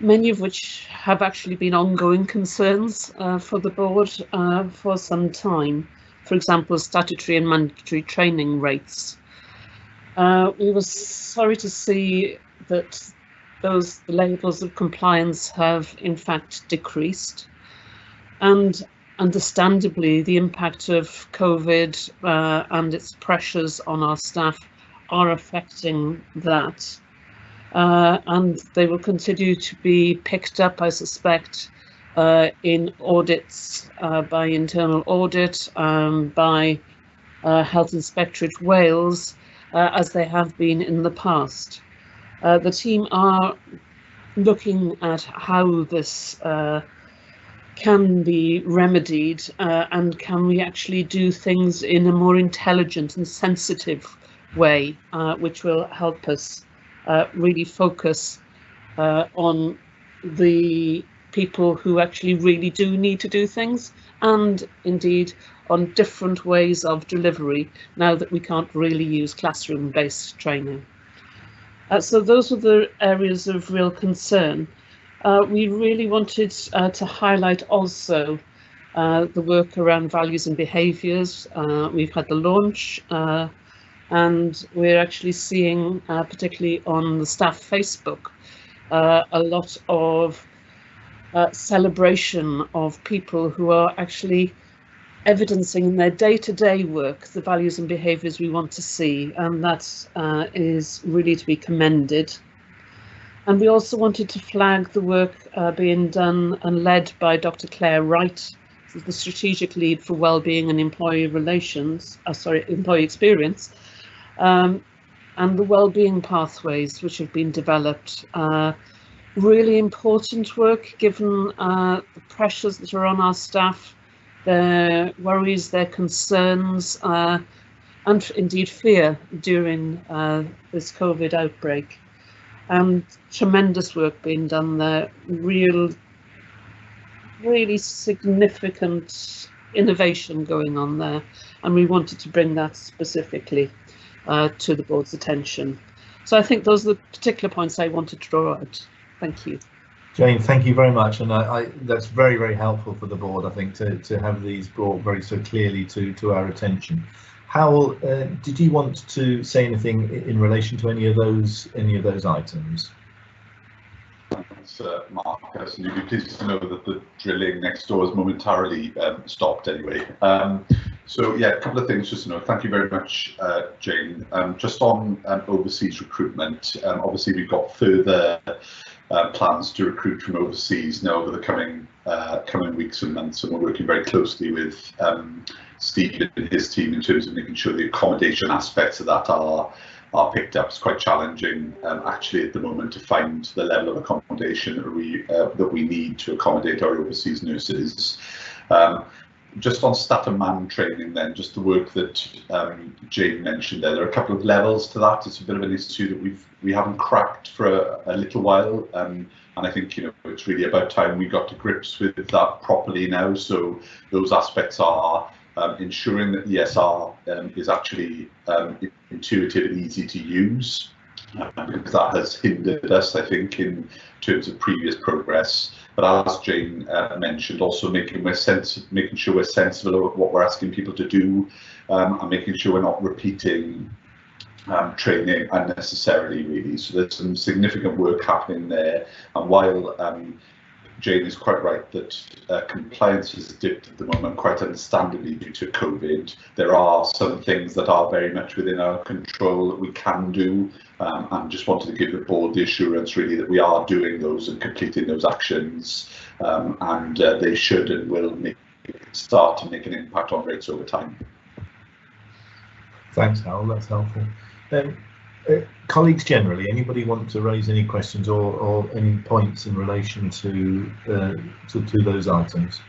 many of which have actually been ongoing concerns for the board for some time. For example, statutory and mandatory training rates. We were sorry to see that the levels of compliance have in fact decreased, and understandably the impact of COVID and its pressures on our staff are affecting that, and they will continue to be picked up, I suspect, in audits by Internal Audit, by Health Inspectorate Wales, as they have been in the past. The team are looking at how this can be remedied, and can we actually do things in a more intelligent and sensitive way, which will help us really focus on the people who actually really do need to do things, and indeed on different ways of delivery now that we can't really use classroom-based training. So those are the areas of real concern. We really wanted to highlight also the work around values and behaviours. We've had the launch, and we're actually seeing, particularly on the staff Facebook, a lot of celebration of people who are actually evidencing in their day-to-day work the values and behaviours we want to see, and that is really to be commended. And we also wanted to flag the work being done and led by Dr. Claire Wright, the strategic lead for wellbeing and employee relations, employee experience, and the wellbeing pathways which have been developed. Really important work given the pressures that are on our staff, their worries, their concerns, and indeed fear during this COVID outbreak. And tremendous work being done there, really significant innovation going on there, and we wanted to bring that specifically to the board's attention. So I think those are the particular points I wanted to draw out. Thank you. Jane, thank you very much, and that's very, very helpful for the board, I think, to have these brought very so clearly to our attention. Howell, did you want to say anything in relation to any of those items? Thanks, Marcus, and you'd be pleased to know that the drilling next door has momentarily stopped anyway. So yeah, a couple of things just to know. Thank you very much, Jane. Just on overseas recruitment, obviously we've got further plans to recruit from overseas now over the coming weeks and months, and we're working very closely with Steve and his team in terms of making sure the accommodation aspects of that are are picked up. It's quite challenging actually at the moment to find the level of accommodation that we need to accommodate our overseas nurses. Just on staff and man training then, just the work that Jane mentioned there are a couple of levels to that. It's a bit of an issue that we haven't cracked for a little while, and I think, you know, it's really about time we got to grips with that properly now. So those aspects are ensuring that the ESR is actually intuitive and easy to use, because that has hindered us, I think, in terms of previous progress. But as Jane mentioned, also making sure we're sensible of what we're asking people to do, and making sure we're not repeating training unnecessarily, really. So there's some significant work happening there. And while Jane is quite right that compliance has dipped at the moment, quite understandably due to COVID, there are some things that are very much within our control that we can do, and just wanted to give the board the assurance really that we are doing those and completing those actions, and they should and will start to make an impact on rates over time. Thanks, Harold, that's helpful. Colleagues generally, anybody want to raise any questions or any points in relation to those items?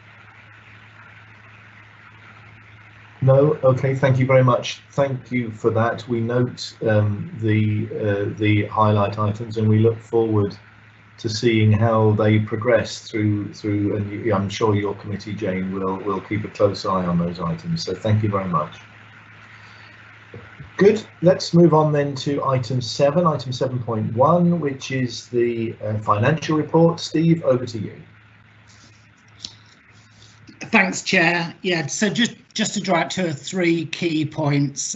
No? Okay, thank you very much. Thank you for that. We note the highlight items, and we look forward to seeing how they progress through, and I'm sure your committee, Jane, will keep a close eye on those items. So thank you very much. Good. Let's move on then to item 7, item 7.1, which is the financial report. Steve, over to you. Thanks, Chair. Yeah, so just to draw out 2 or 3 key points.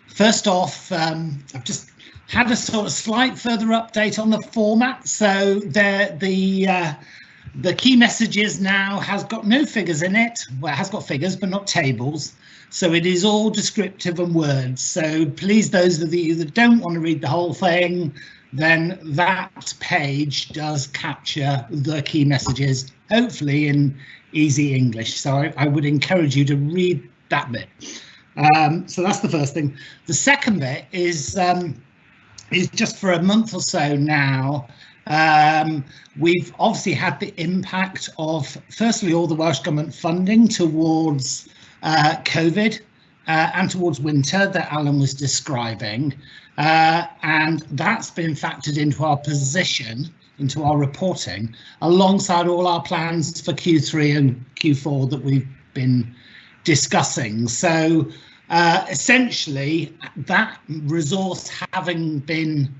First off, I've just had a sort of slight further update on the format. So the key messages now has got no figures in it. Well, it has got figures, but not tables. So it is all descriptive and words. So please, those of you that don't want to read the whole thing, then that page does capture the key messages, hopefully in easy English. So I would encourage you to read that bit. So that's the first thing. The second bit is just for a month or so now. We've obviously had the impact of, firstly, all the Welsh Government funding towards COVID and towards winter that Alan was describing, and that's been factored into our position, into our reporting, alongside all our plans for Q3 and Q4 that we've been discussing. So essentially, that resource having been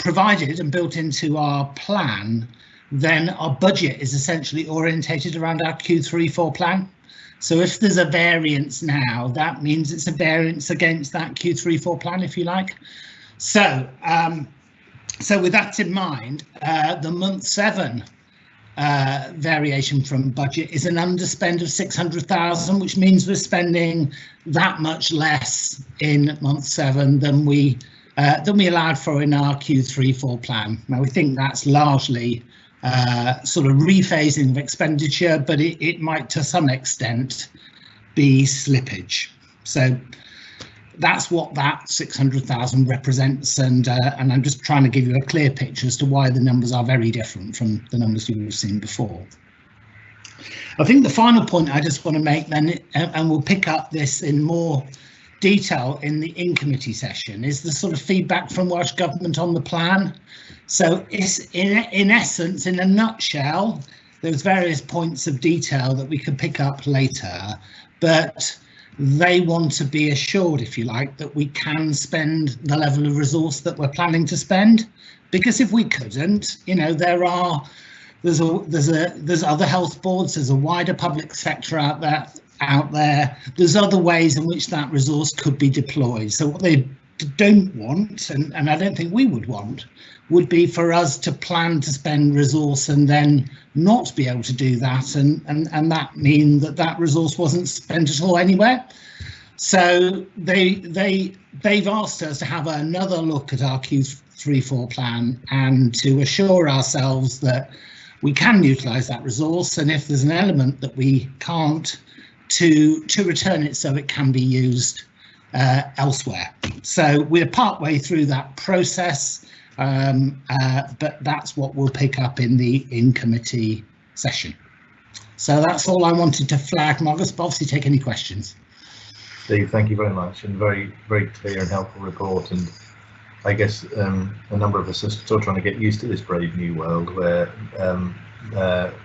provided and built into our plan, then our budget is essentially orientated around our Q3-4 plan. So if there's a variance now, that means it's a variance against that Q3-4 plan, if you like. So, so with that in mind, the month 7 variation from budget is an underspend of 600,000, which means we're spending that much less in month 7 than we allowed for in our Q3-4 plan. Now we think that's largely sort of rephasing of expenditure, but it might to some extent be slippage. So that's what that 600,000 represents, and I'm just trying to give you a clear picture as to why the numbers are very different from the numbers you've seen before. I think the final point I just want to make then, and we'll pick up this in more detail in the in-committee session, is the sort of feedback from Welsh Government on the plan. So it's in essence, in a nutshell, there's various points of detail that we could pick up later, but they want to be assured, if you like, that we can spend the level of resource that we're planning to spend. Because if we couldn't, you know, there's other health boards, there's a wider public sector out there. There's other ways in which that resource could be deployed. So what they don't want, and I don't think we would want, would be for us to plan to spend resource and then not be able to do that, and that mean that resource wasn't spent at all anywhere. So they've asked us to have another look at our Q3-4 plan and to assure ourselves that we can utilise that resource, and if there's an element that we can't, to return it so it can be used elsewhere. So we're partway through that process, but that's what we'll pick up in the in-committee session. So that's all I wanted to flag, Marcus, but obviously take any questions. Steve, thank you very much, and very clear and helpful report. And I guess a number of us are still trying to get used to this brave new world where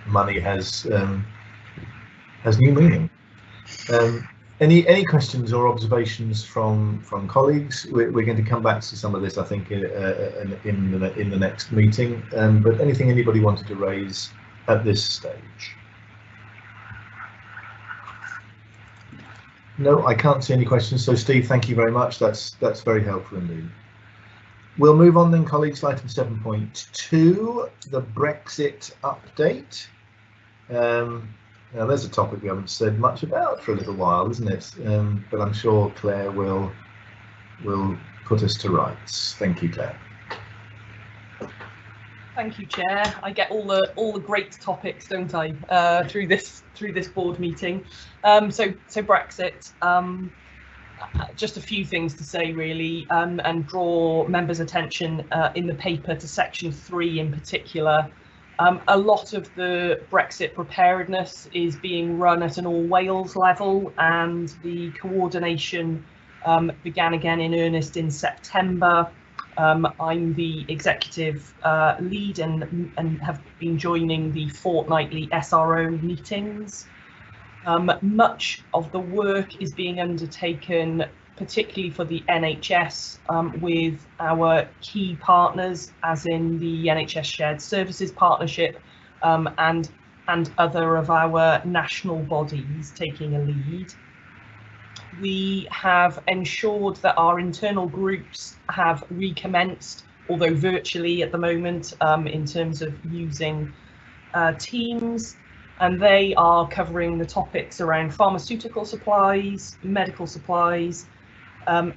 money has new meaning. Any questions or observations from colleagues? We're going to come back to some of this, I think, in the next meeting. But anything anybody wanted to raise at this stage? No, I can't see any questions. So Steve, thank you very much. That's very helpful indeed. We'll move on then, colleagues, to item 7.2, the Brexit update. Now there's a topic we haven't said much about for a little while, isn't it? But I'm sure Claire will put us to rights. Thank you, Claire. Thank you, Chair. I get all the great topics, don't I, through this board meeting. So Brexit. Just a few things to say, really, and draw members' attention in the paper to section 3 in particular. A lot of the Brexit preparedness is being run at an all-Wales level, and the coordination began again in earnest in September. I'm the executive lead and have been joining the fortnightly SRO meetings. Much of the work is being undertaken, particularly for the NHS, with our key partners, as in the NHS Shared Services Partnership and other of our national bodies taking a lead. We have ensured that our internal groups have recommenced, although virtually at the moment, in terms of using Teams. And they are covering the topics around pharmaceutical supplies, medical supplies,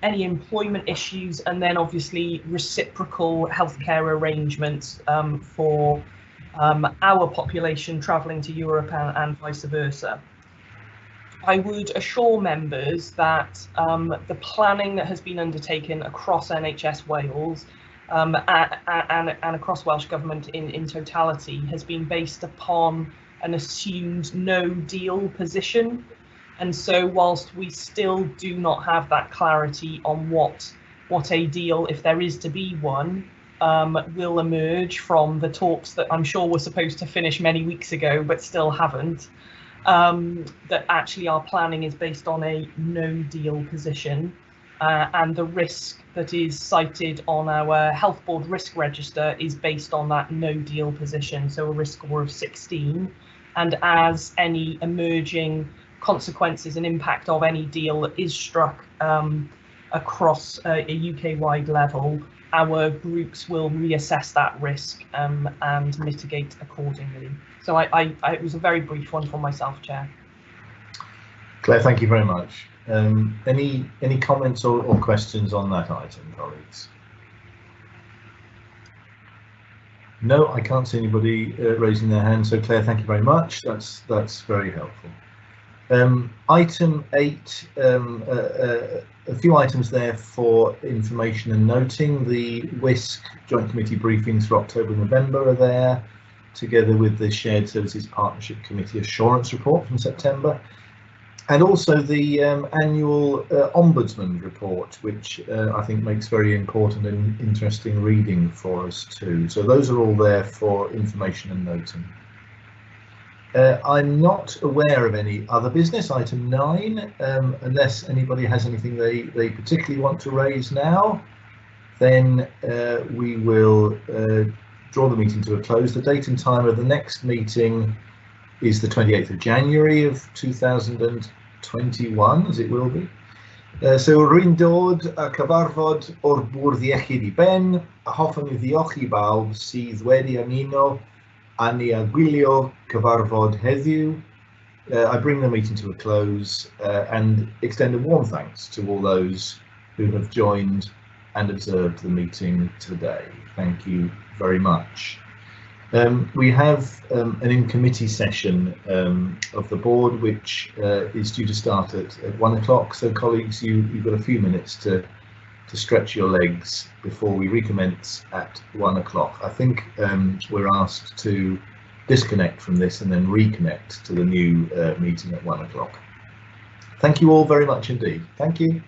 any employment issues, and then obviously reciprocal healthcare arrangements for our population travelling to Europe and vice versa. I would assure members that the planning that has been undertaken across NHS Wales and across Welsh Government in totality has been based upon an assumed no deal position, and so whilst we still do not have that clarity on what a deal, if there is to be one, will emerge from the talks that I'm sure were supposed to finish many weeks ago but still haven't, that actually our planning is based on a no deal position, and the risk that is cited on our health board risk register is based on that no deal position, so a risk score of 16. And as any emerging consequences and impact of any deal that is struck across a UK-wide level, our groups will reassess that risk and mitigate accordingly. So it was a very brief one from myself, Chair. Claire, thank you very much. Any comments or questions on that item, colleagues? No, I can't see anybody raising their hand. So Claire, thank you very much. That's very helpful. Item 8, a few items there for information and noting. The WISC Joint Committee briefings for October and November are there, together with the Shared Services Partnership Committee Assurance Report from September, and also the annual Ombudsman report, which I think makes very important and interesting reading for us too. So those are all there for information and noting. I'm not aware of any other business, item 9, unless anybody has anything they particularly want to raise now, then we will draw the meeting to a close. The date and time of the next meeting is the 28th of January of 2021, as it will be. So rwy'n dod a cyfarfod o'r bwrdd iechyd I ben, a hoffwn I ddiolchi bawb sydd wedi ymuno a ni a gwylio cyfarfod heddiw. I bring the meeting to a close and extend a warm thanks to all those who have joined and observed the meeting today. Thank you very much. We have an in-committee session of the board, which is due to start at 1 o'clock. So colleagues, you've got a few minutes to stretch your legs before we recommence at 1 o'clock. I think we're asked to disconnect from this and then reconnect to the new meeting at 1 o'clock. Thank you all very much indeed. Thank you.